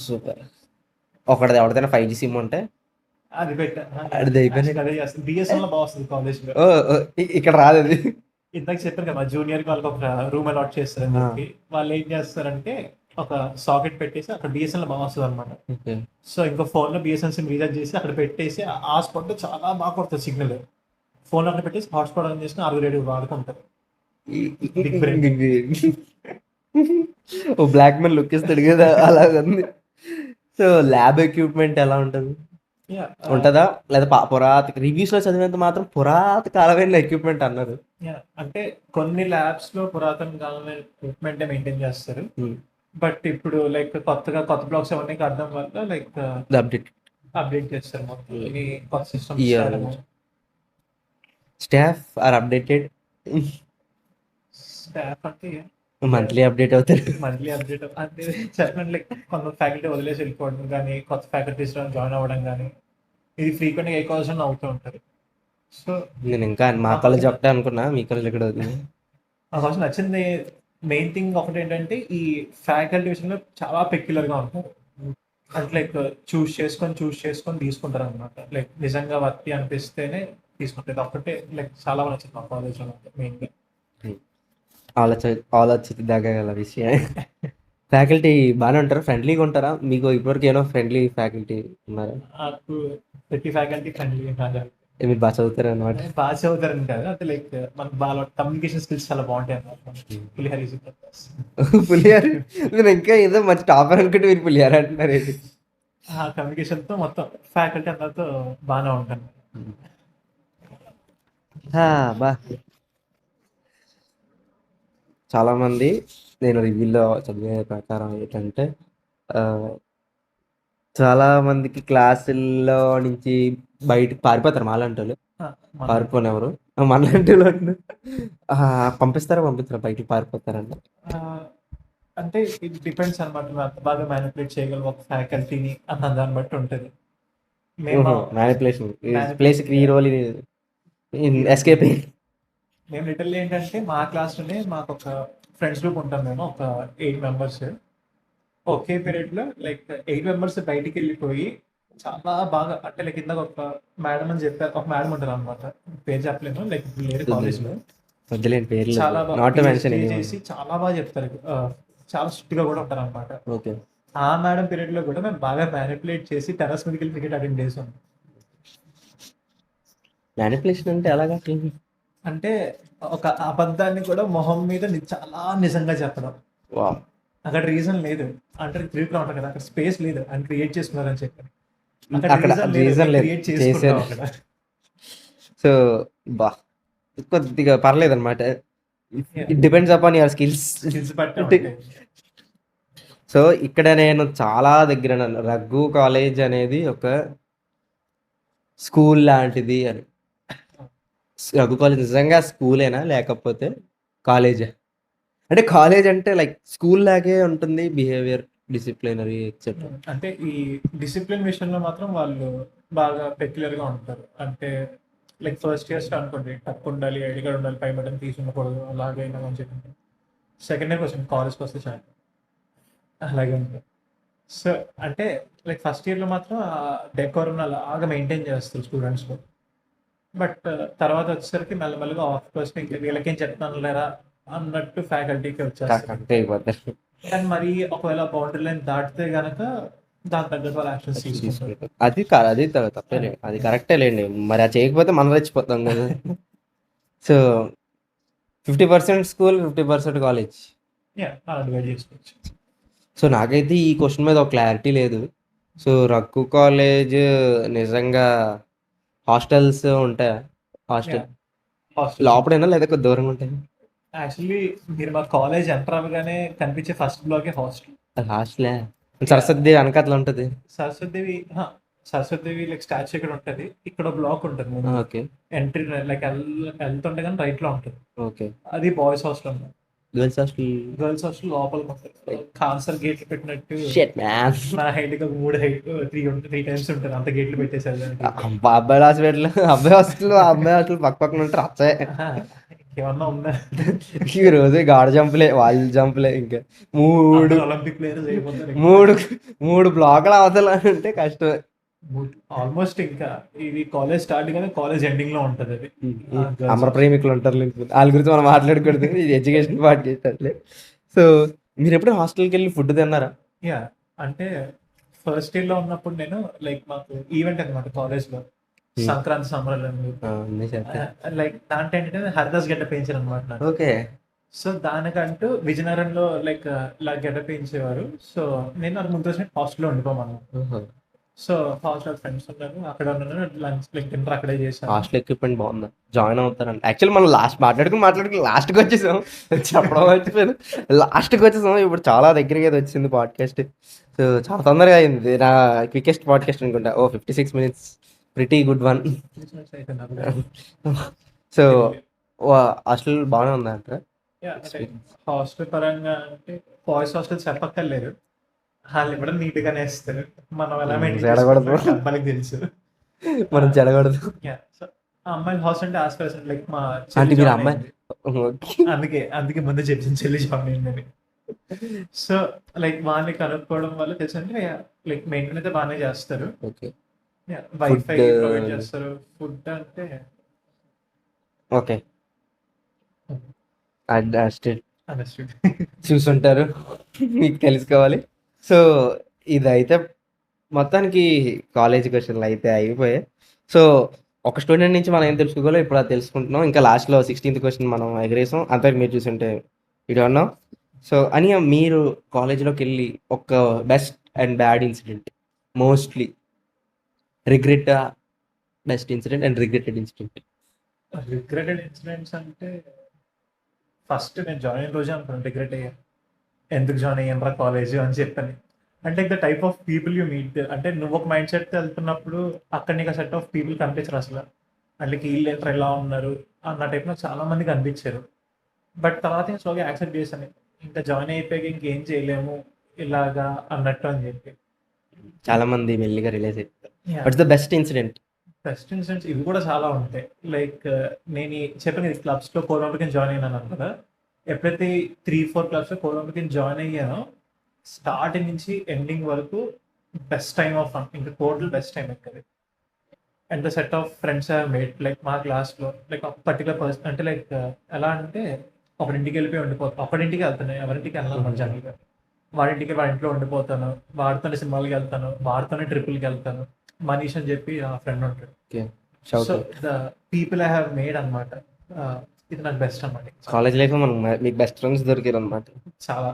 సూపర్. ఒకటి ఎవరిదైనా 5G సిమ్ ఉంటే అది అది అయిపోయింది. అదే చేస్తాం. బిఎస్ఎన్ఎల్ బాగా వస్తుంది కాలేజ్ లో. ఇక్కడ రాదు అది. ఇందాక చెప్పారు కదా జూనియర్ వాళ్ళకి ఒక రూమ్ అలాట్ చేస్తారని చెప్పి. వాళ్ళు ఏం చేస్తారంటే ఒక సాకెట్ పెట్టేసి అక్కడ బిఎస్ఎన్ఎల్ బాగా వస్తుంది అనమాట. ఓకే. సో ఇంకో ఫోన్లో బిఎస్ఎన్ఎల్ సిమ్ రీఛార్జ్ చేసి అక్కడ పెట్టేసి ఆ స్పాట్లో చాలా బాగా కొడుతుంది సిగ్నల్. ఫోన్ అక్కడ పెట్టేసి హాట్స్పాట్ ఆన్ చేసుకుని 6 వాడుకుంటారు. Big brain. Oh black men look ఇస్తాడు కదా అలాగ ఉంది. సో ల్యాబ్ ఎక్విప్మెంట్ ఎలా ఉంటుంది, Yeah, ఉంటుందా లేదా పురాత రివ్యూస్లో చదివేంత మాత్రం పురాత కాలమైన ఎక్విప్మెంట్ అన్నారు. అంటే కొన్ని ల్యాబ్స్ లో పురాతన కాలమైన ఎక్విప్మెంట్ మెయింటైన్ చేస్తారు. బట్ ఇప్పుడు లైక్ కొత్త బ్లాక్స్ అవన్నీ కట్టడం వల్ల లైక్ అప్డేట్ అప్డేట్ చేస్తారు మొత్తం ఈ కొత్త Yeah. Systems. Staff are updated, staff అంటే మంత్లీ అప్డేట్ అవుతారు. మంత్లీ అప్డేట్ అంటే చెప్పండి, లైక్ కొంత ఫ్యాకల్టీ వదిలేసి వెళ్ళిపోవడం కానీ కొత్త ఫ్యాకల్టీస్ జాయిన్ అవ్వడం కానీ ఇది ఫ్రీక్వెంట్గా ఏ కాలేజ్ అవుతూ ఉంటుంది. సో నేను ఇంకా మా కాలేజ్ ఒకటే అనుకున్నా, మీ కాలేజ్ ఎక్కడ అవుతుంది. నాకు అసలు నచ్చింది మెయిన్ థింగ్ ఒకటి ఏంటంటే ఈ ఫ్యాకల్టీ విషయంలో చాలా పెక్యులర్గా ఉంటారు. అంటే లైక్ చూస్ చేసుకొని తీసుకుంటారు అనమాట. లైక్ నిజంగా వర్తి అనిపిస్తేనే తీసుకుంటారు. ఇది ఒకటే లైక్ చాలా బాగా నచ్చింది మా కాలేజ్లో మెయిన్గా. ఆలోచించి దగ్గర విషయం. ఫ్యాకల్టీ బాగానే ఉంటారా, ఫ్రెండ్లీగా ఉంటారా? మీకు ఇప్పటివరకు ఏమో ఫ్రెండ్లీ ఫ్యాకల్టీ ఉన్నారా? నాకు ప్రతి ఫ్యాకల్టీ ఫ్రెండ్లీ కాదు, మీరు బాగా చదువుతారు అనమాట. బాగా చదువుతారని కాదు, అంటే లైక్ మనకు బాగా కమ్యూనికేషన్ స్కిల్స్ చాలా బాగుంటాయి అన్నమాట. పులిహోర is the best. పులిహారు, నేను ఇంకా ఏదో మంచి టాపర్ అనుకుంటే మీరు పులిహారు అంటున్నారు ఏంటి? ఆ కమ్యూనికేషన్తో మొత్తం ఫ్యాకల్టీ అందరితో బాగానే ఉంటాను. బా చాలామంది నేను రివ్యూలో చదివే ప్రకారం ఏంటంటే చాలా మందికి క్లాసుల్లో నుంచి బయటకు పారిపోతారు మాలాంటి వాళ్ళు. పారిపోని ఎవరు మనలాంటి వాళ్ళు పంపిస్తారా బయటికి పారిపోతారంట. అంటే ఇది డిపెండ్స్ అనమాట. మేము అంత బాగా మ్యానిపులేట్ చేయగలం ఒక ఫ్యాకల్టీని అన్న దాన్ని బట్టి ఉంటుంది. మ్యానిపులేషన్ ప్లేస్ ఈ రోల్ ఎస్కేప్. మేము లిటరల్లీ ఏంటంటే మా క్లాస్లోనే మాకు ఒక ఫ్రెండ్స్ గ్రూప్ ఉంటాం. మేము ఒక 8 members ఒకే పీరియడ్లో లైక్ 8 members బయటికి వెళ్ళిపోయి చాలా బాగా అంటే లైక్ కింద ఒక మేడం అని చెప్పారు. ఒక మేడం ఉంటారు అనమాట, పేరు చెప్పలేము, లైక్ వేరే కాలేజ్లో వద్దులేని పేర్లు, చాలా నాట్ టు మెన్షన్ బాగా చేసి చాలా బాగా చెప్తారు. చాలా స్ట్రిక్ట్గా కూడా ఉంటారు అనమాట. ఓకే. ఆ మేడం పీరియడ్లో కూడా మేము బాగా మ్యానిపులేట్ చేసి టెర్రస్ మీదకి వెళ్ళి క్రికెట్ అటెండ్ చేసాం. మ్యానిపులేషన్ అంటే ఎలాగా? అంటే ఒక అబద్ధాన్ని కూడా మొహం మీద చాలా నిజంగా చెప్పడం. వావ్. అక్కడ రీజన్ లేదు అంటే త్రీలో ఉంటారు కదా, అక్కడ స్పేస్ లేదు అని క్రియేట్ చేసుకున్నారని చెప్పి అక్కడ రీజన్ లేదు క్రియేట్ చేశారు. చేసుకున్నాం అక్కడ. సో బా కొద్దిగా పర్లేదు అనమాట. It depends upon your skills. Skills బట్టి ఉంటాయి. సో ఇక్కడ నేను చాలా దగ్గర రఘు కాలేజ్ అనేది ఒక స్కూల్ లాంటిది అని. రఘు కాలేజ్ నిజంగా స్కూలేనా లేకపోతే కాలేజా? అంటే కాలేజ్ అంటే లైక్ స్కూల్ లాగే ఉంటుంది, బిహేవియర్, డిసిప్లినరీ ఎక్సెట్రా. అంటే ఈ డిసిప్లిన్ విషయంలో మాత్రం వాళ్ళు బాగా పెక్యులర్గా ఉంటారు. అంటే లైక్ ఫస్ట్ ఇయర్స్ అనుకోండి టక్ ఉండాలి, ఐడి కార్డ్ ఉండాలి, పై బటన్ తీసి ఉండకూడదు, అలాగైనా అని చెప్పి. సెకండ్ ఇయర్ వచ్చింది కాలేజ్కి వస్తే చాలు అలాగే ఉంటుంది. సో అంటే లైక్ ఫస్ట్ ఇయర్లో మాత్రం డెకోరం అలాగా మెయింటైన్ చేస్తారు స్టూడెంట్స్లో. బట్ తర్వాత వచ్చేసరికి మెల్లమెల్లగా ఆఫ్ కోర్స్ ఇంకా వీళ్ళకేం చెప్తాను లేరా అన్నట్టు ఫ్యాకల్టీకి వచ్చేస్తారు. కానీ మరి ఒకవేళ బౌండరీ లైన్ దాటితే గనక దాని తగ్గట్టు వాళ్ళు యాక్షన్స్ తీసుకుంటారు. అది తప్పేలే, అది కరెక్టే లేండి. మరి అది చేయకపోతే మనం రెచ్చిపోతాం కదా. So 50% school, 50% college. అలా డివైడ్ చేసుకోవచ్చు. సో నాకైతే ఈ క్వశ్చన్ మీద ఒక క్లారిటీ లేదు. సో రఘు కాలేజ్ నిజంగా హాస్టల్స్ ఉంటాయా? హాస్టల్ లోపడైనా లేదా కొద్ది దూరంగా ఉంటాయి? యాక్చువల్లీ మీరు మా కాలేజ్ ఎంటర్ అవ్వగానే కనిపించే ఫస్ట్ బ్లాకే హాస్టల్. హాస్టలే. సరస్వతి వెనకట్లా ఉంటుంది. సరస్వతి లైక్ స్టాచ్యూ ఇక్కడ ఉంటుంది, ఇక్కడ బ్లాక్ ఉంటుంది. ఓకే. ఎంట్రీ లైక్ వెళ్తుంటే కానీ రైట్ లో ఉంటుంది. ఓకే. అది బాయ్స్ హాస్టల్. గర్ల్స్ హాస్టల్ లోపలికి ఉంటుంది. కాన్సర్ గేట్లు పెట్టినట్టు నా హైట్ గా 3 టైమ్స్ ఉంటుంది. అంత గేట్లు పెట్టేసారు. అబ్బాయి హాస్పిటల్, అబ్బాయి హాస్టల్ పక్క ఉంటారు. అచ్చాయి ఏమన్నా ఉందా? ఈ రోజు గాడ్ జంపులే, వాళ్ళు జంపులే. ఇంకా మూడు ఒలింపిక్ ప్లేయర్స్ అయిపోతారు. మూడు బ్లాక్లు అవతల అంటే కష్టమే ఆల్మోస్ట్. ఇంకా ఇది కాలేజ్ స్టార్ట్ కానీ కాలేజ్ ఎండింగ్ లో ఉంటది. అది అమర ప్రేమికులు ఉంటారు, వాళ్ళ గురించి మనం మాట్లాడకూడదు, ఇది ఎడ్యుకేషన్ పార్ట్ చేసేటట్లే. సో మీరు ఎప్పుడు హాస్టల్కి వెళ్ళి ఫుడ్ తిన్నారా? యా అంటే ఫస్ట్ ఇయర్ లో ఉన్నప్పుడు నేను లైక్ మాకు ఈవెంట్ అనమాట కాలేజ్ లో సంక్రాంతి సంబరాలు అన్నీ చెప్తే లైక్ దాంట్లో ఏంటంటే హరిదాస్ గడ్డ పెంచారు అనమాట నాకు. ఓకే. సో దానికంటూ విజయనగరంలో లైక్ ఇలా గడ్డ పెంచేవారు. సో నేను అది ముందు రోజు హాస్టల్లో ఉండిపోమన్నాను. సో హాస్టల్ ఫ్రెండ్స్ ఉన్నారు, అక్కడ ఉన్నాను, లంచ్ లైక్ డిన్నర్ అక్కడే చేశాను. హాస్టల్ ఎక్విప్మెంట్ బాగుందా? జాయిన్ అవుతారంట. యాక్చువల్లీ మనం లాస్ట్ మాట్లాడుకుని లాస్ట్కి వచ్చేసాం. చెప్పడం మర్చిపోయాను. లాస్ట్కి వచ్చేసాం. ఇప్పుడు చాలా దగ్గరికి అయితే వచ్చింది పాడ్కాస్ట్. సో చాలా తొందరగా అయింది. నా క్వికెస్ట్ పాడ్కాస్ట్ అనుకుంటా. 56 minutes, pretty good one. So hostel బాగానే ఉందా అంటారా? హాస్టల్ పరంగా అంటే బాయ్స్ హాస్టల్ చెప్పక్కర్లేదు, వాళ్ళు కూడా నీట్ గానే ఇస్తారు. మనం ఎలా జడగొడదు. అబ్బాయికి తెలుసు మనం జడగొడదు. సో అమ్మాయి హాస్టల్ అంటే ఆస్పిరేషన్ లైక్ మా అంటే చెల్లి మీరు join అమ్మాయి అయింది. అందుకే ముందు చెప్పింది చెల్లి జాయిన్ అయిందని. సో లైక్ వాళ్ళని కనుక్కోవడం వల్ల తెలుసంటే లైక్ మెయింటైన్ అయితే బాగానే చేస్తారు. ఓకే వైఫై ప్రొవైడ్ చేస్తారు. ఫుడ్ అంటే ఓకే అండర్స్టూడ్. చూసుంటారు, మీకు తెలుసుకోవాలి. సో ఇదైతే మొత్తానికి కాలేజ్ క్వశ్చన్లు అయితే అయిపోయాయి. సో ఒక స్టూడెంట్ నుంచి మనం ఏం తెలుసుకోవాలో ఇప్పుడు అది తెలుసుకుంటున్నాం. ఇంకా లాస్ట్లో 16th క్వశ్చన్ మనం ఎగరేసాం. అంతా మీరు చూసుంటే ఇటు అన్నాం. సో అని మీరు కాలేజ్లోకి వెళ్ళి ఒక best and bad incident, mostly regret best incident and regretted incident. Regretted incidents అంటే ఫస్ట్ నేను జాయిన్ అయిన రోజే అనుకున్నాను రిగ్రెట్ అయ్యాను, ఎందుకు జాయిన్ అయ్యాను రా కాలేజ్ అని చెప్పని. అంటే the type of people you meet, అంటే నువ్వు ఒక మైండ్ సెట్ వెళ్తున్నప్పుడు అక్కడ నీకు సెట్ ఆఫ్ పీపుల్ కనిపించరు అసలు. అంటే వీళ్ళు ఎంటర్ ఎలా ఉన్నారు అన్న టైప్ నాకు చాలా మంది కనిపించారు. బట్ తర్వాత నేను స్లోగా యాక్సెప్ట్ చేశాను, ఇంకా జాయిన్ అయిపోయాక ఇంకేం చేయలేము ఇలాగా అన్నట్టు అని చెప్పి. చాలా మంది మెల్లిగా రిలీజ్ అవుతారు. What's the best incident? Best incidents ఇవి కూడా చాలా ఉంటాయి. లైక్ నేను చెప్పిన క్లబ్స్లో కోలంబికన్ జాయిన్ అయినాను కదా, ఎప్పుడైతే 3-4 క్లబ్స్లో కోలంబికన్ జాయిన్ అయ్యానో స్టార్టింగ్ నుంచి ఎండింగ్ వరకు బెస్ట్ టైమ్ ఆఫ్ ఫన్, ఇంకా టోటల్ బెస్ట్ టైం ఎక్కది. And the set of friends have made like మా క్లాస్లో లైక్ ఒక పర్టికులర్ పర్సన్ అంటే లైక్ ఎలా అంటే ఒకరింటికి వెళ్ళిపోయి ఉండిపోతాను, ఒకరింటికి వెళ్తాను, ఎవరింటికి వెళ్ళాను మన జనరల్గా. వాడింటికి వాడి ఇంట్లో ఉండిపోతాను, వాడితోనే సినిమాలకి వెళ్తాను, వాడితోనే ట్రిపుల్కి వెళ్తాను. మనీష్ అని చెప్పి ఆ ఫ్రెండ్ ఉంటాడు. So the people I have made అనమాట, ఇది నాకు బెస్ట్ అనమాట. కాలేజ్ లైఫ్ మనం మీకు బెస్ట్ ఫ్రెండ్స్ దొరికారు అనమాట. చాలా.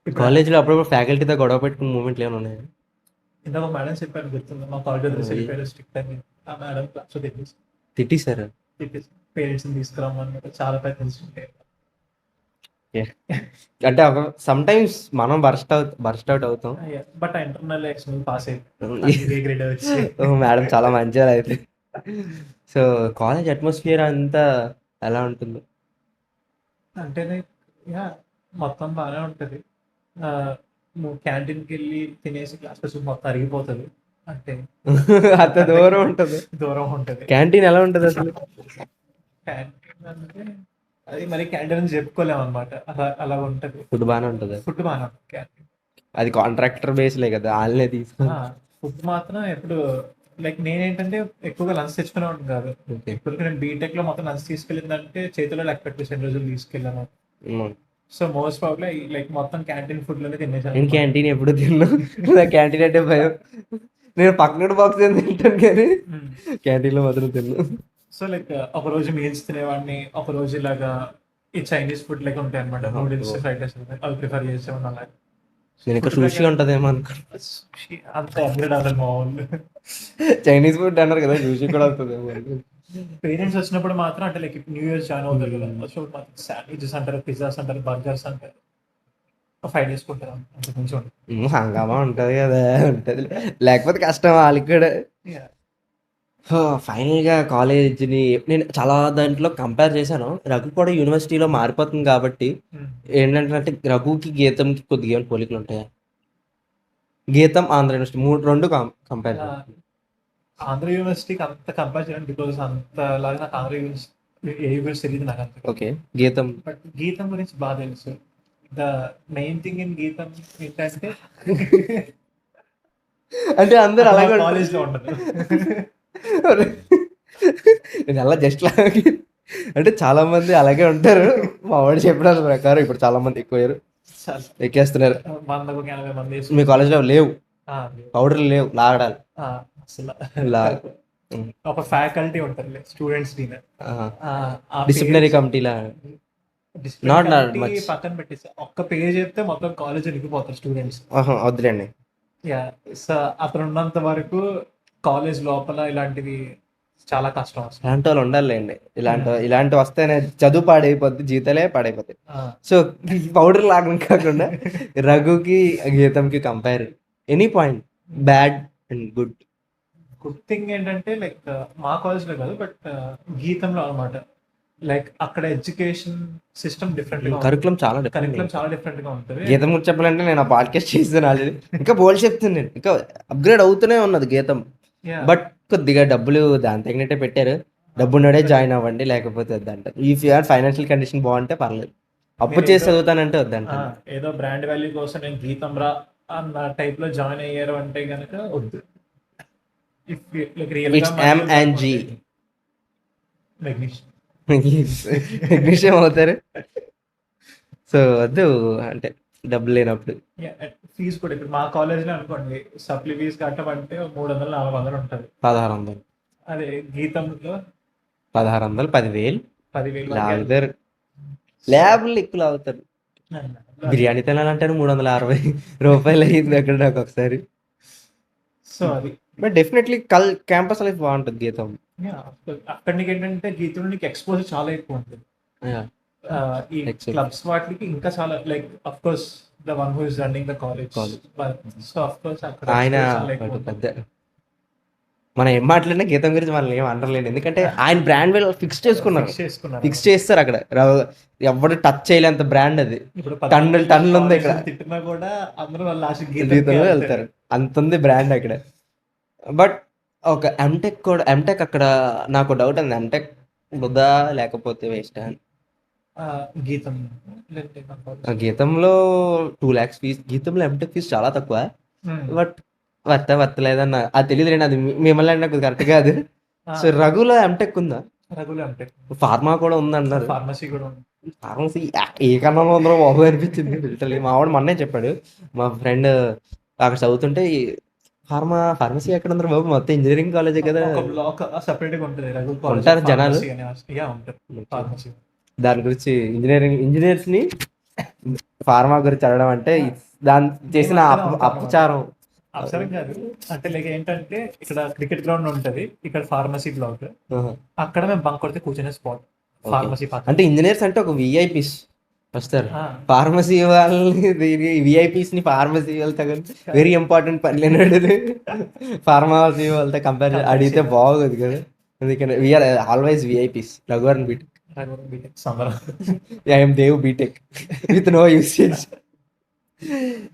కాలేజ్లో అప్పుడప్పుడు ఫ్యాకల్టీతో గొడవ పెట్టుకున్న మూమెంట్లు ఏమైనా ఉన్నాయి? ఇందాక ఒక మేడం చెప్పాను గుర్తుంది, మా కాలేజ్ వెళ్ళిపోయారు స్ట్రిక్ట్ అని. ఆ మేడం క్లాస్లో తిట్టేశారు. పేరెంట్స్ని తీసుకురామన్నమాట, చాలా పెద్ద ఇన్సిడెంట్. అంటే సమ్ టైమ్స్ మనం బర్స్ట్ అవుట్ అవుతాం. బట్ ఇంటర్నల్ ఎక్స్టర్నల్ పాస్ అయ్యి గ్రేడ్ వచ్చి మేడం చాలా మంచిగా అయితే. సో కాలేజ్ అట్మాస్ఫియర్ అంతా ఎలా ఉంటుంది? అంటే మొత్తం బాగానే ఉంటుంది. నువ్వు క్యాంటీన్కి వెళ్ళి తినేసి క్లాస్ వచ్చి మొత్తం అరిగిపోతుంది. అంటే అంత దూరం ఉంటుంది. క్యాంటీన్ ఎలా ఉంటుంది అసలు? క్యాంటీన్ అంటే అది మరి క్యాంటీన్ అని చెప్పుకోలేము అనమాట, అలా ఉంటుంది. ఫుడ్ బాగానే ఉంటుంది. ఫుడ్ బాగానే ఉంటుంది క్యాంటీన్. అది కాంట్రాక్టర్ బేస్లే కదా, వాళ్ళనే తీసుకుని. ఫుడ్ మాత్రం ఎప్పుడు లైక్ నేనేంటంటే ఎక్కువగా లంచ్ తెచ్చుకునే ఉంటుంది కాదు. ఇప్పుడు నేను బీటెక్ లో మొత్తం లంచ్ తీసుకెళ్ళిందంటే చేతిలో లెక్క పెట్టేసి రోజులు తీసుకెళ్ళాను. సో మోస్ట్ ప్రాబ్లీ లైక్ మొత్తం క్యాంటీన్ ఫుడ్ లోనే తినేసాను. నేను క్యాంటీన్ ఎప్పుడు తిన్నా, క్యాంటీన్ అంటే భయం. నేను పక్కన బాక్స్ ఏం తింటాను కానీ క్యాంటీన్ లో మాత్రం తిన్నా. సో లైక్ ఒక రోజు మీల్స్ తినేవాడిని, ఒక రోజు ఇలాగా ఈ చైనీస్ ఫుడ్ లెక్క ఉంటాయి అనమాట, నూడిల్స్, ఫ్రైడ్ రైస్ అవి ప్రిఫర్ చేసేవాడిని. అలా నేను ఇక్కడ సుషి ఉంటదేమో అనుకున్నా. అంత అప్గ్రేడ్ అవ్వాలి మా వాళ్ళు. చైనీస్ ఫుడ్ అన్నారు కదా, సుషి కూడా వస్తుందేమో. పేరెంట్స్ వచ్చినప్పుడు మాత్రం అంటే లైక్ న్యూ ఇయర్ జాయిన్ అవుతారు కదా, సో శాండ్విచెస్ అంటారు, పిజ్జాస్ అంటారు, బర్గర్స్ అంటారు, 5 days కొంటారు. అంత కొంచెం హంగామా ఉంటది కదా, ఉంటది, లేకపోతే కష్టం వాళ్ళకి కూడా. ఫైనల్గా కాలేజ్ని నేను చాలా దాంట్లో కంపేర్ చేశాను. రఘు కూడా యూనివర్సిటీలో మారిపోతుంది కాబట్టి ఏంటంటే రఘుకి గీతంకి కొద్దిగా పోలికలు ఉంటాయా? గీతం ఆంధ్ర యూనివర్సిటీ రెండు కంపేర్. ఆంధ్ర యూనివర్సిటీకి అంత కంపేర్ చేయండి, బికాస్ అంతలాగా నాకు ఆంధ్ర యూనివర్సిటీ ఏ యూనివర్సిటీ తెలియదు నాకు అంత. ఓకే, గీతం బట్ గీతం గురించి బాగా తెలుసు. ద మెయిన్ థింగ్ ఇన్ గీతం ఏంటంటే అంటే అందరూ అలాగే కాలేజ్లో ఉండదు. నేను అలా జస్ట్ అంటే చాలా మంది అలాగే ఉంటారు. మా వాడు చెప్పిన ప్రకారం ఇప్పుడు చాలా మంది ఎక్కువయ్యారు. చాలా ఎక్కేస్తున్నారు. 100కు 80 మంది మీ వేసుకుంటారు. కాలేజ్లో లేవు, ఆ, పౌడర్లు లేవు, లాగడాలు. ఆ, అసలు లా ఉమ్, ఒక ఫ్యాకల్టీ ఉంటుంది స్టూడెంట్స్ డీన్, ఆహా. ఆ డిసిప్లినరీ పేజ్ కమిటీలా? Discipline not committee much. పక్కన పెట్టేసి ఒక్క పేజ్ చెప్తే మొత్తం కాలేజ్ వెళ్ళిపోతారు స్టూడెంట్స్. వద్దులేండి. యా. సో అతను ఉన్నంత వరకు కాలేజ్ లోపల ఇలాంటివి చాలా కష్టం అసలు. ఇలాంటి వాళ్ళు ఉండాలండి. ఇలాంటి వస్తేనే చదువు పాడైపోద్ది, జీతాలే పాడైపోతాయి. ఆ. సో పౌడర్ లాగడం కాకుండా రఘుకి గీతంకి compare any point, bad and good. Good thing ఏంటంటే లైక్ మా కాలేజ్లో కాదు బట్ గీతంలో అనమాట, లైక్ అక్కడ ఎడ్యుకేషన్ సిస్టమ్ డిఫరెంట్ గా కరికులం చాలా కరికులం డిఫరెంట్. చాలా డిఫరెంట్ గా ఉంటుంది. గీతం గురించి చెప్పాలంటే నేను ఆ పాడ్కాస్ట్ చేస్తాను ఆల్రెడీ, ఇంకా బోల్డ్ చెప్తాను నేను, ఇంకా అప్గ్రేడ్ అవుతూనే ఉన్నది గీతం. Yeah. బట్ కొద్దిగా డబ్బులు దాని తగినట్టే పెట్టారు. డబ్బు ఉన్నడే జాయిన్ అవ్వండి, లేకపోతే వద్దంటారు. ఇఫ్ యూఆర్ ఫైనాన్షియల్ కండిషన్ బాగుంటే పర్లేదు, అప్పు మీరు చేసి ఏదో- చదువుతానంటే ఆ, వద్దంటారు. ఏదో బ్రాండ్ వాల్యూ కోసం నేను గీతం రా అన్న టైప్ లో జాయిన్ అయ్యారు అంటే గనక వద్దు. If like real it's M&G. విషయం అవుతారు. సో వద్దు అంటే డబ్బులు లేనప్పుడు. ఫీజు కూడా ఇప్పుడు మా కాలేజ్లో అనుకోండి సప్లీ ఫీజు కట్టమంటే 300-400 ఉంటుంది. 1600, అదే గీతంలో 1600, 10,000 10,000 లాగుతారు. ల్యాబ్లు ఎక్కువ లాగుతారు. బిర్యానీ తినాలంటే 360 రూపాయలు అయ్యింది అక్కడ నాకు ఒకసారి. సో అది బట్ డెఫినెట్లీ క్యాంపస్ లైఫ్ బాగుంటుంది గీతం. అక్కడ నీకు ఏంటంటే గీతంలో నీకు ఎక్స్పోజర్ చాలా ఎక్కువ ఉంటుంది. ఈ Exactly. క్లబ్స్ వాటికి ఇంకా చాలా like of course the one who is running the college. So of course అక్కడ ఆయన exposure చాలా ఎక్కువ అటు ఉంటుంది. పెద్ద మనం ఏం మాట్లాడినా గీతం గురించి మనం ఏం అంటలేదు, ఎందుకంటే ఆయన బ్రాండ్ వేల్ ఫిక్స్ చేసుకున్నారు, Fix చేసుకున్నారు. ఫిక్స్ చేస్తారు అక్కడ. ఎవరు టచ్ చేయలేంత బ్రాండ్ అది. ఇప్పుడు టన్నులు ఉంది ఇక్కడ. తిట్టినా కూడా అందరూ వాళ్ళ లాస్ట్ జీతంలో వెళ్తారు, అంత ఉంది బ్రాండ్ అక్కడ. బట్ ఒక ఎంటెక్ కూడా, ఎంటెక్ అక్కడ నాకు డౌట్ ఉంది, ఎంటెక్ వృధా లేకపోతే వేస్ట్ అని. గీతం గీతంలో 2 lakhs ఫీజ్, గీతంలో ఎంటెక్ ఫీజ్ చాలా తక్కువ. బట్ వర్తలేదన్న అది తెలియదు లేండి, అది మిమ్మల్ని నాకు కరెక్ట్ కాదు. సో రఘులో ఎంటెక్ ఉందా? రఘులు అంటే ఫార్మా కూడా ఉందన్నారు. ఫార్మసీ కూడా ఉంది. ఫార్మసీ ఏ కన్నా ఉందో బాబు అనిపించింది లిటరల్లీ. మా వాడు మొన్నే చెప్పాడు, మా ఫ్రెండ్ అక్కడ చదువుతుంటే ఫార్మసీ ఎక్కడ ఉందో బాబు, మొత్తం ఇంజనీరింగ్ కాలేజే కదా. ఒక బ్లాక్ సెపరేట్ గా ఉంటుంది రఘు ఉంటారు జనాలు. ఉంటారు ఫార్మసీ. దాని గురించి ఇంజనీర్స్ ని ఫార్మా గురించి చదవడం అంటే దాని చేసిన అపచారం. అవసరం కాదు అంటే లైక్ ఏంటంటే ఇక్కడ క్రికెట్ గ్రౌండ్ ఉంటది, ఇక్కడ ఫార్మసీ బ్లాక్, అక్కడ మేము బంక్ కొడితే కూర్చునే స్పాట్ ఫార్మసీ పక్కన. అంటే ఇంజనీర్స్ అంటే ఒక విఐపీస్ వస్తారు, ఫార్మసీ వాళ్ళని విఐపీస్ ని ఫార్మసీ వాళ్ళతో వెరీ ఇంపార్టెంట్ పని లేనాడు ఫార్మసీ వాళ్ళతో కంపేర్ అడిగితే బాగోదు కదా. ఎందుకంటే we're always VIPs. Raghuvaran BTech, I'm Dev BTech with no usage.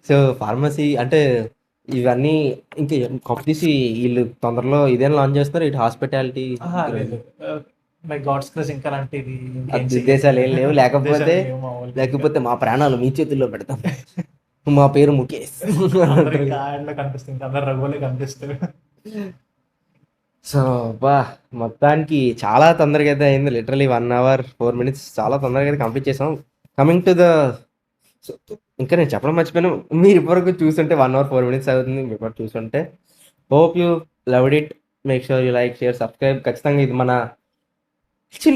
So pharmacy అంటే ఇవన్నీ ఇంకా కాంపిటీసి వీళ్ళు తొందరలో ఇదేం లాంచ్ చేస్తున్నారు, ఇటు హాస్పిటాలిటీ బై గాడ్స్ గ్రేస్ ఇంకా అలాంటివి ఉద్దేశాలు ఏం లేవు. లేకపోతే మా ప్రాణాలు మీ చేతుల్లో పెడతాం, మా పేరు ముఖేష్ కనిపిస్తుంది, అందరు రఘువులే కనిపిస్తారు. సో బా మొత్తానికి చాలా తొందరగా అయితే అయింది, లిటరలీ 1 hour 4 minutes చాలా తొందరగా అయితే కంప్లీట్ చేసాం. కమింగ్ టు ద, ఇంకా నేను చెప్పడం మర్చిపోయాను, మీరు ఇప్పటివరకు చూస్తుంటే 1 hour 4 minutes అవుతుంది. మీరు ఇప్పుడు చూస్తుంటే hope you loved it. Make sure you like, share, subscribe. ఖచ్చితంగా ఇది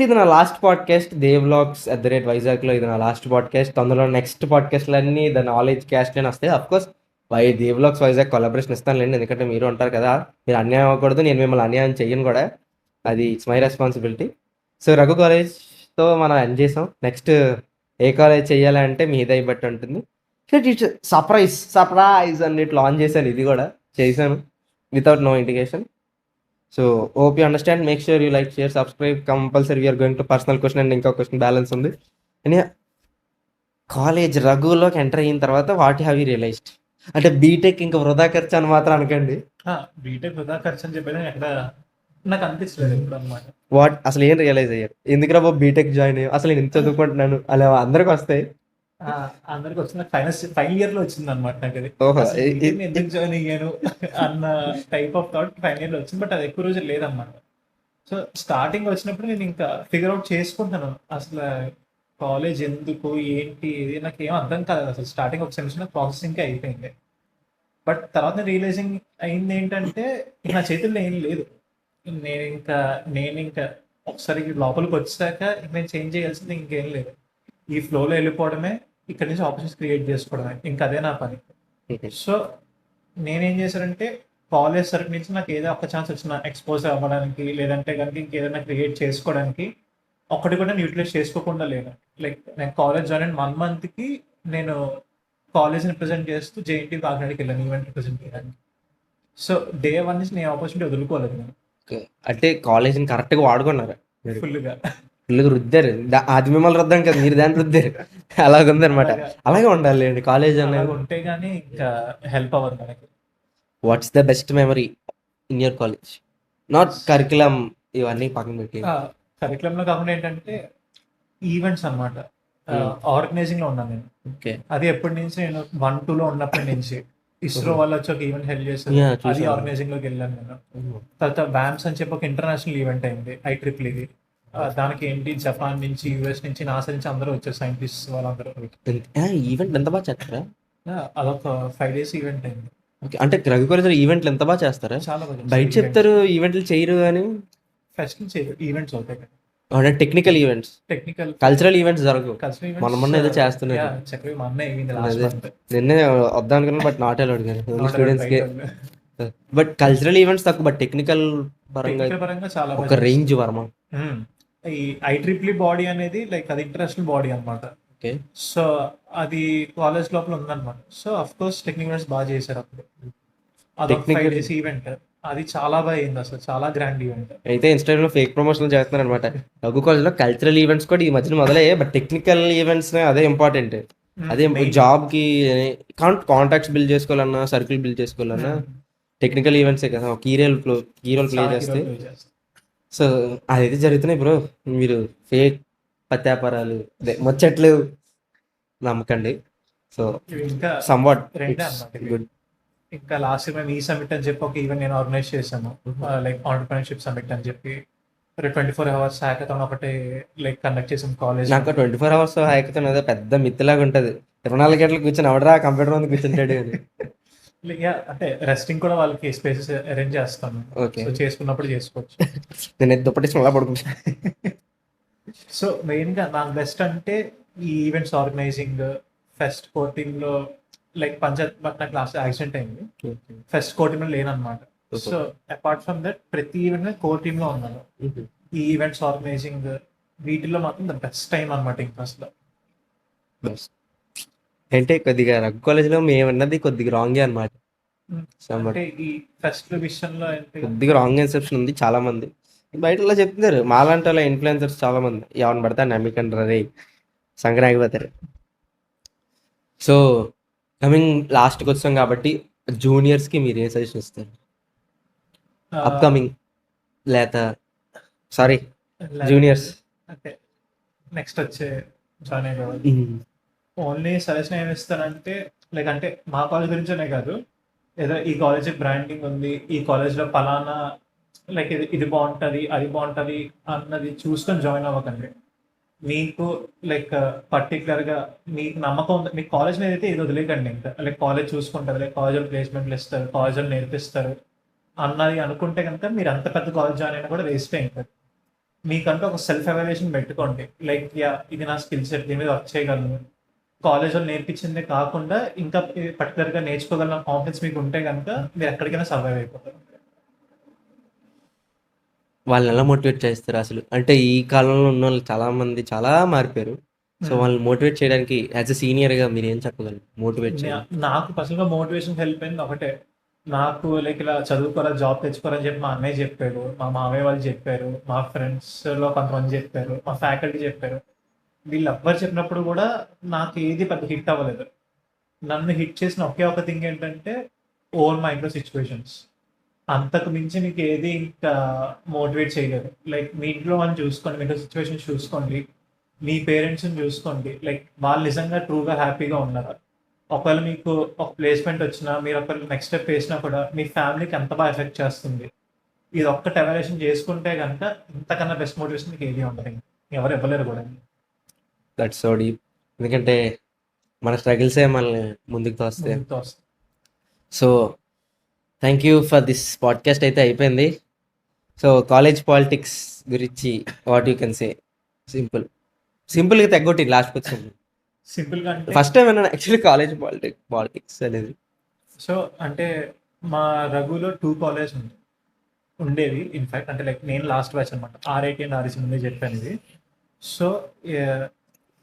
ఇది నా లాస్ట్ పాడ్కాస్ట్, devlogs@వైజాగ్లో ఇది నా లాస్ట్ పాడ్కాస్ట్. తొందరలో నెక్స్ట్ పాడ్కాస్ట్లన్నీ ద నాలెడ్జ్ క్యాస్ట్లోనే వస్తాయి. అఫ్కోర్స్ దేవ్లాగ్స్ వైజాగ్ కొలాబరేషన్ ఇస్తానులేండి, ఎందుకంటే మీరు ఉంటారు కదా, మీరు అన్యాయం అవ్వకూడదు, నేను మిమ్మల్ని అన్యాయం చెయ్యను కూడా, అది it's my responsibility. So Raghu కాలేజ్తో మనం ఎండ్ చేసాం. నెక్స్ట్ ఏ కాలేజ్ చేయాలంటే మీ దయ బట్టి ఉంటుంది. సర్ప్రైజ్ అన్నిటి లాంచ్ చేశాను, ఇది కూడా చేశాను without no indication. So hope you understand. Make sure you like, share, subscribe. Compulsory we're going to personal question and ఇంకో క్వశ్చన్ బ్యాలెన్స్ ఉంది. అని కాలేజ్ రఘులోకి ఎంటర్ అయిన తర్వాత వాట్ హ్యావ్ యూ రియలైజ్డ్? అంటే బీటెక్ ఇంకా వృధా ఖర్చు అని మాత్రం అనకండి. బీటెక్ వృధా ఖర్చు అని చెప్పేది ఎక్కడ నాకు అనిపించలేదు ఇప్పుడు అనమాట. వాట్ అసలు ఏం రియలైజ్ అయ్యారు? ఎందుకురా బాబు బీటెక్ జాయిన్ అయ్యావు, అసలు నేను ఇంత చదువుకుంటున్నాను అలా అందరికి వస్తాయి. అందరికి వచ్చింది ఫైనల్ ఇయర్ లో వచ్చింది అనమాట నాకు అది. ఓహో, ఎందుకు జాయిన్ అయ్యాను అన్న type of thought final year లో వచ్చింది, బట్ అది ఎక్కువ రోజులు లేదనమాట. సో స్టార్టింగ్ వచ్చినప్పుడు నేను ఇంకా ఫిగర్ అవుట్ చేసుకుంటాను అసలు కాలేజ్ ఎందుకు ఏంటి ఇది నాకు ఏం అర్థం కాలేదు అసలు. స్టార్టింగ్ ఒక సెమిస్టర్ ప్రాసెసింగ్కే అయిపోయింది. బట్ తర్వాత రియలైజింగ్ అయింది ఏంటంటే ఇక నా చేతుల్లో ఏం లేదు. నేను ఇంకా ఒకసారి లోపలికి వచ్చాక ఇంక నేను చేంజ్ చేయాల్సింది ఇంకేం లేదు. ఈ ఫ్లోలో వెళ్ళిపోవడమే, ఇక్కడ నుంచి ఆపర్చునిటీస్ క్రియేట్ చేసుకోవడమే, ఇంకా అదే నా పని. సో నేనేం చేశానంటే కాలేజ్ తరపు నుంచి నాకు ఏదో ఒక ఛాన్స్ వచ్చిన ఎక్స్పోజ్ అవ్వడానికి, లేదంటే కనుక ఇంకేదైనా క్రియేట్ చేసుకోవడానికి ఒక్కటి కూడా నేను యూటిలైజ్ చేసుకోకుండా లేను. లైక్ నేను కాలేజ్ జాయిన్ అయిన 1 మంత్కి నేను కాలేజ్ని రిప్రజెంట్ చేస్తూ జేఎన్టీ కాకినాడకి వెళ్ళాను ఈవెంట్ రిప్రజెంట్ చేయడానికి. సో డే 1 నుంచి నేను ఆపర్చునిటీ వదులుకోలేదు నేను అంటే కాలేజీని కరెక్ట్గా వాడుకున్నారు, ఫుల్గా. ఫుల్గా రుద్దారు. అది మిమ్మల్ని రుద్దాం కదా, మీరు దాన్ని రుద్దారు. అలాగుంది అనమాట. అలాగే ఉండాలి అండి కాలేజ్ అలాగ అనేది. ఉంటే గానీ ఇంకా హెల్ప్ అవ్వదు మనకి. What's the best memory in your college? Not curriculum ఇవన్నీ పక్కన పెట్టి. కరికులంలో కాకుండా ఏంటంటే ఈవెంట్స్ అనమాట. ఆర్గనైజింగ్ లో ఉన్నాను నేను. ఓకే. అది ఎప్పటి నుంచి నేను 1-2 లో ఉన్నప్పటి నుంచి ఇస్రో వాళ్ళు వచ్చి ఒక ఈవెంట్ హెల్ప్ చేశారు. Yeah, అది చూసాను. ఆర్గనైజింగ్ లోకి వెళ్ళాను నేను. తర్వాత బ్యామ్స్ అని చెప్పి ఒక ఇంటర్నేషనల్ ఈవెంట్ అయింది, IEEE ఇది. దానికి ఏంటి జపాన్ నుంచి, యుఎస్ నుంచి, నాసా నుంచి అందరూ వచ్చారు, సైంటిస్ట్ వాళ్ళందరూ. ఈవెంట్ ఎంత బాగా చేస్తారా? అదొక 5 days ఈవెంట్ అయింది. ఓకే. అంటే రఘు కాలేజ్లో ఈవెంట్లు ఎంత బాగా చేస్తారా? చాలా బాగా బయట చెప్తారు ఈవెంట్లు చేయరు అని. ఫెస్ట్ ఈవెంట్స్ అవుతాయి, అంటే technical events, technical cultural events జరగవు. కల్చరల్ మొన్న ఏదో చేస్తున్నారు. చక్కగా మా అన్న అయింది లాస్ట్ అదే. మంత్. నిన్నే వద్దాం అనుకున్నాను, బట్ నాట్ అలౌడ్ కానీ స్టూడెంట్స్ కి. బట్ కల్చరల్ ఈవెంట్స్ తక్కువ, బట్ టెక్నికల్ పరంగా టెక్నికల్ పరంగా చాలా ఒక బాగా రేంజ్ వర్మ. ఉమ్. ఈ IEEE బాడీ అనేది లైక్ అది ఇంటర్నేషనల్ బాడీ అన్నమాట. ఓకే. సో అది కాలేజ్ లోపల ఉందన్నమాట. సో అఫ్ కోర్స్ టెక్నికల్ బాగా చేశారు అప్పుడు. అదొక 5 Technical- days ఈవెంట్. అది చాలా బాగా అయింది అసలు, చాలా గ్రాండ్ ఈవెంట్. అయితే ఇన్స్టాగ్రామ్ లో ఫేక్ ప్రమోషన్ చేస్తున్నారు అనమాట. రఘు కాలేజ్ లో కల్చరల్ ఈవెంట్స్ కూడా ఈ మధ్యన మొదలయ్యాయి, బట్ టెక్నికల్ ఈవెంట్స్ అదే ఇంపార్టెంట్. అదే జాబ్ కి కాంటాక్ట్స్ బిల్డ్ చేసుకోవాలన్నా, సర్కిల్ బిల్డ్ చేసుకోవాలన్నా టెక్నికల్ ఈవెంట్సే కదా కీ రోల్ ప్లే చేస్తే. సో అదైతే జరుగుతున్నాయి బ్రో. మీరు ఫేక్ పత్యాపారాలు అదే ముచ్చట్లు నమ్మకండి. సో ఇంకా సమ్వాట్ రెండే అన్నమాట ఇవి. గుడ్. ఇంకా లాస్ట్ మేము ఈ సమిట్ అని చెప్పి ఒక ఈవెంట్ నేను ఆర్గనైజ్ చేశాను, లైక్ ఆంటర్‌ప్రెన్యూర్‌షిప్ సమిట్ అని చెప్పి. 24 hours హ్యాకథాన్ ఒకటి లైక్ కండక్ట్ చేసాం కాలేజ్. నాకు 24 hours హ్యాకథాన్ అదే పెద్ద మిత్తులాగా ఉంటది. 24 గంటలు కూర్చొని ఎవడరా కంప్యూటర్ ముందు కూర్చుంటాడు అని. అంటే రెస్టింగ్ కూడా వాళ్ళకి స్పేసెస్ అరేంజ్ చేస్తాను. ఓకే. సో చేసుకున్నప్పుడు చేసుకోవచ్చు. నేను దుప్పటి అలా పడుకుంటా. సో మెయిన్ గా నాకు బెస్ట్ అంటే ఈ ఈవెంట్స్ ఆర్గనైజింగ్, ఫెస్ట్ కోటింగ్ లో లైక్ పంచాయత్ బట్ నాకు లాస్ట్ యాక్సిడెంట్ అయింది, ఫెస్ట్ కోటింగ్ లో లేనన్నమాట. సో అపార్ట్ ఫ్రమ్ దట్ ప్రతి ఈవెంట్ కోర్ టీమ్ లో ఉన్నాను. ఈ ఈవెంట్స్ ఆర్గనైజింగ్ వీటిల్లో మాత్రం ద బెస్ట్ టైం అనమాట. ఇంకా అసలు అంటే కొద్దిగా రఘు కాలేజ్లో మేమన్నది కొద్దిగా రాంగే అనమాట. అంటే ఈ ఫెస్ట్ విషయంలో అంటే కొద్దిగా రాంగ్ కన్సెప్షన్ ఉంది చాలా మంది బయటలో చెప్తున్నారు. మాలాంటి వాళ్ళ ఇన్ఫ్లుయెన్సర్స్ చాలా మంది ఎవరిని పడతా నమ్మికంటారు, రే సంక్రాంతి ఆగిపోతారు. సో కమింగ్ లాస్ట్కి వచ్చాం కాబట్టి జూనియర్స్కి మీరు ఏం సజెషన్ ఇస్తారు? అప్కమింగ్ లేత సారీ జూనియర్స్ అంటే నెక్స్ట్ వచ్చే జాయిన్ అయ్యే ఓన్లీ సజెషన్ ఏమి ఇస్తానంటే లైక్ అంటే మా కాలేజ్ గురించనే కాదు, ఏదో ఈ కాలేజ్ బ్రాండింగ్ ఉంది, ఈ కాలేజ్లో పలానా లైక్ ఇది బాగుంటుంది అది బాగుంటుంది అన్నది చూసుకొని జాయిన్ అవ్వకండి. మీకు లైక్ పర్టికులర్గా మీకు నమ్మకం ఉంది, మీకు కాలేజ్ మీద అయితే ఇది వదిలేకండి. ఇంకా లైక్ కాలేజ్ చూసుకుంటారు, లైక్ కాలేజ్లో ప్లేస్మెంట్లు ఇస్తారు, కాలేజ్లో నేర్పిస్తారు అన్నది అనుకుంటే కనుక మీరు అంత పెద్ద కాలేజ్ జాయిన్ అయినా కూడా వేస్ట్ అయింటారు. మీకంటూ ఒక సెల్ఫ్ ఎవాల్యుయేషన్ పెట్టుకోండి, లైక్ యా ఇది నా స్కిల్ సెట్, దీని మీద వర్క్ చేయగలను, కాలేజ్లో నేర్పించిందే కాకుండా ఇంకా పర్టికులర్గా నేర్చుకోగలన కాన్ఫిడెన్స్ మీకు ఉంటే కనుక మీరు ఎక్కడికైనా సర్వైవ్ అయిపోతారు. వాళ్ళని ఎలా మోటివేట్ చేస్తారు అసలు? అంటే ఈ కాలంలో ఉన్న వాళ్ళు చాలా మంది చాలా మారిపోయారు. సో వాళ్ళని మోటివేట్ చేయడానికి యాజ్ ఎ సీనియర్గా మీరు ఏం చెప్పగలరు మోటివేట్ చేయాలి? నాకు పర్సనల్గా మోటివేషన్ హెల్ప్ అయింది ఒకటే, నాకు లైక్ ఇలా చదువుకోరా జాబ్ తెచ్చుకోరా అని చెప్పి మా అన్నయ్య చెప్పారు, మా మామయ్య వాళ్ళు చెప్పారు, మా ఫ్రెండ్స్లో కొంతమంది చెప్పారు, మా ఫ్యాకల్టీ చెప్పారు. వీళ్ళు ఎవ్వరు చెప్పినప్పుడు కూడా నాకు ఏది పెద్ద హిట్ అవ్వలేదు. నన్ను హిట్ చేసిన ఒకే ఒక థింగ్ ఏంటంటే ఓన్ మైండ్లో సిచ్యువేషన్స్. అంతకు మించి మీకు ఏది ఇంకా మోటివేట్ చేయలేదు. లైక్ మీ ఇంట్లో వాళ్ళని చూసుకోండి, మీకు సిచ్యువేషన్స్ చూసుకోండి, మీ పేరెంట్స్ని చూసుకోండి, లైక్ వాళ్ళు నిజంగా ట్రూగా హ్యాపీగా ఉన్నారా. ఒకవేళ మీకు ఒక ప్లేస్మెంట్ వచ్చినా, మీరు ఒకవేళ నెక్స్ట్ స్టెప్ వేసినా కూడా మీ ఫ్యామిలీకి ఎంత బాగా ఎఫెక్ట్ చేస్తుంది, ఇది ఒక్కటి ఎవాల్యుయేషన్ చేసుకుంటే కనుక ఇంతకన్నా బెస్ట్ మోటివేషన్ మీకు ఏది ఉండదు, ఎవరు ఇవ్వలేరు కూడా. That's so deep. ఎందుకంటే మన స్ట్రగుల్సే మనల్ని ముందుకు తోస్తాయి. ముందుతో వస్తుంది. So thank you for this podcast అయితే అయిపోయింది. సో కాలేజ్ పాలిటిక్స్ గురించి వాట్ యూ కెన్ సే? సింపుల్గా తగ్గొట్టి లాస్ట్ వచ్చింది. సింపుల్ గా అంటే ఫస్ట్ టైం అన్నాను యాక్చువల్లీ కాలేజ్ పాలిటిక్స్ అనేది. సో అంటే మా రఘులో 2 కాలేజ్ ఉండేవి ఇన్ఫాక్ట్. అంటే లైక్ నేను లాస్ట్ బ్యాచ్ అనమాట, R80 అండ్ REC ముందే చెప్పాను ఇది. సో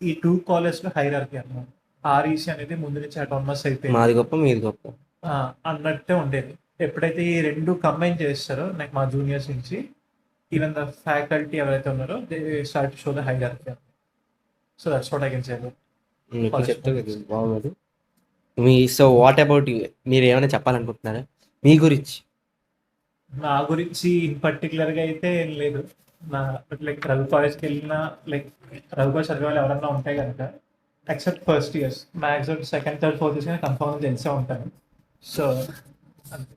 ఈ 2 కాలేజ్లో హైరార్కీ అన్నమాట. REC అనేది ముందు నుంచి అటానమస్ అయిపోయింది మాది గొప్ప మీది గొప్ప. అన్నట్టే ఉండేది. ఎప్పుడైతే ఈ రెండు కంబైన్ చేస్తారో లైక్ మా జూనియర్స్ నుంచి ఈవెన్ ద ఫ్యాకల్టీ ఎవరైతే ఉన్నారో they start show the hierarchy. So that's what I can సే. మీకు చెప్తే కదా బాగోదు. So what about you? మీరు ఏమైనా చెప్పాలనుకుంటున్నారా మీ గురించి? నా గురించి ఇన్ పర్టికులర్గా అయితే ఏం లేదు. నా లైక్ రఘు కాలేజ్కి వెళ్ళిన లైక్ రఘు కాలేజ్ చదివే వాళ్ళు ఎవరన్నా ఉంటే కనుక except first years maximum second third fourth years కన్ఫర్మ్గా తెలిసే ఉంటాను. సో అంతే,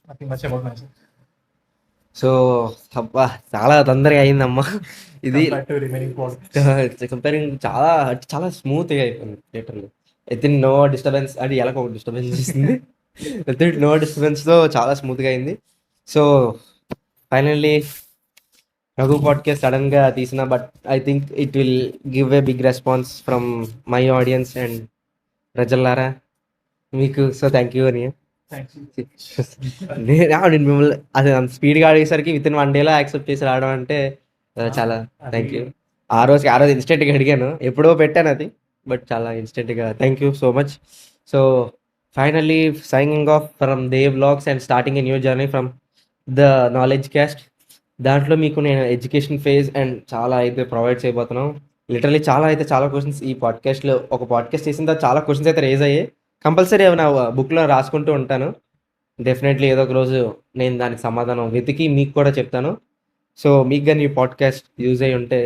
nothing much about myself so అబ్బా చాలా తొందరగా అయిందమ్మా ఇది. Compared to remaining podcast. Comparing చాలా చాలా స్మూత్గా అయిపోయింది థియేటర్లో. అయితే నో డిస్టర్బెన్స్, అది ఎలా ఒక డిస్టర్బెన్స్ చేసింది. అయితే నో డిస్టర్బెన్స్తో చాలా స్మూత్గా అయింది. సో ఫైనల్లీ రఘు పాడ్కాస్ట్ సడన్గా తీసిన, but I think it will give a big response from my audience and ప్రజల్లారా మీకు. సో థ్యాంక్ యూ అని నేను మిమ్మల్ని అది అంత స్పీడ్గా అడిగేసరికి విత్ ఇన్ 1 డేలో యాక్సెప్ట్ చేసి రావడం అంటే చాలా థ్యాంక్ యూ. ఆ రోజు ఇన్స్టెంట్గా అడిగాను, ఎప్పుడో పెట్టాను అది, బట్ చాలా ఇన్స్టెంట్గా thank you so much. So finally signing off from Dev vlogs and starting a new journey from the knowledge cast. దాంట్లో మీకు నేను ఎడ్యుకేషన్ ఫేజ్ అండ్ చాలా అయితే ప్రొవైడ్ చేయబోతున్నాం. లిటరలీ చాలా క్వశ్చన్స్ ఈ పాడ్కాస్ట్లో, ఒక పాడ్కాస్ట్ చేసిన తర్వాత చాలా క్వశ్చన్స్ అయితే రేజ్ అయ్యాయి. కంపల్సరీ అవి నా బుక్లో రాసుకుంటూ ఉంటాను. డెఫినెట్లీ ఏదో ఒక రోజు నేను దానికి సమాధానం వెతికి మీకు కూడా చెప్తాను. సో మీకు కానీ ఈ పాడ్కాస్ట్ యూజ్ అయ్యి ఉంటే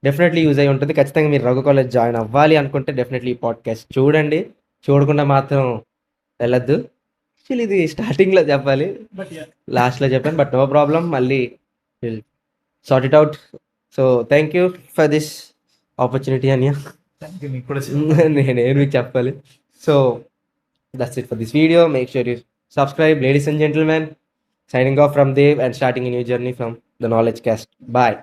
డెఫినెట్లీ యూజ్ అయ్యి ఉంటుంది. ఖచ్చితంగా మీరు రఘు కాలేజ్ జాయిన్ అవ్వాలి అనుకుంటే డెఫినెట్లీ ఈ పాడ్కాస్ట్ చూడండి. చూడకుండా మాత్రం వెళ్ళొద్దు. యాక్చువల్లీ ఇది స్టార్టింగ్లో చెప్పాలి, బట్ లాస్ట్లో చెప్పాను, బట్ నో ప్రాబ్లం, మళ్ళీ sort it out. So thank you for this opportunity అన్య. థ్యాంక్ యూ మీకు కూడా. నేనేం మీకు చెప్పాలి. So that's it for this video. Make sure you subscribe, ladies and gentlemen. Signing off from Dev and starting a new journey from the Knowledge Cast. Bye.